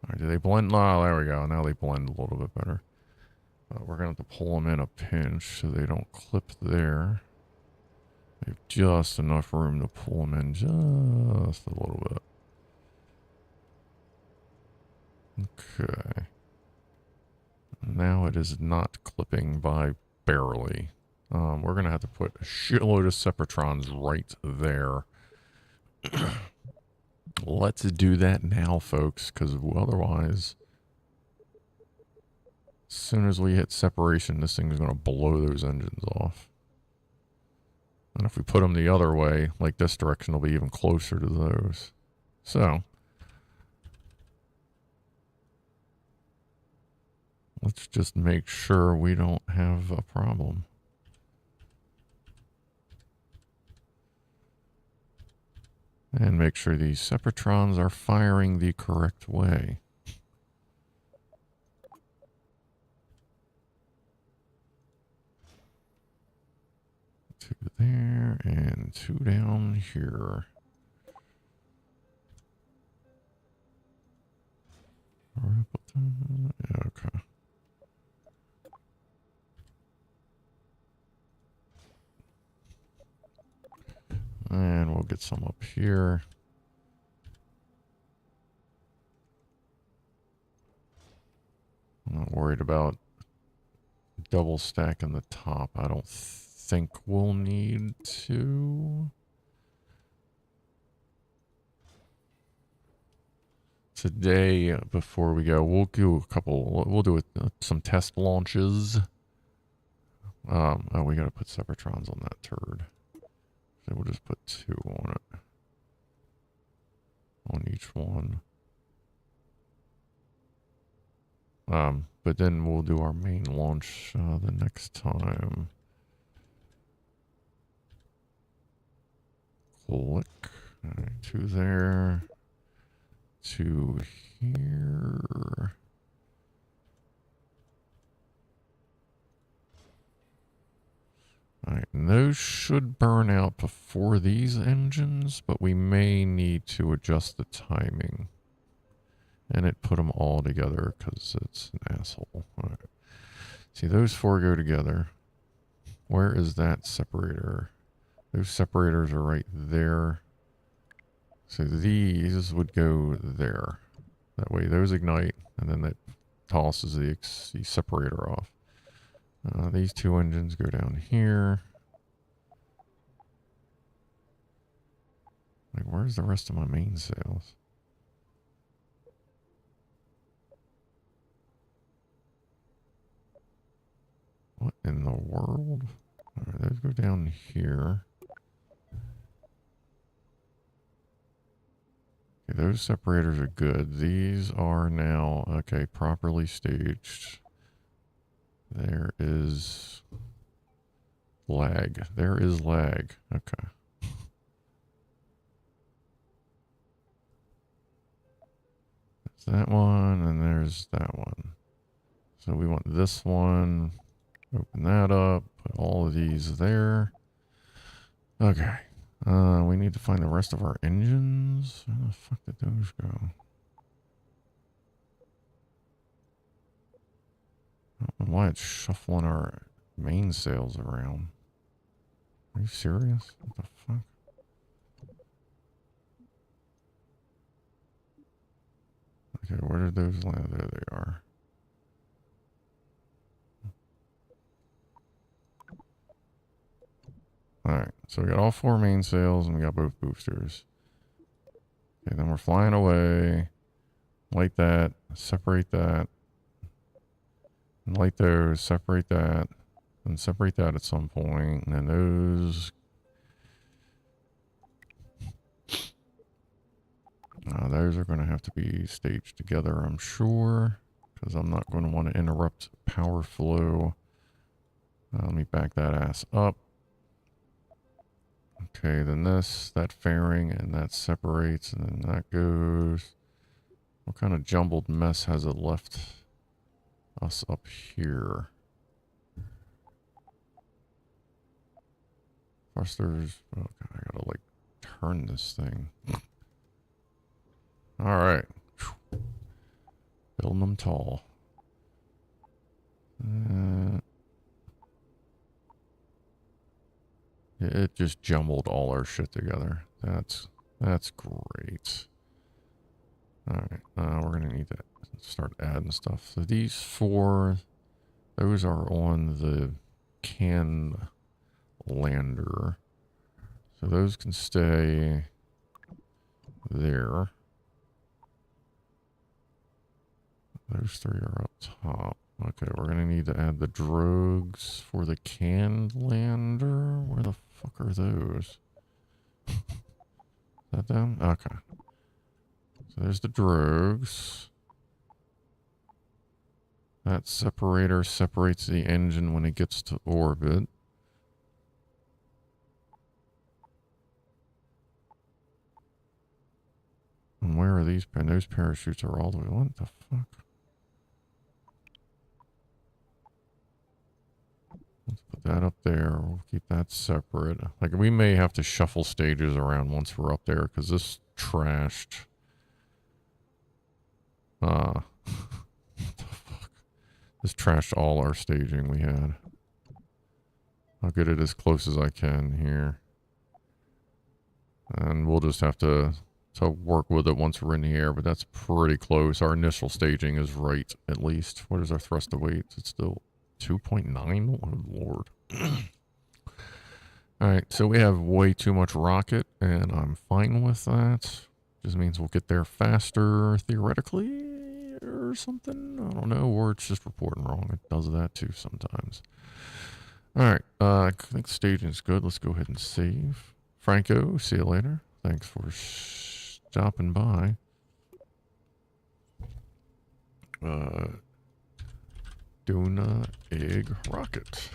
Alright, do they blend? Oh, there we go. Now they blend a little bit better. We're going to have to pull them in a pinch so they don't clip there. They have just enough room to pull them in just a little bit. Okay. Now it is not clipping by barely. We're going to have to put a shitload of Separatrons right there. Let's do that now, folks, because otherwise, as soon as we hit separation, this thing is going to blow those engines off. And if we put them the other way, like this direction, will be even closer to those. So, let's just make sure we don't have a problem. And make sure these Separatrons are firing the correct way. Two there, and two down here. Okay. And we'll get some up here. I'm not worried about double stacking the top. I don't think we'll need to. Today, before we go, we'll do a couple, we'll do some test launches. Oh, we gotta put Separatrons on that turd. So we'll just put two on it. On each one. But then we'll do our main launch the next time. Click. Alright, two there. Two here. Alright, and those should burn out before these engines, but we may need to adjust the timing. And it put them all together because it's an asshole. Alright. See, those four go together. Where is that separator? Those separators are right there. So these would go there. That way those ignite, and then that tosses the separator off. These two engines go down here. Like, where's the rest of my main sails? What in the world? Alright, those go down here. Okay, those separators are good. These are now, okay, properly staged. There is lag. There is lag. Okay. That's that one, and there's that one. So we want this one, Open that up. Put all of these there. Okay. We need to find the rest of our engines. Where the fuck did those go? I don't know why it's shuffling our mainsails around. Are you serious? What the fuck? Okay, where did those land? There they are. Alright, so we got all 4 mainsails and we got both boosters. Okay, then we're flying away. Light that. Separate that. And light those. Separate that. And separate that at some point. And then those... those are going to have to be staged together, I'm sure. Because I'm not going to want to interrupt power flow. Let me back that ass up. Okay, then this, that fairing, and that separates, and then that goes. What kind of jumbled mess has it left us up here? Thrusters. Oh, God, I gotta, like, turn this thing. Alright. Building them tall. It just jumbled all our shit together. That's great. Alright, we're gonna need to start adding stuff. So these 4, those are on the can lander. So those can stay there. Those 3 are up top. Okay, we're gonna need to add the drogues for the can lander. Where the fuck are those? Is that them? Okay. So there's the drogues. That separator separates the engine when it gets to orbit. And where are these? And those parachutes are all the way. What the fuck? Let's put that up there. We'll keep that separate. Like, we may have to shuffle stages around once we're up there, because this trashed. What the fuck? This trashed all our staging we had. I'll get it as close as I can here. And we'll just have to work with it once we're in the air, but that's pretty close. Our initial staging is right, at least. What is our thrust to weight? It's still 2.9? Oh, Lord. Alright, so we have way too much rocket, and I'm fine with that. Just means we'll get there faster, theoretically, or something. I don't know, or it's just reporting wrong. It does that too sometimes. Alright, I think staging is good. Let's go ahead and save. Franco, see you later. Thanks for stopping by. Duna egg rocket.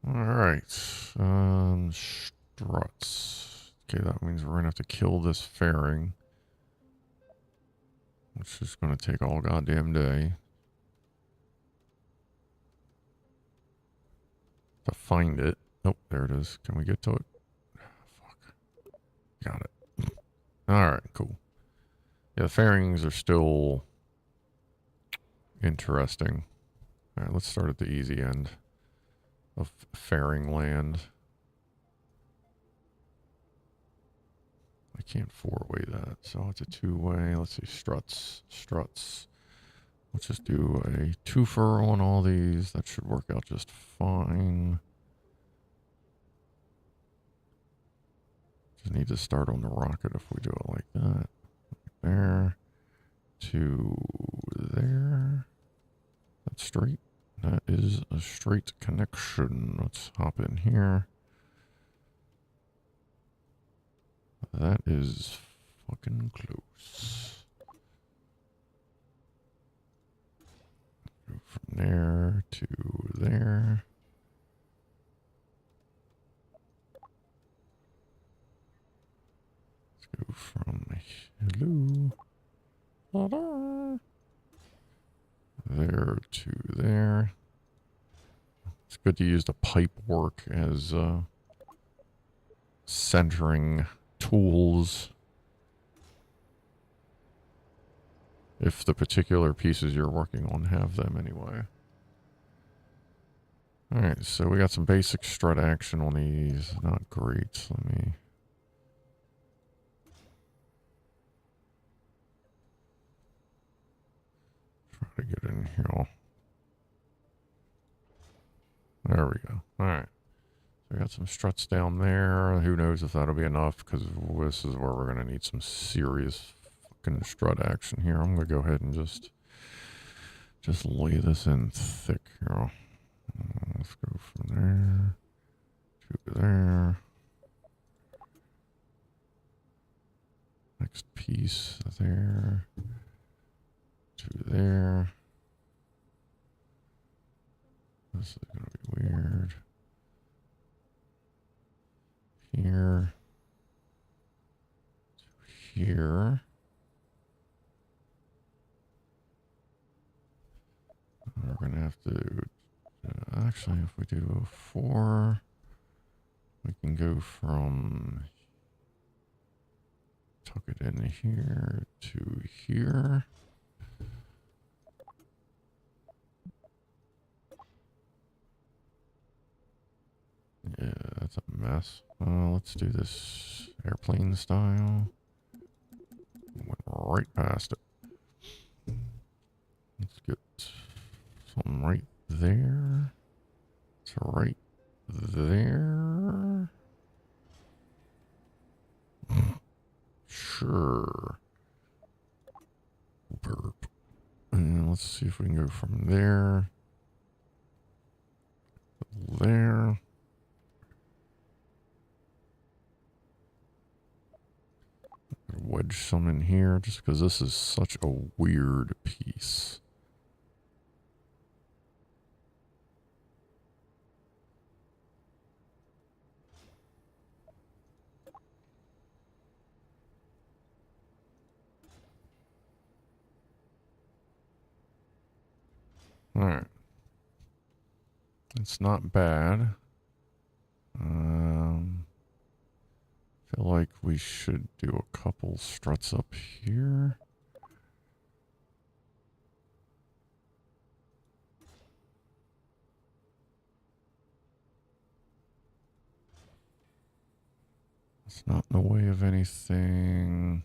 Alright. Struts. Okay, that means we're gonna have to kill this fairing. Which is gonna take all goddamn day. To find it. Oh, there it is. Can we get to it? Fuck. Got it. Alright, cool. Yeah, the fairings are still interesting. Alright, let's start at the easy end of fairing land. I can't 4-way that, so it's a 2-way. Let's see, struts. Let's just do a 2-fer on all these. That should work out just fine. Just need to start on the rocket if we do it like that. There. To there. That's straight. That is a straight connection. Let's hop in here. That is fucking close. Go from there to there. Let's go from to there. It's good to use the pipe work as centering tools. If the particular pieces you're working on have them anyway. Alright, so we got some basic strut action on these. Not great. Let me... try to get in here. There we go. Alright. So we got some struts down there. Who knows if that'll be enough, because this is where we're going to need some serious fucking strut action here. I'm going to go ahead and just lay this in thick here. Let's go from there to there. Next piece there to there. This is going to be weird. Here to here. We're going to have to... actually, if we do a 4, we can go from tuck it in here to here. Yeah, that's a mess. Let's do this airplane style. Went right past it. Let's get something right there. It's right there. Sure. Burp. And let's see if we can go from there to there. Wedge some in here just because this is such a weird piece. Alright. It's not bad. Feel like we should do a couple struts up here. It's not in the way of anything.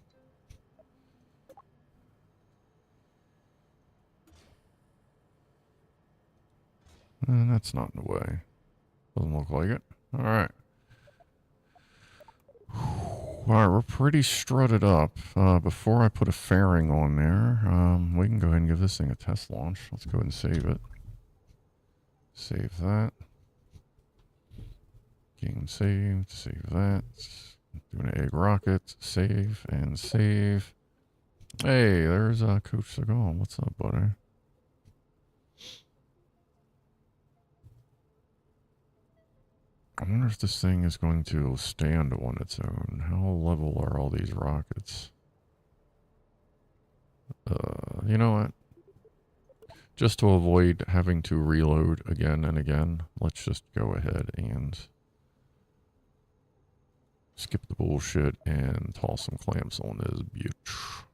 And that's not in the way. Doesn't look like it. Alright. Alright, we're pretty strutted up. Before I put a fairing on there, we can go ahead and give this thing a test launch. Let's go ahead and save it. Save that. Game saved. Save that. Doing an egg rocket. Save and save. Hey, there's Coach Seagal. What's up, buddy? I wonder if this thing is going to stand on its own. How level are all these rockets? You know what? Just to avoid having to reload again and again, let's just go ahead and skip the bullshit and toss some clamps on this bitch.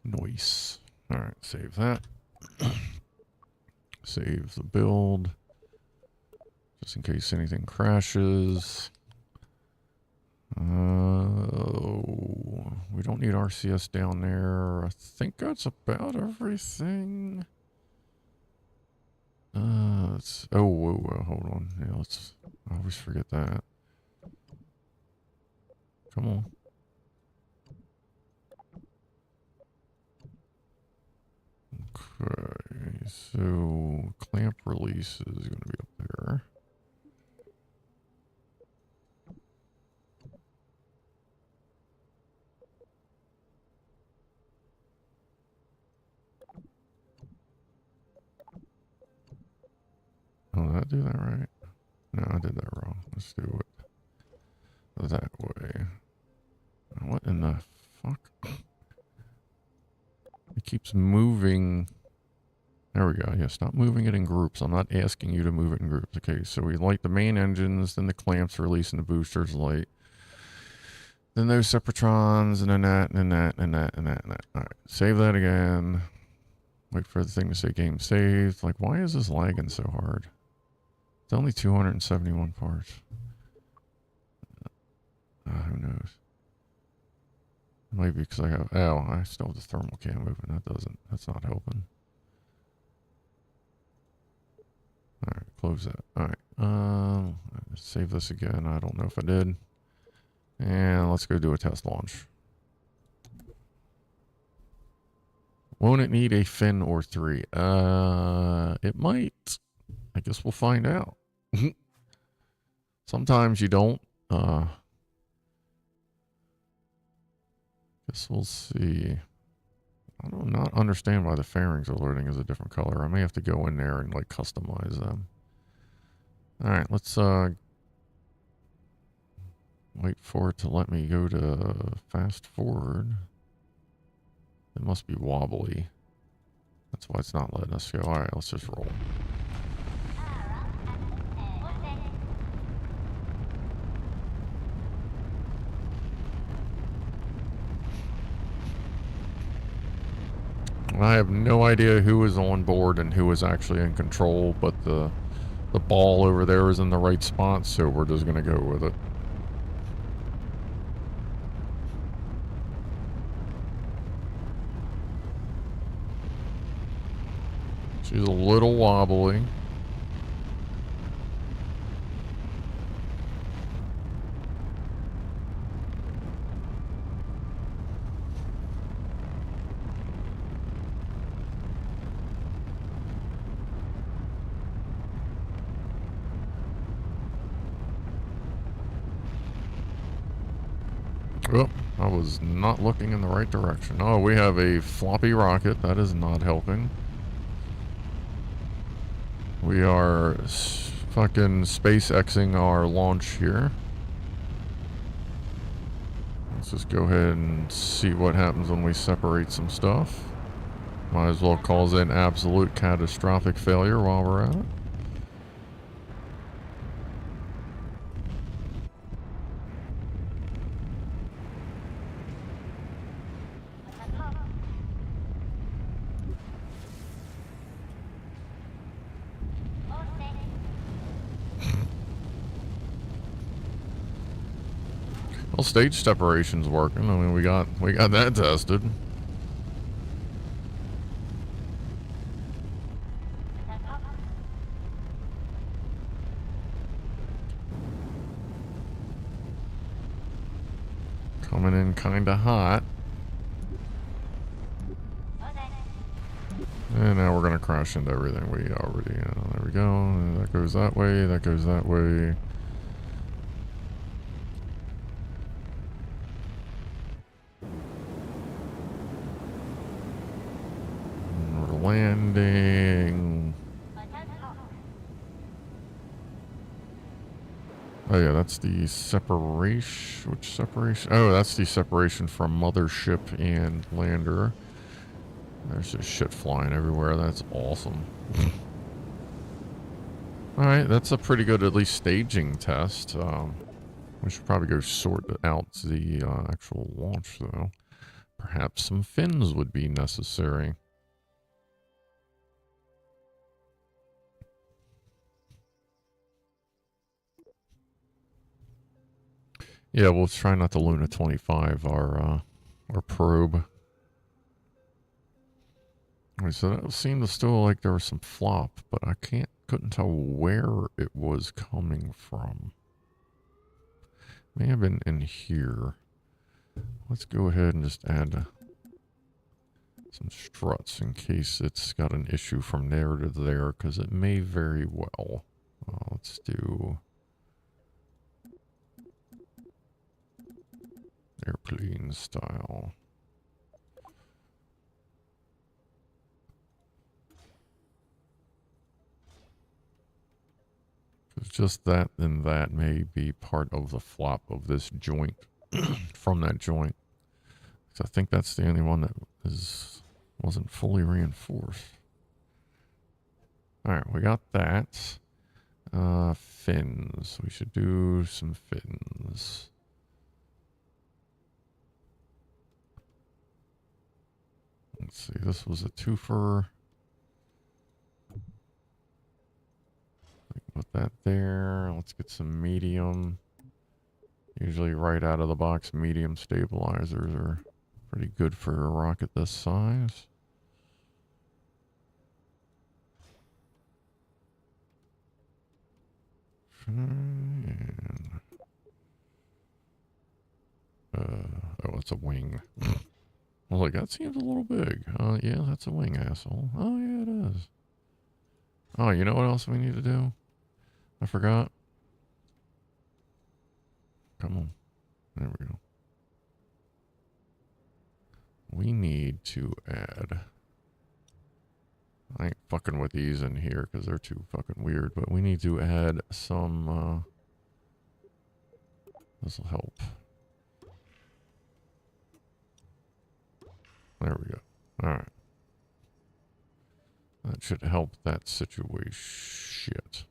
Nice. Alright, save that. Save the build. Just in case anything crashes. We don't need RCS down there. I think that's about everything. Whoa, hold on. Yeah, I always forget that. Come on. Okay, so clamp release is going to be up there. I do that right? No, I did that wrong. Let's do it that way. What in the fuck? It keeps moving. There we go. Yeah, stop moving it in groups. I'm not asking you to move it in groups. Okay, so we light the main engines, then the clamps release and the boosters light. Then those separatrons, and then that, and then that, and that, and that, and that. Alright, save that again. Wait for the thing to say game saved. Like, why is this lagging so hard? It's only 271 parts. Who knows? Maybe because I have... Oh, I still have the thermal cam moving. That's not helping. Alright, close that. Alright, save this again. I don't know if I did. And let's go do a test launch. Won't it need a fin or 3? It might. I guess we'll find out. Sometimes you don't. Guess we'll see. I do not understand why the fairings are loading as a different color. I may have to go in there and like customize them. Alright, let's wait for it to let me go to fast forward. It must be wobbly. That's why it's not letting us go. Alright, let's just roll. I have no idea who is on board and who is actually in control, but the ball over there is in the right spot, so we're just going to go with it. She's a little wobbly. Oh, I was not looking in the right direction. Oh, we have a floppy rocket. That is not helping. We are fucking SpaceXing our launch here. Let's just go ahead and see what happens when we separate some stuff. Might as well cause an absolute catastrophic failure while we're at it. Well, stage separation's working. I mean, we got that tested. Coming in kind of hot. And now we're going to crash into everything we already... there we go. That goes that way. That goes that way. Landing. Oh yeah, that's the separation. Which separation? Oh, that's the separation from mothership and lander. There's just shit flying everywhere. That's awesome. Alright, that's a pretty good, at least, staging test. We should probably go sort out the actual launch, though. Perhaps some fins would be necessary. Yeah, we'll try not to Luna 25 our probe. So that seemed to still like there was some flop, but I couldn't tell where it was coming from. May have been in here. Let's go ahead and just add some struts in case it's got an issue from there to there, because it may very well. Let's do airplane style. just that, then that may be part of the flop of this joint from that joint. So I think that's the only one that wasn't fully reinforced. All right, we got that. Fins. We should do some fins. Let's see. This was a twofer. Put that there. Let's get some medium. Usually right out of the box, medium stabilizers are pretty good for a rocket this size. And, oh, it's a wing. I was like, that seems a little big. Yeah, that's a wing, asshole. Oh, yeah, it is. Oh, you know what else we need to do? I forgot. Come on. There we go. We need to add... I ain't fucking with these in here because they're too fucking weird, but we need to add some, this will help. There we go. Alright. That should help that situation. Shit.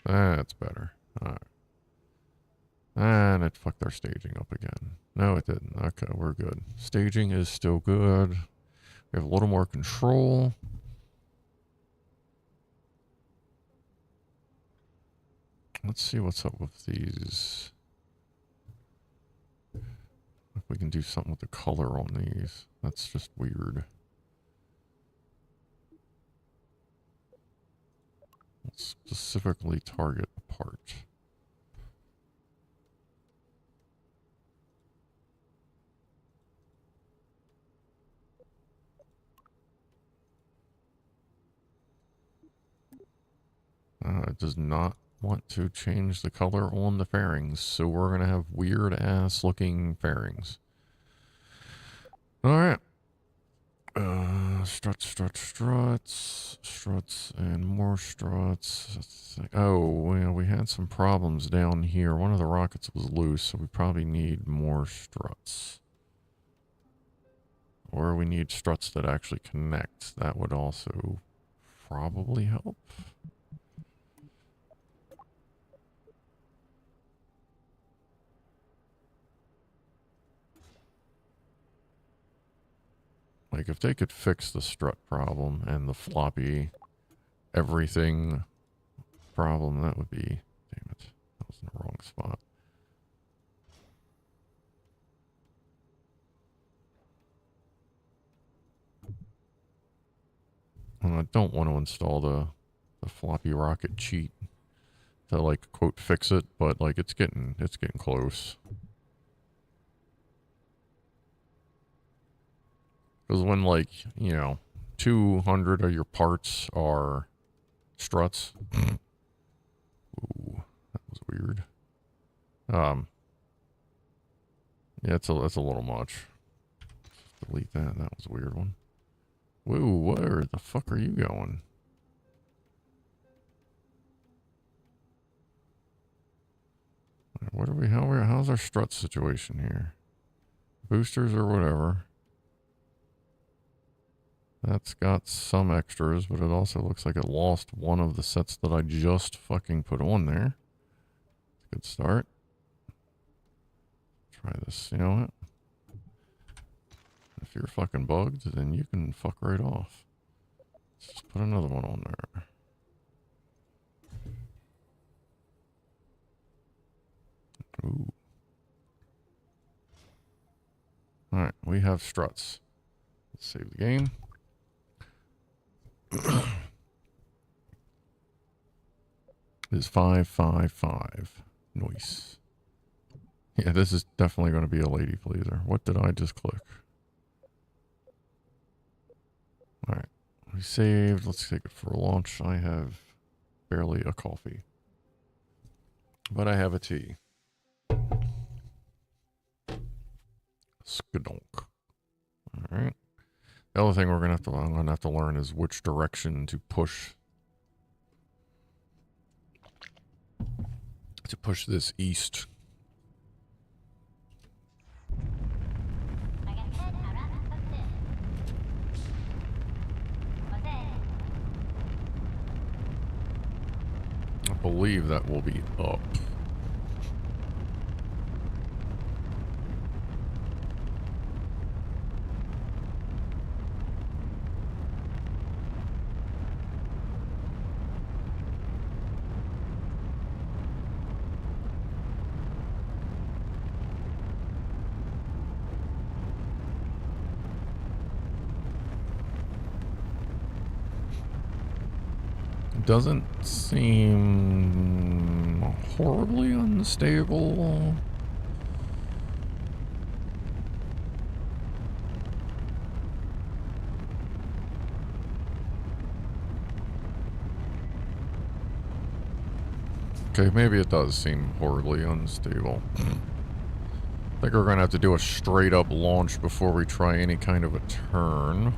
That's better. Alright. And it fucked our staging up again. No, it didn't. Okay, we're good. Staging is still good. We have a little more control. Let's see what's up with these. If we can do something with the color on these. That's just weird. Let's specifically target a part. It does not want to change the color on the fairings, so we're going to have weird ass looking fairings. Alright. Struts, and more struts. Oh, well, we had some problems down here. One of the rockets was loose, so we probably need more struts. Or we need struts that actually connect. That would also probably help. Like, if they could fix the strut problem and the floppy everything problem, that would be... Damn it. That was in the wrong spot. And I don't want to install the floppy rocket cheat to, like, quote, fix it, but, like, it's getting close. Because when, like, you know, 200 of your parts are struts. Ooh, that was weird. Yeah, that's a little much. Delete that. That was a weird one. Whoa, where the fuck are you going? What are we? How's our strut situation here? Boosters or whatever. That's got some extras, but it also looks like it lost one of the sets that I just fucking put on there. Good start. Try this. You know what? If you're fucking bugged, then you can fuck right off. Let's just put another one on there. Ooh. Alright, we have struts. Let's save the game. Is 555. Nice. Yeah, this is definitely going to be a lady pleaser. What did I just click? Alright. We saved. Let's take it for a launch. I have barely a coffee. But I have a tea. Skadonk. Alright. The other thing I'm gonna have to learn is which direction to push this east. I believe that will be up. Doesn't seem horribly unstable. Okay, maybe it does seem horribly unstable. I think we're going to have to do a straight up launch before we try any kind of a turn.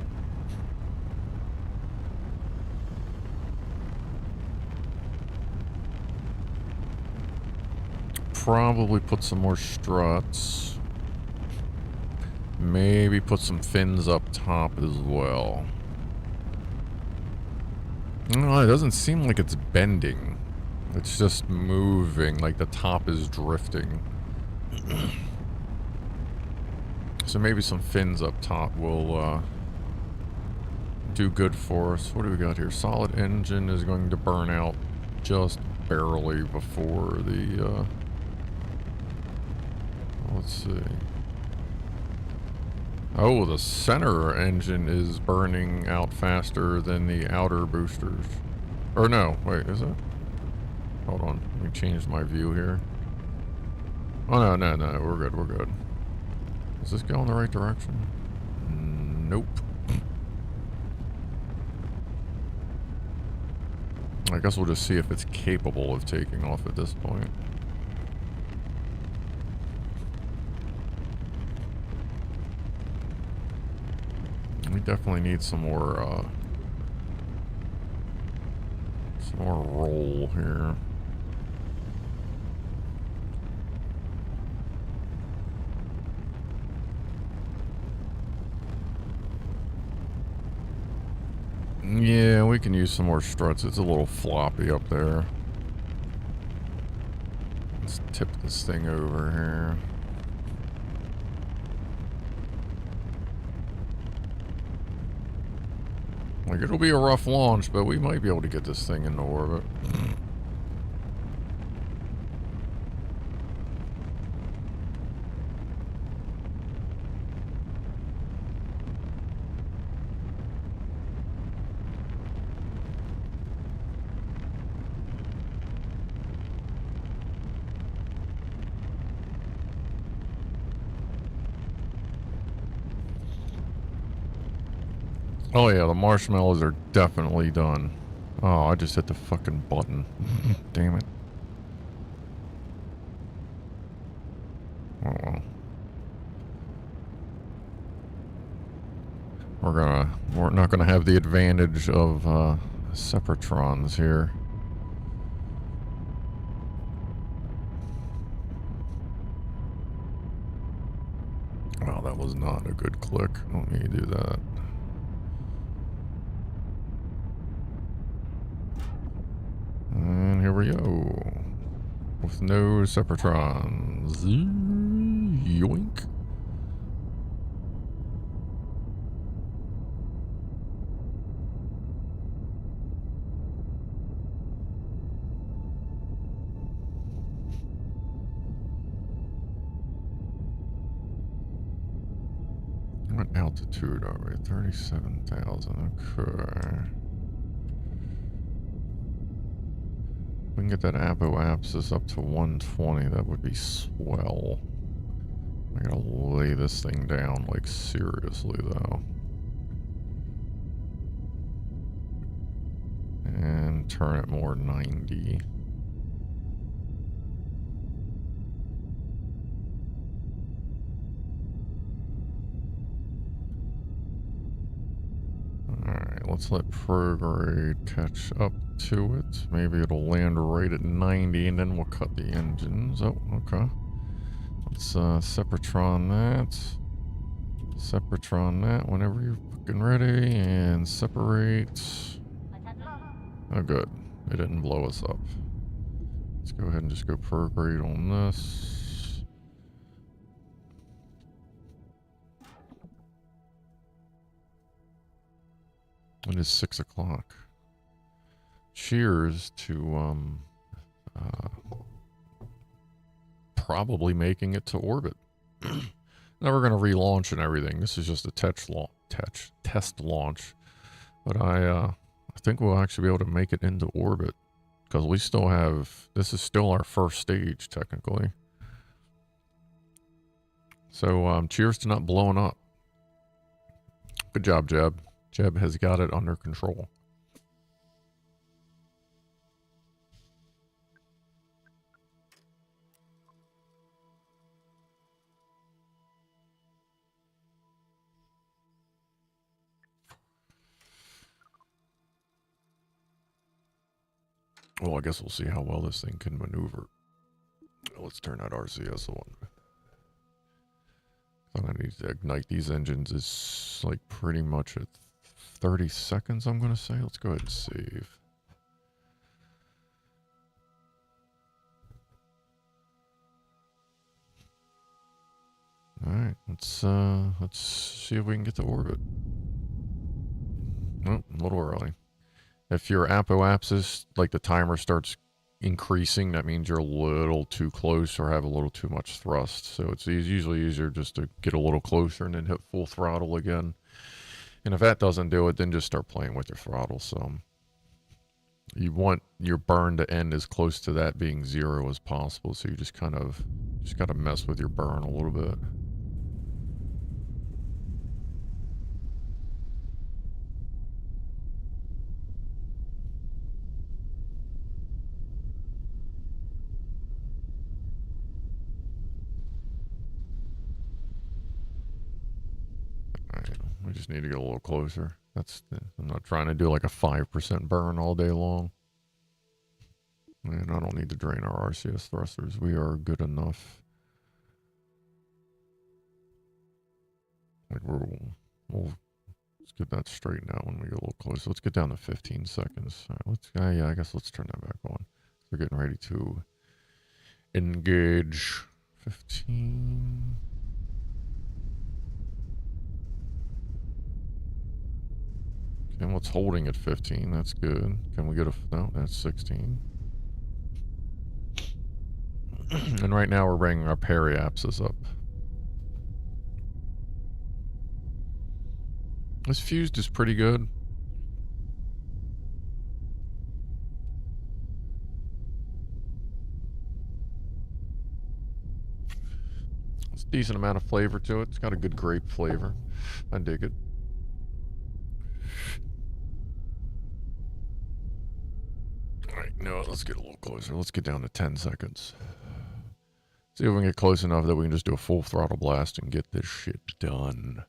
Probably put some more struts. Maybe put some fins up top as well. No, it doesn't seem like it's bending. It's just moving, like the top is drifting. So maybe some fins up top will do good for us. What do we got here? Solid engine is going to burn out just barely before the... let's see. Oh, the center engine is burning out faster than the outer boosters. Or no, wait, is it? Hold on, let me change my view here. Oh, no, we're good, we're good. Does this go in the right direction? Nope. I guess we'll just see if it's capable of taking off at this point. We definitely need some more roll here. Yeah, we can use some more struts. It's a little floppy up there. Let's tip this thing over here. Like, it'll be a rough launch, but we might be able to get this thing into orbit. Oh yeah, the marshmallows are definitely done. Oh, I just hit the fucking button. Damn it. Oh well. We're not gonna have the advantage of Separatrons here. Oh, that was not a good click. Let me do that. And here we go. With no Separatrons. Yoink. What altitude are we? 37,000. Okay. We can get that apoapsis up to 120, that would be swell. I gotta lay this thing down, like, seriously, though. And turn it more 90. let's let prograde catch up to it. Maybe it'll land right at 90 and then we'll cut the engines. Oh, okay. Let's Sepratron that. Sepratron that whenever you're fucking ready. And separate. Oh, good. It didn't blow us up. Let's go ahead and just go prograde on this. It is 6 o'clock. Cheers to probably making it to orbit. Now we're going to relaunch and everything. This is just a test launch. But I think we'll actually be able to make it into orbit. Because we still have... This is still our first stage, technically. So, cheers to not blowing up. Good job, Jeb. Jeb has got it under control. Well, I guess we'll see how well this thing can maneuver. Let's turn that RCS on. I need to ignite these engines is like pretty much at 30 seconds, I'm going to say. Let's go ahead and save. Alright, let's see if we can get to orbit. Oh, a little early. If your apoapsis, like the timer starts increasing, that means you're a little too close or have a little too much thrust. So it's usually easier just to get a little closer and then hit full throttle again. And if that doesn't do it, then just start playing with your throttle some. You want your burn to end as close to that being 0 as possible. So you just kind of got to mess with your burn a little bit. We just need to get a little closer. I'm not trying to do like a 5% burn all day long. And I don't need to drain our RCS thrusters. We are good enough. Like we'll let's get that straightened out when we get a little closer. Let's get down to 15 seconds. All right, yeah, I guess let's turn that back on. We're getting ready to engage. 15. And what's holding at 15? That's good. Can we get a... No, that's 16. And right now we're bringing our periapsis up. This fused is pretty good. It's a decent amount of flavor to it. It's got a good grape flavor. I dig it. Alright, no, let's get a little closer. Let's get down to 10 seconds. See if we can get close enough that we can just do a full throttle blast and get this shit done.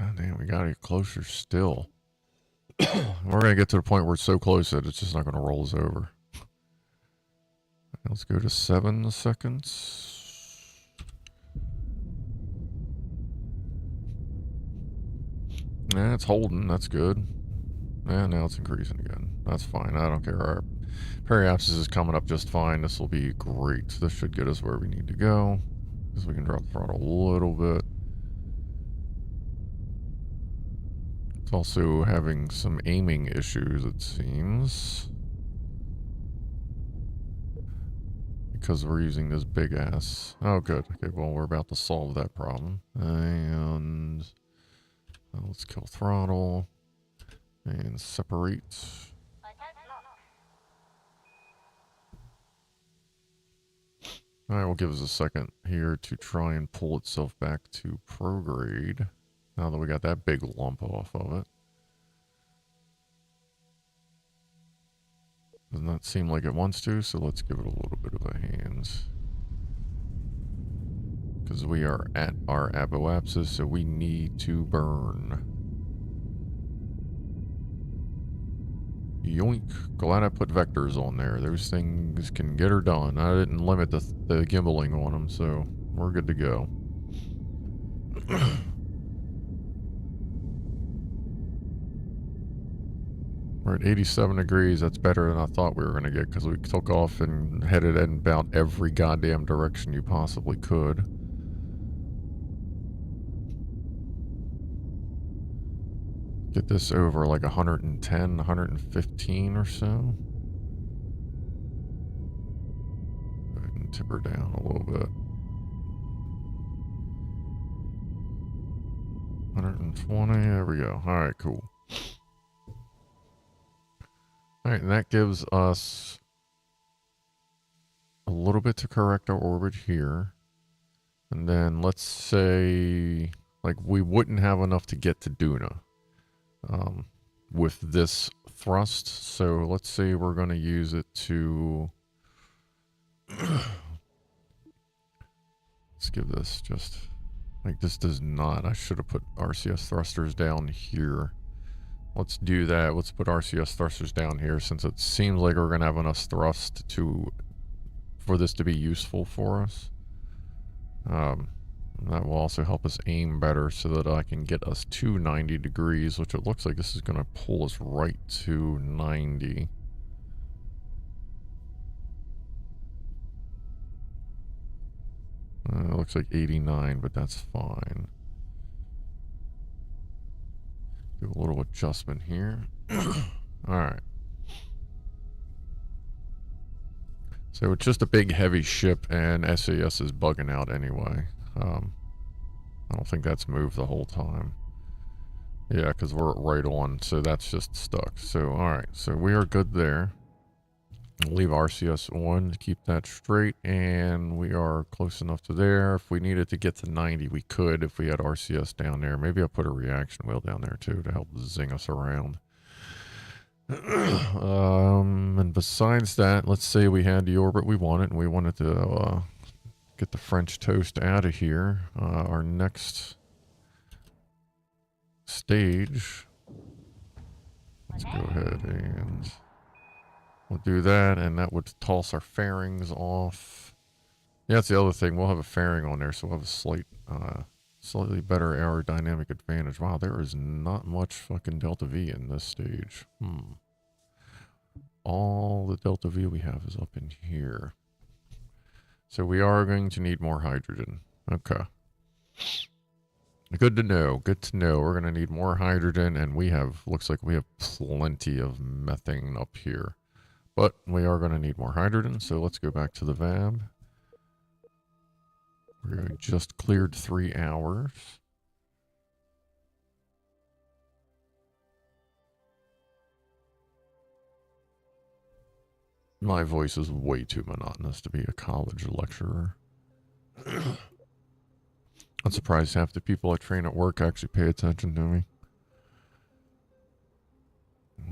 Oh, damn, we gotta get closer still. We're gonna get to the point where it's so close that it's just not gonna roll us over. Let's go to 7 seconds. Yeah, it's holding. That's good. Yeah, now it's increasing again. That's fine. I don't care. Our periapsis is coming up just fine. This will be great. This should get us where we need to go. Because we can drop the throttle a little bit. It's also having some aiming issues, it seems. Because we're using this big ass. Oh, good. Okay, well, we're about to solve that problem. And let's kill throttle and separate. Alright, we'll give us a second here to try and pull itself back to prograde. Now that we got that big lump off of it. Does not seem like it wants to, so let's give it a little bit of a hands. Because we are at our apoapsis, so we need to burn. Yoink. Glad I put vectors on there. Those things can get her done. I didn't limit the gimbaling on them, so we're good to go. We're at 87 degrees. That's better than I thought we were going to get because we took off and headed in about every goddamn direction you possibly could. Get this over like 110, 115 or so. Go ahead and tip her down a little bit. 120, there we go. Alright, cool. Alright, and that gives us a little bit to correct our orbit here. And then let's say, like, we wouldn't have enough to get to Duna with this thrust. So let's say we're going to use it to... Let's give this just... Like, this does not... I should have put RCS thrusters down here. Let's do that. Let's put RCS thrusters down here since it seems like we're going to have enough thrust for this to be useful for us. That will also help us aim better so that I can get us to 90 degrees, which it looks like this is going to pull us right to 90. It looks like 89, but that's fine. Do a little adjustment here. Alright. So it's just a big heavy ship and SAS is bugging out anyway. I don't think that's moved the whole time. Yeah, because we're right on, so that's just stuck. So, alright, so we are good there. Leave RCS on to keep that straight, and we are close enough to there. If we needed to get to 90, we could if we had RCS down there. Maybe I'll put a reaction wheel down there too to help zing us around. And besides that, let's say we had the orbit we wanted, and we wanted to get the French toast out of here. Our next stage, let's go ahead and we'll do that, and that would toss our fairings off. Yeah, that's the other thing. We'll have a fairing on there, so we'll have a slightly better aerodynamic advantage. Wow, there is not much fucking Delta V in this stage. All the Delta V we have is up in here. So we are going to need more hydrogen. Okay. Good to know. Good to know. We're going to need more hydrogen, and we have, looks like we have plenty of methane up here. But we are going to need more hydrogen, so let's go back to the VAB. We just cleared 3 hours. My voice is way too monotonous to be a college lecturer. I'm surprised half the people I train at work actually pay attention to me.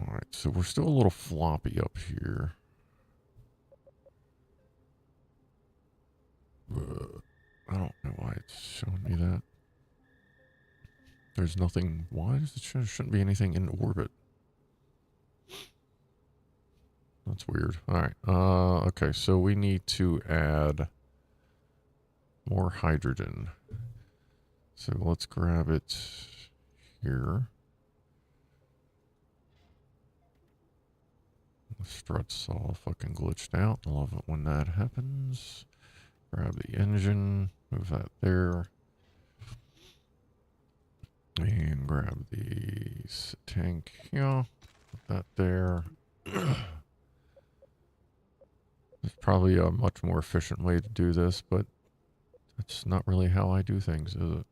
Alright, so we're still a little floppy up here. I don't know why it's showing me that. There's nothing... Why does it show? There shouldn't be anything in orbit. That's weird. Alright, okay, so we need to add more hydrogen. So let's grab it here. The struts all fucking glitched out. I love it when that happens. Grab the engine, move that there. And grab the tank here, put that there. There's probably a much more efficient way to do this, but that's not really how I do things, is it?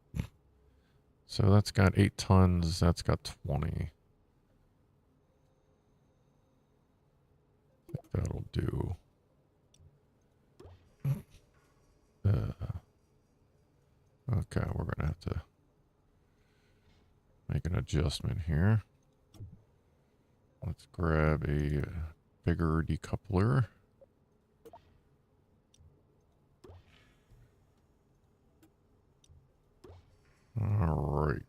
So that's got 8 tons, that's got 20. I think that'll do. adjustment here. Let's grab a bigger decoupler. Alright.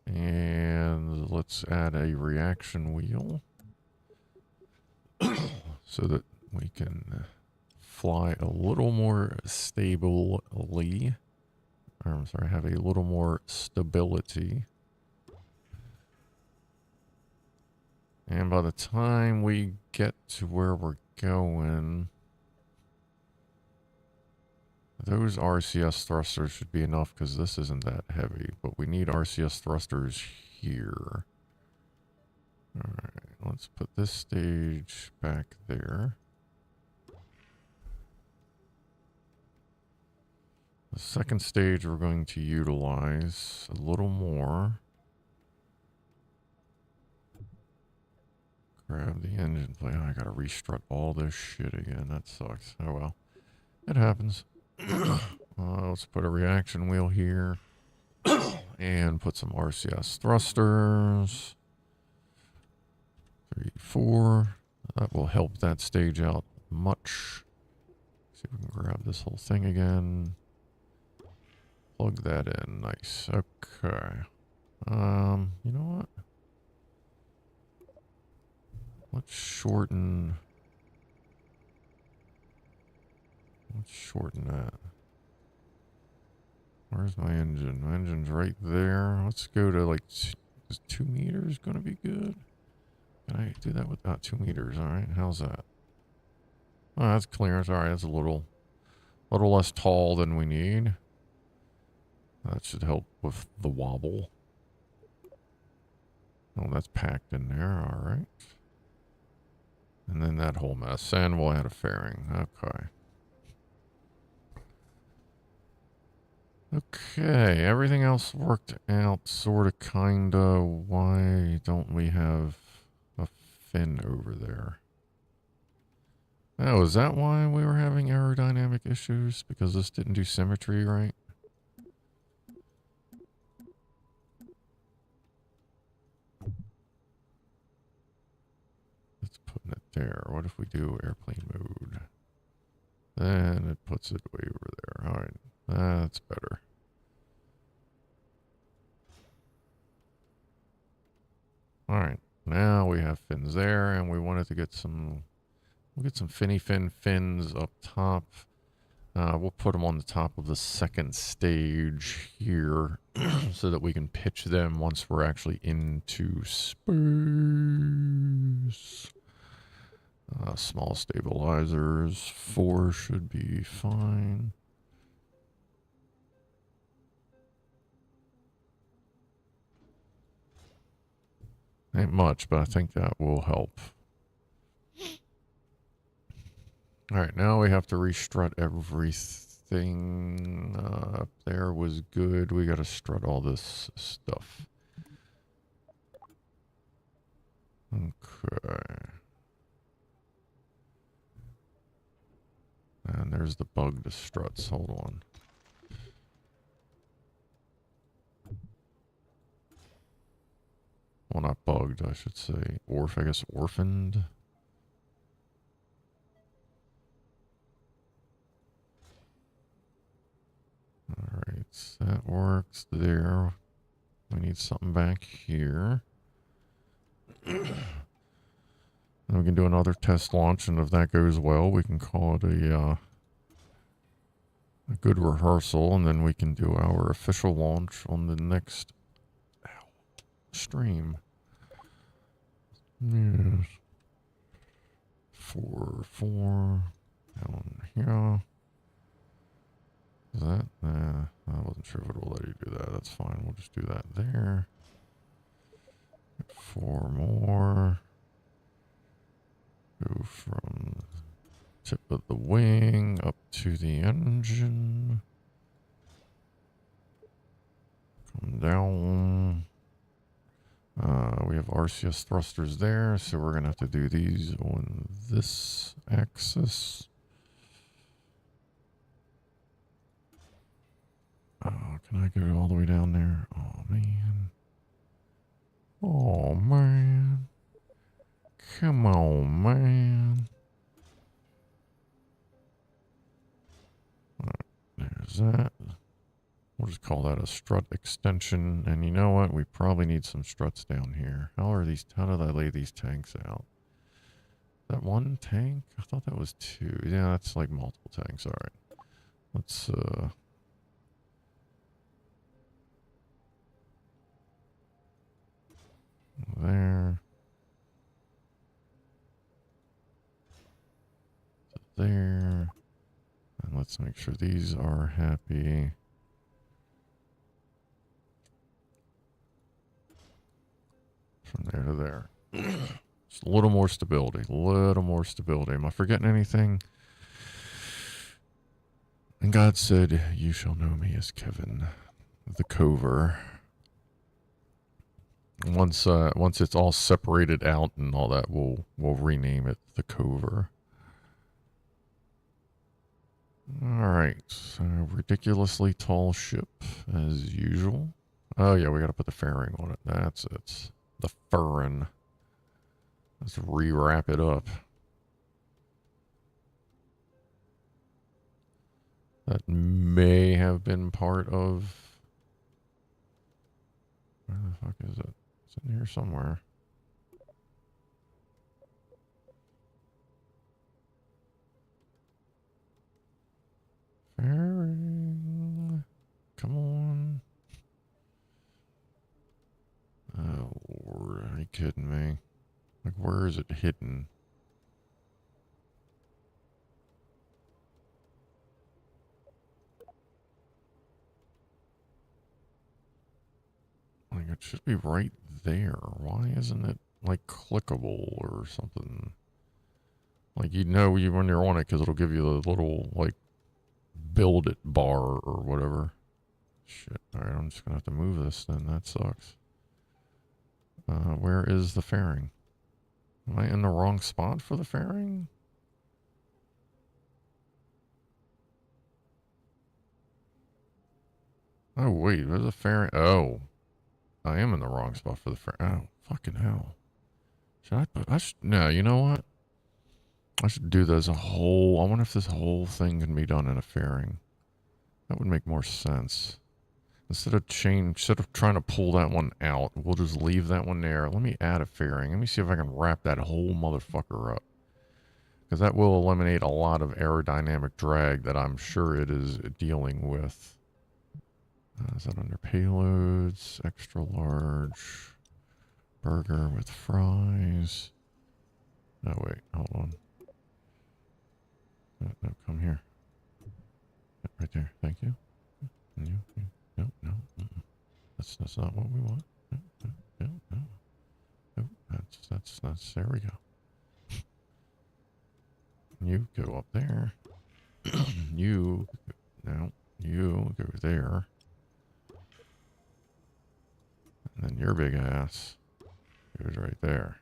And let's add a reaction wheel so that we can fly a little more stably. I'm sorry, have a little more stability. And by the time we get to where we're going, those RCS thrusters should be enough because this isn't that heavy, but we need RCS thrusters here. Alright, let's put this stage back there. The second stage we're going to utilize a little more. Grab the engine plate. Oh, I gotta restrut all this shit again. That sucks. Oh well. It happens. Let's put a reaction wheel here. And put some RCS thrusters. 3, 4. That will help that stage out much. See if we can grab this whole thing again. Plug that in. Nice. Okay. You know what? Let's shorten that. Where's my engine? My engine's right there. Let's go to like, is 2 meters gonna be good? Can I do that without 2 meters? Alright, how's that? Oh, that's clearance. Alright, that's a little less tall than we need. That should help with the wobble. Oh, that's packed in there. Alright. And then that whole mess. And we'll add a fairing. Okay. Okay, everything else worked out sorta kinda. Why don't we have a fin over there? Oh, is that why we were having aerodynamic issues? Because this didn't do symmetry right? It's putting it there. What if we do airplane mode? Then it puts it way over there. Alright, that's better. Alright, now we have fins there, and we wanted to get some... We'll get some finny fins up top. We'll put them on the top of the second stage here so that we can pitch them once we're actually into space. Small stabilizers. 4 should be fine. Ain't much, but I think that will help. Alright, now we have to restrut everything. Up there was good. We gotta strut all this stuff. Okay. And there's the bugged struts. Hold on. Well, not bugged, I should say. I guess orphaned. Alright, that works there. We need something back here. And we can do another test launch, and if that goes well, we can call it a good rehearsal, and then we can do our official launch on the next stream. Yes. 4 down here. Is that? I wasn't sure if it will let you do that. That's fine. We'll just do that there. 4 more. Go from the tip of the wing up to the engine. Come down. We have RCS thrusters there, so we're going to have to do these on this axis. Oh, can I go all the way down there? Oh, man. Oh, man. Come on, man. There's that. We'll just call that a strut extension. And you know what? We probably need some struts down here. How did I lay these tanks out? That one tank? I thought that was two. Yeah, that's like multiple tanks. All right. Let's, there. There. And let's make sure these are happy. From there to there. Just a little more stability. A little more stability. Am I forgetting anything? And God said, "You shall know me as Kevin the Cover." Once it's all separated out and all that, we'll rename it the Cover. All right, so ridiculously tall ship as usual. Oh yeah, we got to put the fairing on it. That's it. The furring. Let's rewrap it up. That may have been part of... Where the fuck is it? It's in here somewhere. Fairing. Come on. Oh, Lord. Are you kidding me? Like, where is it hidden? Like, it should be right there. Why isn't it, like, clickable or something? Like, you know when you're on it because it'll give you the little, like, build it bar or whatever. Shit. Alright, I'm just gonna have to move this then. That sucks. Where is the fairing? Am I in the wrong spot for the fairing? Oh, wait. There's a fairing. Oh. I am in the wrong spot for the fairing. Oh, fucking hell. Should I put... no, you know what? I should do this a whole... I wonder if this whole thing can be done in a fairing. That would make more sense. Instead of trying to pull that one out, we'll just leave that one there. Let me add a fairing. Let me see if I can wrap that whole motherfucker up. Because that will eliminate a lot of aerodynamic drag that I'm sure it is dealing with. Is that under payloads? Extra large. Burger with fries. No, wait. Hold on. No, come here. Right there. Thank you. You. No. That's not what we want. No. That's. There we go. You go up there. You go there. And then your big ass goes right there.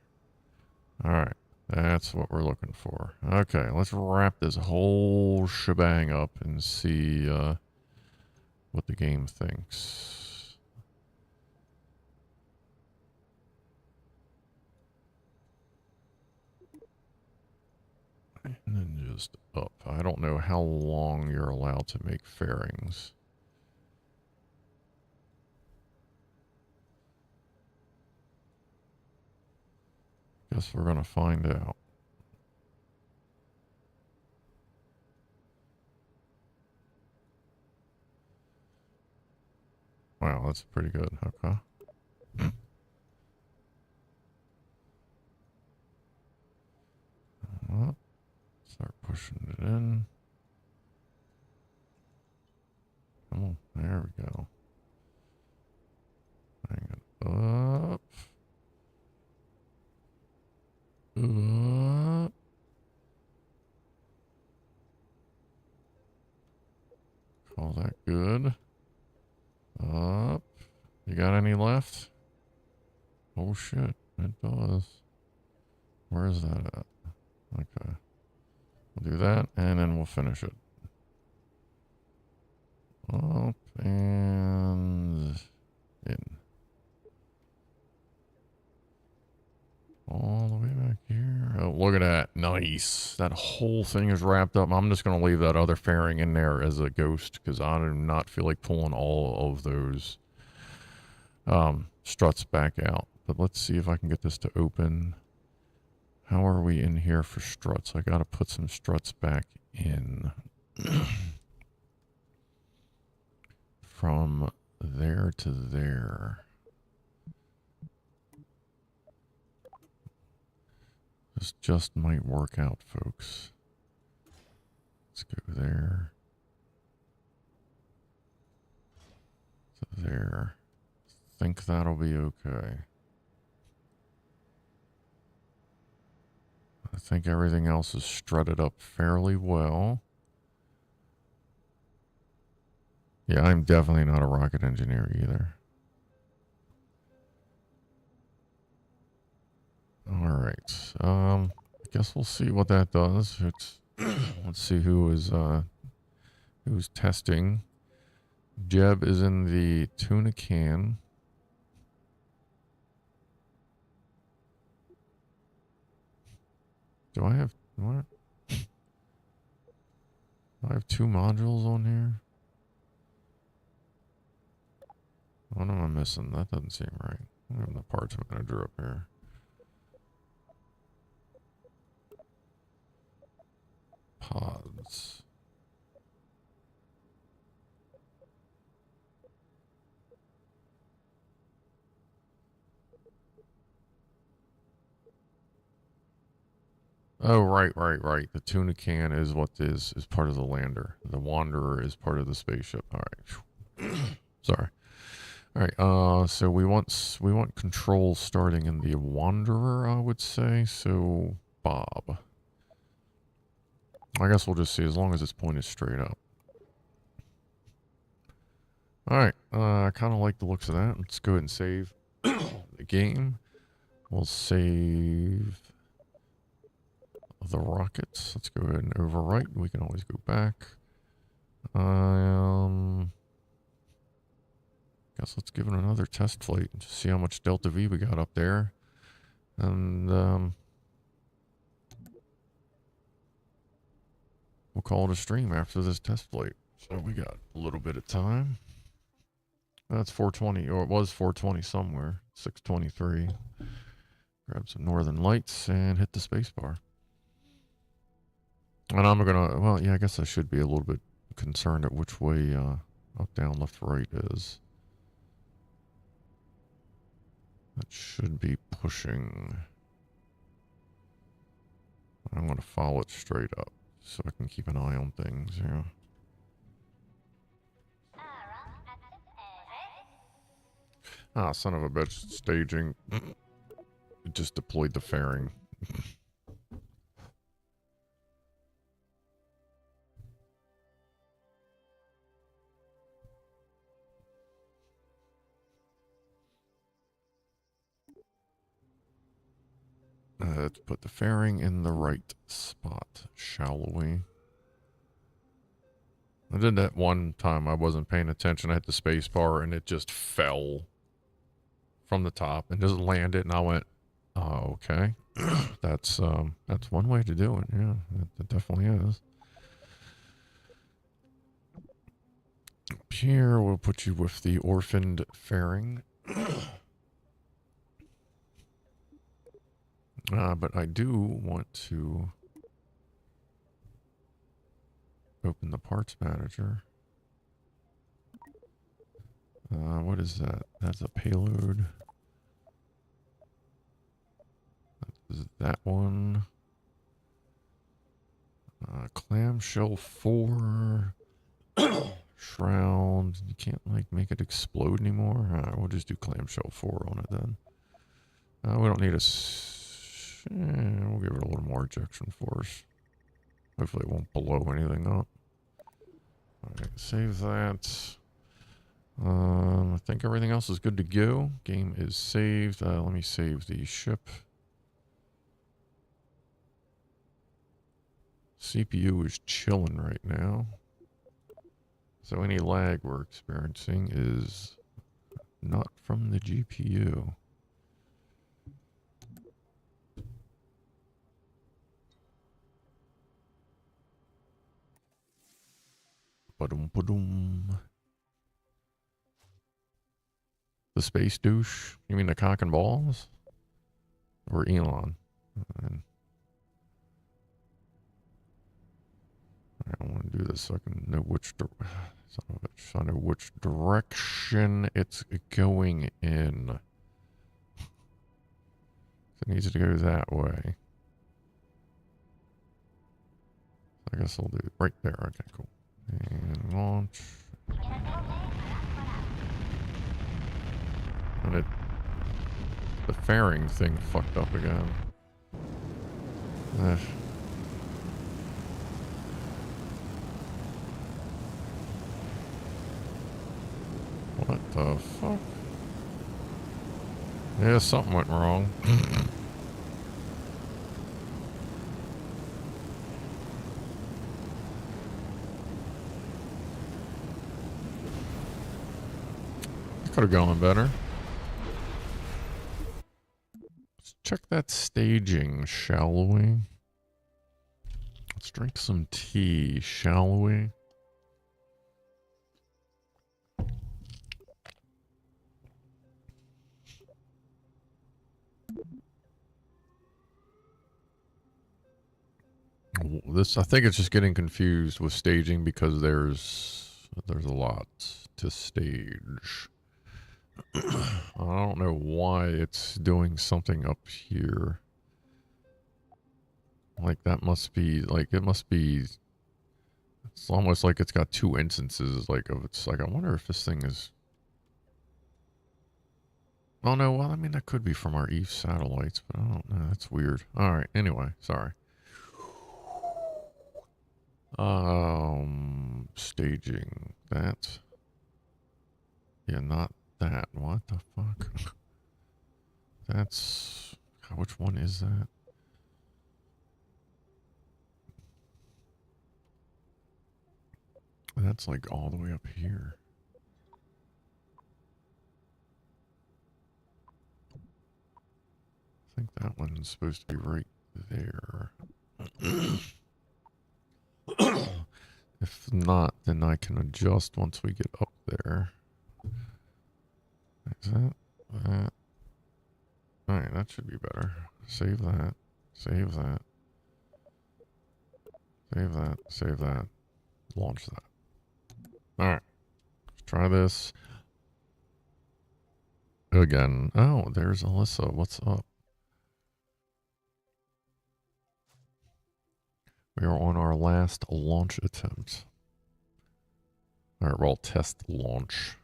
Alright. That's what we're looking for. Okay, let's wrap this whole shebang up and see what the game thinks. And then just up. I don't know how long you're allowed to make fairings. Guess we're gonna find out. Wow, that's pretty good. Okay. Start pushing it in. Come on, there we go. Hang it up. Up. Call that good. Up. You got any left? Oh shit, it does. Where is that at? Okay. We'll do that, and then we'll finish it. Up and in. Nice. That whole thing is wrapped up. I'm just going to leave that other fairing in there as a ghost because I do not feel like pulling all of those struts back out. But let's see if I can get this to open. How are we in here for struts? I got to put some struts back in. From there to there. This just might work out, folks. Let's go there. To there. Think that'll be okay. I think everything else is strutted up fairly well. Yeah, I'm definitely not a rocket engineer either. All right. I guess we'll see what that does. It's let's see who's testing. Jeb is in the tuna can. Do I have what? Do I have 2 modules on here? What am I missing? That doesn't seem right. I have the parts manager up here. Pods. Oh, right. The tuna can is what is part of the lander. The Wanderer is part of the spaceship. All right. Sorry. All right. So we want control starting in the Wanderer, I would say. So Bob. I guess we'll just see as long as it's pointed straight up. All right. I kind of like the looks of that. Let's go ahead and save the game. We'll save the rockets. Let's go ahead and overwrite. We can always go back. Guess let's give it another test flight and just see how much Delta V we got up there. And we'll call it a stream after this test flight. So we got a little bit of time. That's 420, or it was 420 somewhere. 623. Grab some northern lights and hit the spacebar. And I'm gonna, well, yeah, I guess I should be a little bit concerned at which way up, down, left, right is. That should be pushing. I'm gonna follow it straight up so I can keep an eye on things, yeah. Ah, son of a bitch, staging. It just deployed the fairing. Let's put the fairing in the right spot, shall we? I did that one time. I wasn't paying attention. I hit the space bar and it just fell from the top and just landed. And I went, oh, okay. That's one way to do it. Yeah, it definitely is. Up here, we'll put you with the orphaned fairing. But I do want to open the parts manager. What is that? That's a payload. Is that one? Clamshell 4. Shroud. You can't like make it explode anymore. We'll just do clamshell 4 on it then. We don't need a... we'll give it a little more ejection force. Hopefully it won't blow anything up. Alright, save that. I think everything else is good to go. Game is saved. Let me save the ship. CPU is chilling right now. So any lag we're experiencing is not from the GPU. Ba-dum, ba-dum. The space douche? You mean the cock and balls? Or Elon? I want to do this so I can know which I know which direction it's going in. It needs to go that way. I guess I'll do it right there. Okay, cool. And launch. And the fairing thing fucked up again. Ugh. What the fuck? Yeah, something went wrong. Could have gone better. Let's check that staging, shall we? Let's drink some tea, shall we? This, I think it's just getting confused with staging because there's a lot to stage. I don't know why it's doing something up here. Like that must be like it must be. It's almost like it's got two instances. Like of it's like I wonder if this thing is. Oh no, well I mean that could be from our Eve satellites, but I don't know. That's weird. All right. Anyway, sorry. Staging that. Yeah, not that. What the fuck? That's... Which one is that? That's like all the way up here. I think that one's supposed to be right there. If not, then I can adjust once we get up there. Is that? That? Alright, that should be better. Save that. Save that. Save that. Save that. Launch that. Alright. Let's try this. Again. Oh, there's Alyssa. What's up? We are on our last launch attempt. Alright, we'll test launch.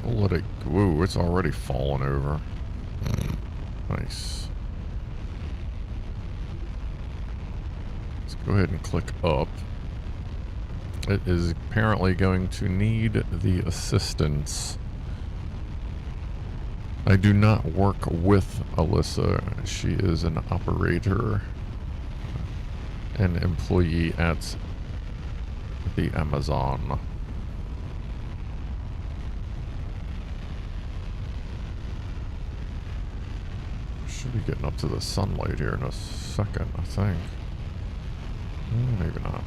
We'll let it... Whoa, it's already fallen over. Nice. Let's go ahead and click up. It is apparently going to need the assistance. I do not work with Alyssa. She is an operator, an employee at the Amazon. Should be getting up to the sunlight here in a second, I think. Maybe not.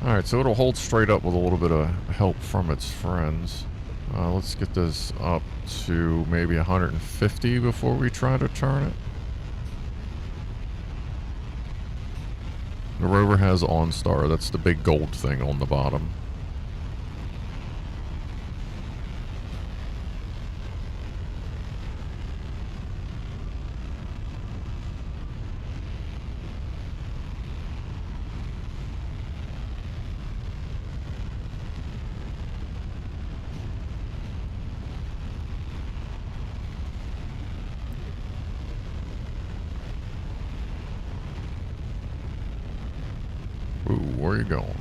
Alright, so it'll hold straight up with a little bit of help from its friends. Let's get this up to maybe 150 before we try to turn it. The rover has OnStar, that's the big gold thing on the bottom. Ooh, where are you going?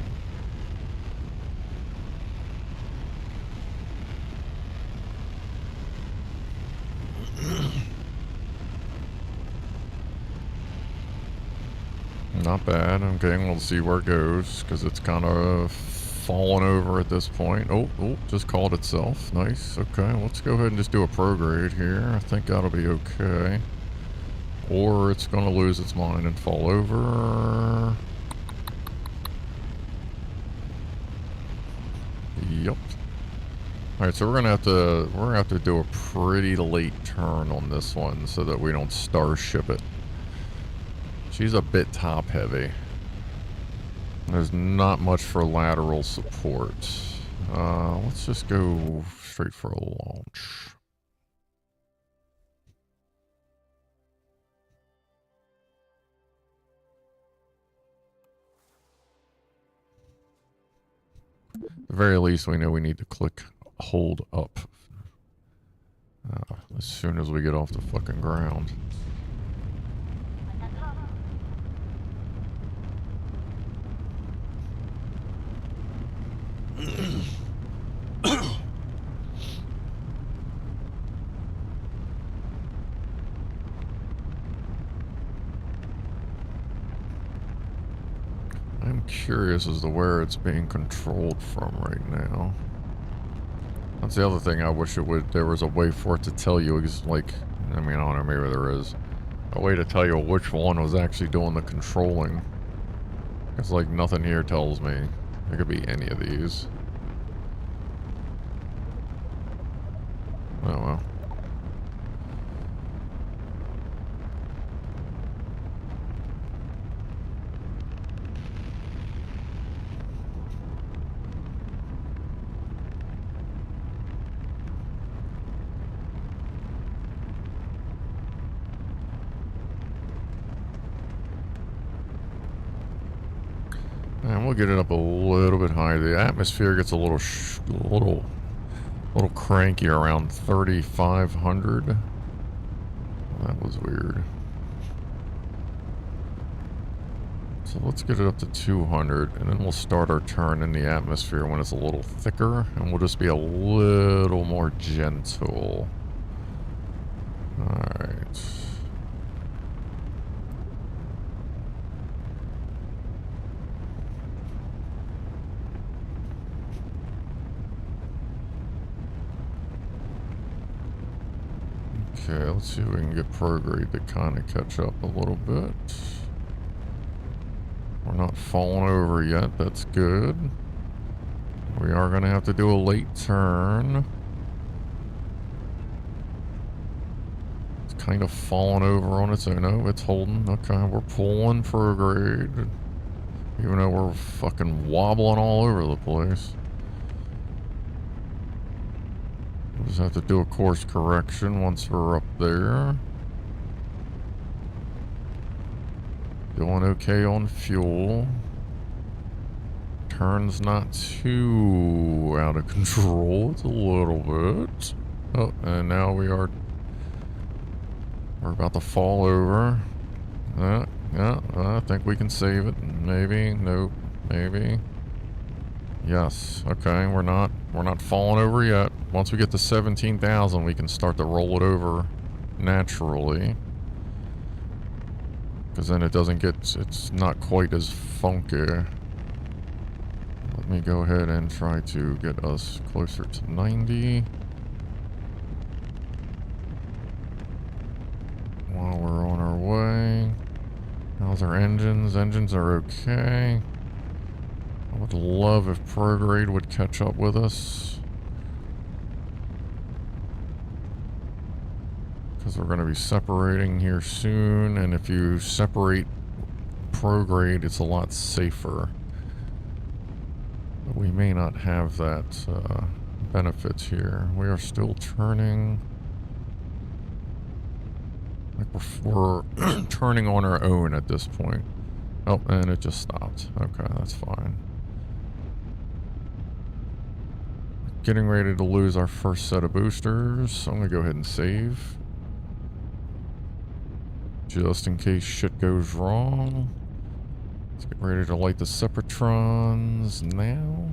Not bad. Okay, we'll see where it goes, because it's kind of falling over at this point. Oh, just called itself. Nice. Okay, let's go ahead and just do a prograde here. I think that'll be okay. Or it's going to lose its mind and fall over. Yep. Alright, so we're gonna have to do a pretty late turn on this one so that we don't starship it. She's a bit top heavy. There's not much for lateral support. Let's just go straight for a launch. At the very least, we know we need to click hold up as soon as we get off the fucking ground. I'm curious as to where it's being controlled from right now. That's the other thing I wish there was a way for it to tell you, like, I mean, I don't know, maybe there is. A way to tell you which one was actually doing the controlling. It's like nothing here tells me. It could be any of these. Oh well. And we'll get it up a little bit higher. The atmosphere gets a little cranky around 3,500. That was weird. So let's get it up to 200, and then we'll start our turn in the atmosphere when it's a little thicker, and we'll just be a little more gentle. Alright. Okay, let's see if we can get prograde to kind of catch up a little bit. We're not falling over yet, that's good. We are going to have to do a late turn. It's kind of falling over on its own. Oh, it's holding. Okay, we're pulling prograde. Even though we're fucking wobbling all over the place. We'll just have to do a course correction once we're up there. Doing okay on fuel. Turn's not too out of control. It's a little bit. Oh, and now we're about to fall over. Yeah, I think we can save it. Maybe, nope, maybe. Yes, okay, we're not falling over yet. Once we get to 17,000, we can start to roll it over naturally. Because then it's not quite as funky. Let me go ahead and try to get us closer to 90. While we're on our way. How's our engines? Engines are okay. I would love if prograde would catch up with us. Because we're going to be separating here soon, and if you separate prograde, it's a lot safer. But we may not have that benefit here. We are still turning. Like we're turning on our own at this point. Oh, and it just stopped. Okay, that's fine. Getting ready to lose our first set of boosters, so I'm going to go ahead and save. Just in case shit goes wrong. Let's get ready to light the Separatrons now.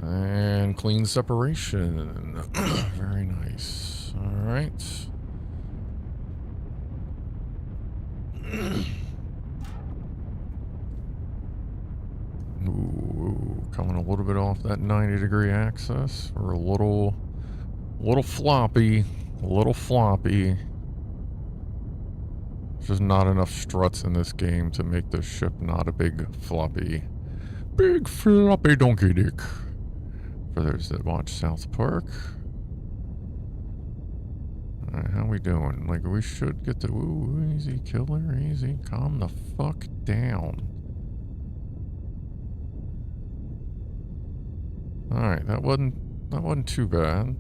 And clean separation. Very nice. Alright. Coming a little bit off that 90-degree axis. We're a little floppy. A little floppy. There's just not enough struts in this game to make this ship not a big floppy donkey dick. For those that watch South Park. Alright, how we doing? Like, we should get the... Ooh, easy, killer, easy. Calm the fuck down. Alright, that wasn't too bad.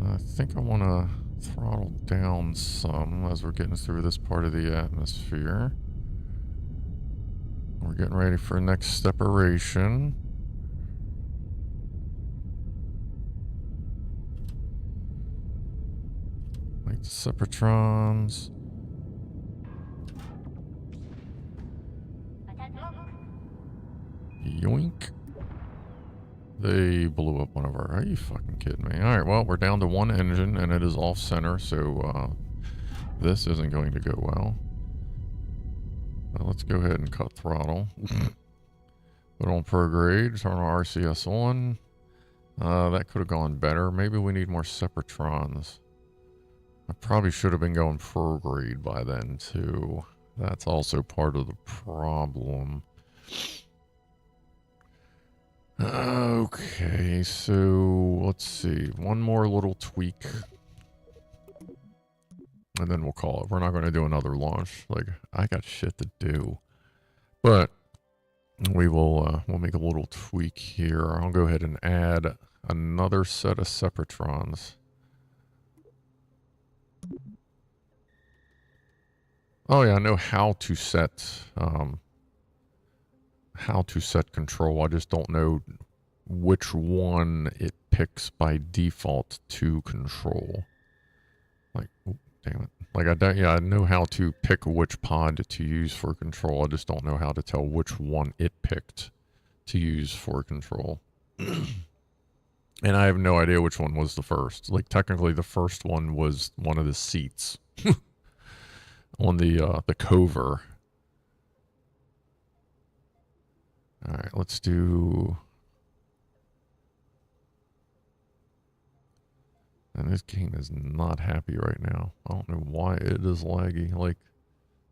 I think I want to throttle down some as we're getting through this part of the atmosphere. We're getting ready for next separation. Like the Separatrons. Yoink. They blew up one of our... Are you fucking kidding me? Alright, well, we're down to one engine, and it is off-center, so this isn't going to go well. Let's go ahead and cut throttle. Put on prograde, turn our RCS on. That could have gone better. Maybe we need more Separatrons. I probably should have been going prograde by then, too. That's also part of the problem. Okay, so let's see. One more little tweak. And then we'll call it. We're not going to do another launch. Like, I got shit to do. But we will we'll make a little tweak here. I'll go ahead and add another set of Separatrons. Oh yeah, I know how to set control. I just don't know which one it picks by default to control. Like, oh, damn it. Like, I know how to pick which pod to use for control. I just don't know how to tell which one it picked to use for control. And I have no idea which one was the first. Like, technically the first one was one of the seats on the cover. Alright, let's do... And this game is not happy right now. I don't know why it is laggy. Like,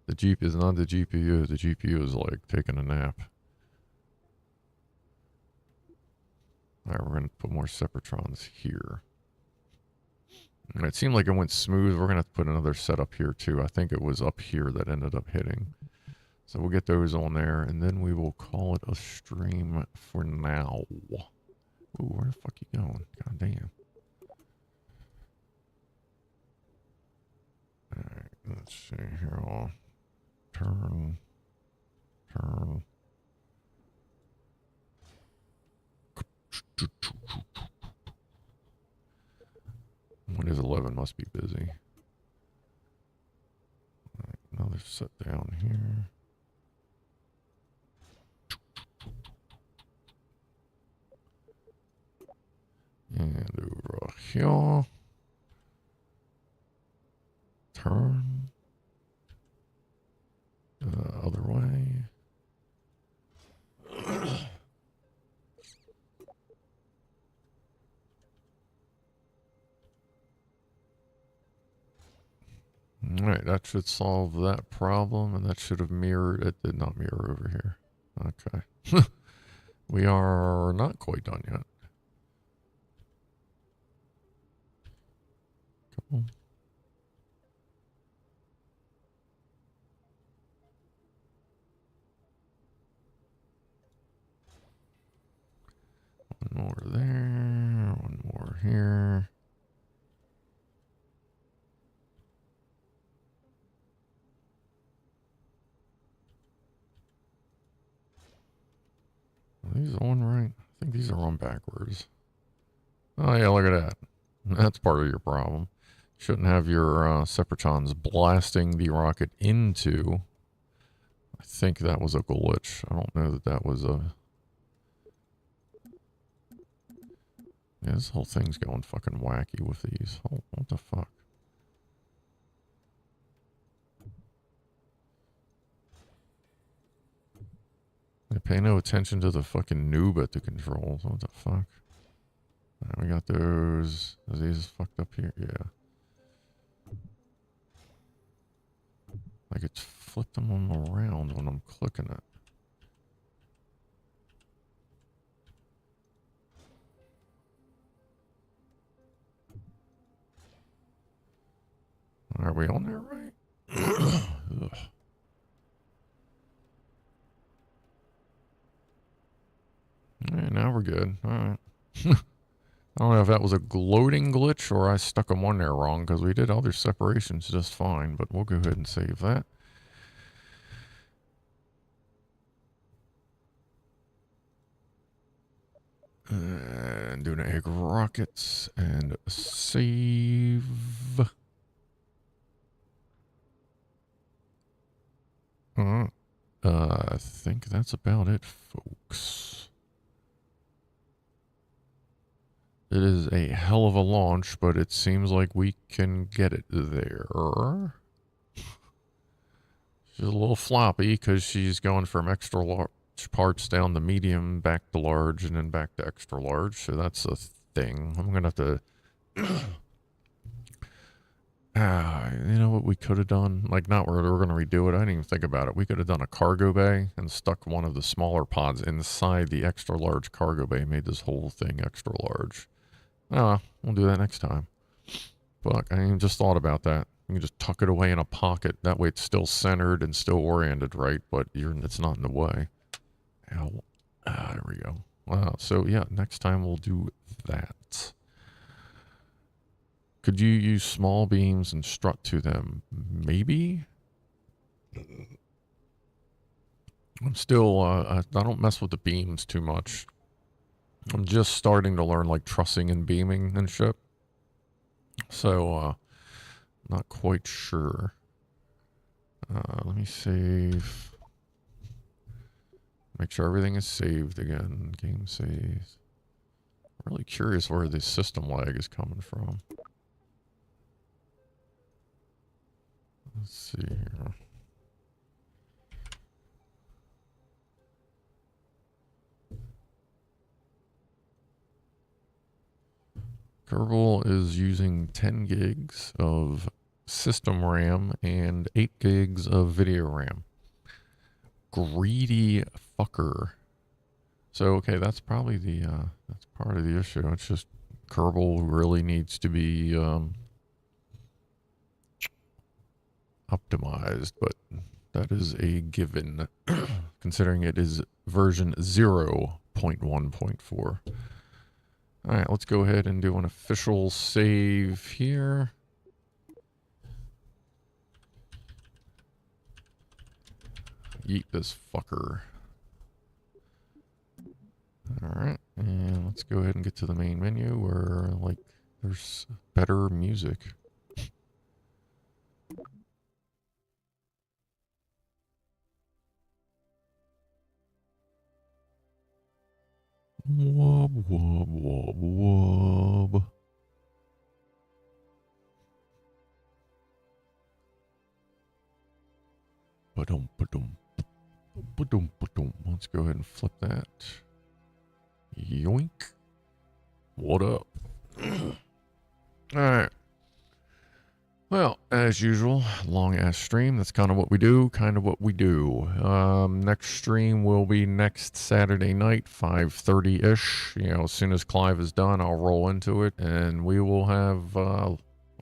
the Jeep is not the GPU. The GPU is, like, taking a nap. Alright, we're going to put more Separatrons here. And it seemed like it went smooth. We're going to have to put another set up here, too. I think it was up here that ended up hitting. So we'll get those on there, and then we will call it a stream for now. Ooh, where the fuck you going? God damn. Alright, let's see here. I'll turn. What is 11? Must be busy. Alright, another set down here. And over here. Turn. Other way. Alright, that should solve that problem, and that should have mirrored. It did not mirror over here. Okay. We are not quite done yet. Come on. One more there, one more here. Are these on right? I think these are on backwards. Oh yeah, look at that. That's part of your problem. Shouldn't have your Separatrons blasting the rocket into. I think that was a glitch. I don't know that that was a... Yeah, this whole thing's going fucking wacky with these. Oh, what the fuck? Pay no attention to the fucking noob at the controls. What the fuck? We got those. Are these fucked up here? Yeah. Like it's flipped them around when I'm clicking it. Are we on there right? Alright, now we're good. Alright. I don't know if that was a gloating glitch or I stuck them on there wrong, because we did other separations just fine, but we'll go ahead and save that. And doing egg rockets and save. I think that's about it, folks. It is a hell of a launch, but it seems like we can get it there. She's a little floppy because she's going from extra large parts down to medium, back to large, and then back to extra large. So that's a thing. I'm going to have to... you know what we could have done? Like, not where we're going to redo it. I didn't even think about it. We could have done a cargo bay and stuck one of the smaller pods inside the extra large cargo bay. Made this whole thing extra large. We'll do that next time. Fuck, I even just thought about that. You can just tuck it away in a pocket. That way it's still centered and still oriented right, but it's not in the way. Ow. There we go. So yeah, next time we'll do that. Could you use small beams and strut to them? Maybe? I'm still, I don't mess with the beams too much. I'm just starting to learn like trussing and beaming and shit. So, not quite sure. Let me save. Make sure everything is saved again. Game saves. I'm really curious where the system lag is coming from. Let's see here. Kerbal is using 10 gigs of system RAM and 8 gigs of video RAM. Greedy fucker. So, okay, that's probably the, that's part of the issue. It's just Kerbal really needs to be, optimized, but that is a given, considering it is version 0.1.4. Alright, let's go ahead and do an official save here. Yeet this fucker. Alright, and let's go ahead and get to the main menu where, like, there's better music. Wob, wob, wob, wob. Ba-dum, ba-dum. Ba-dum, ba-dum. Let's go ahead and flip that. Yoink. What up? Alright. Well, as usual, long-ass stream. That's kind of what we do, Next stream will be next Saturday night, 5:30-ish. You know, as soon as Clive is done, I'll roll into it, and we will have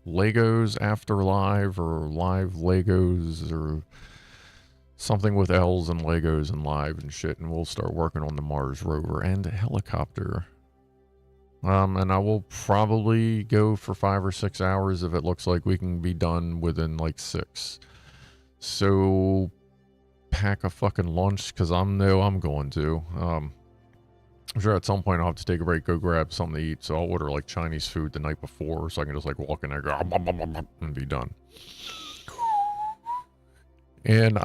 Legos after live, or live Legos, or something with L's and Legos and live and shit, and we'll start working on the Mars rover and helicopter. And I will probably go for 5 or 6 hours if it looks like we can be done within like 6. So pack a fucking lunch, because I'm going to. I'm sure at some point I'll have to take a break, go grab something to eat. So I'll order like Chinese food the night before, so I can just like walk in there, go, and be done. And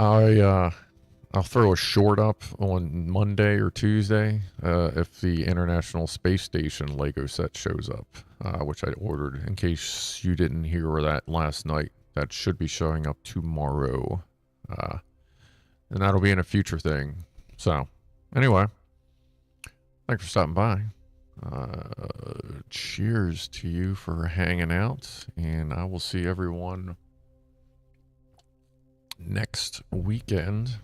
I'll throw a short up on Monday or Tuesday if the International Space Station Lego set shows up, which I ordered. In case you didn't hear that last night, that should be showing up tomorrow. And that'll be in a future thing. So, Anyway, thanks for stopping by. Cheers to you for hanging out, and I will see everyone next weekend.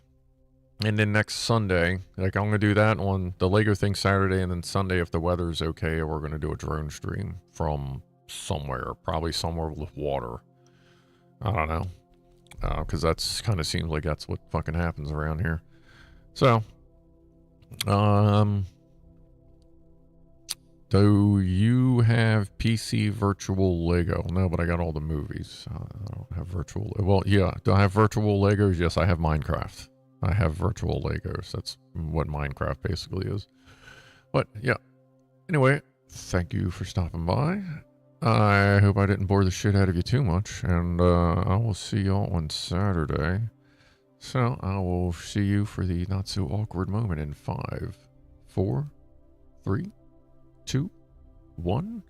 And then next Sunday, like I'm going to do that on the Lego thing Saturday, and then Sunday, if the weather's okay, we're going to do a drone stream from somewhere, probably somewhere with water. I don't know. Because that's kind of seems like that's what fucking happens around here. So, do you have PC virtual Lego? No, but I got all the movies. I don't have virtual. Well, yeah. Do I have virtual Legos? Yes, I have Minecraft. I have virtual Legos. That's what Minecraft basically is. But yeah. Anyway, thank you for stopping by. I hope I didn't bore the shit out of you too much, and I will see y'all on Saturday. So I will see you for the not so awkward moment in 5, 4, 3, 2, 1.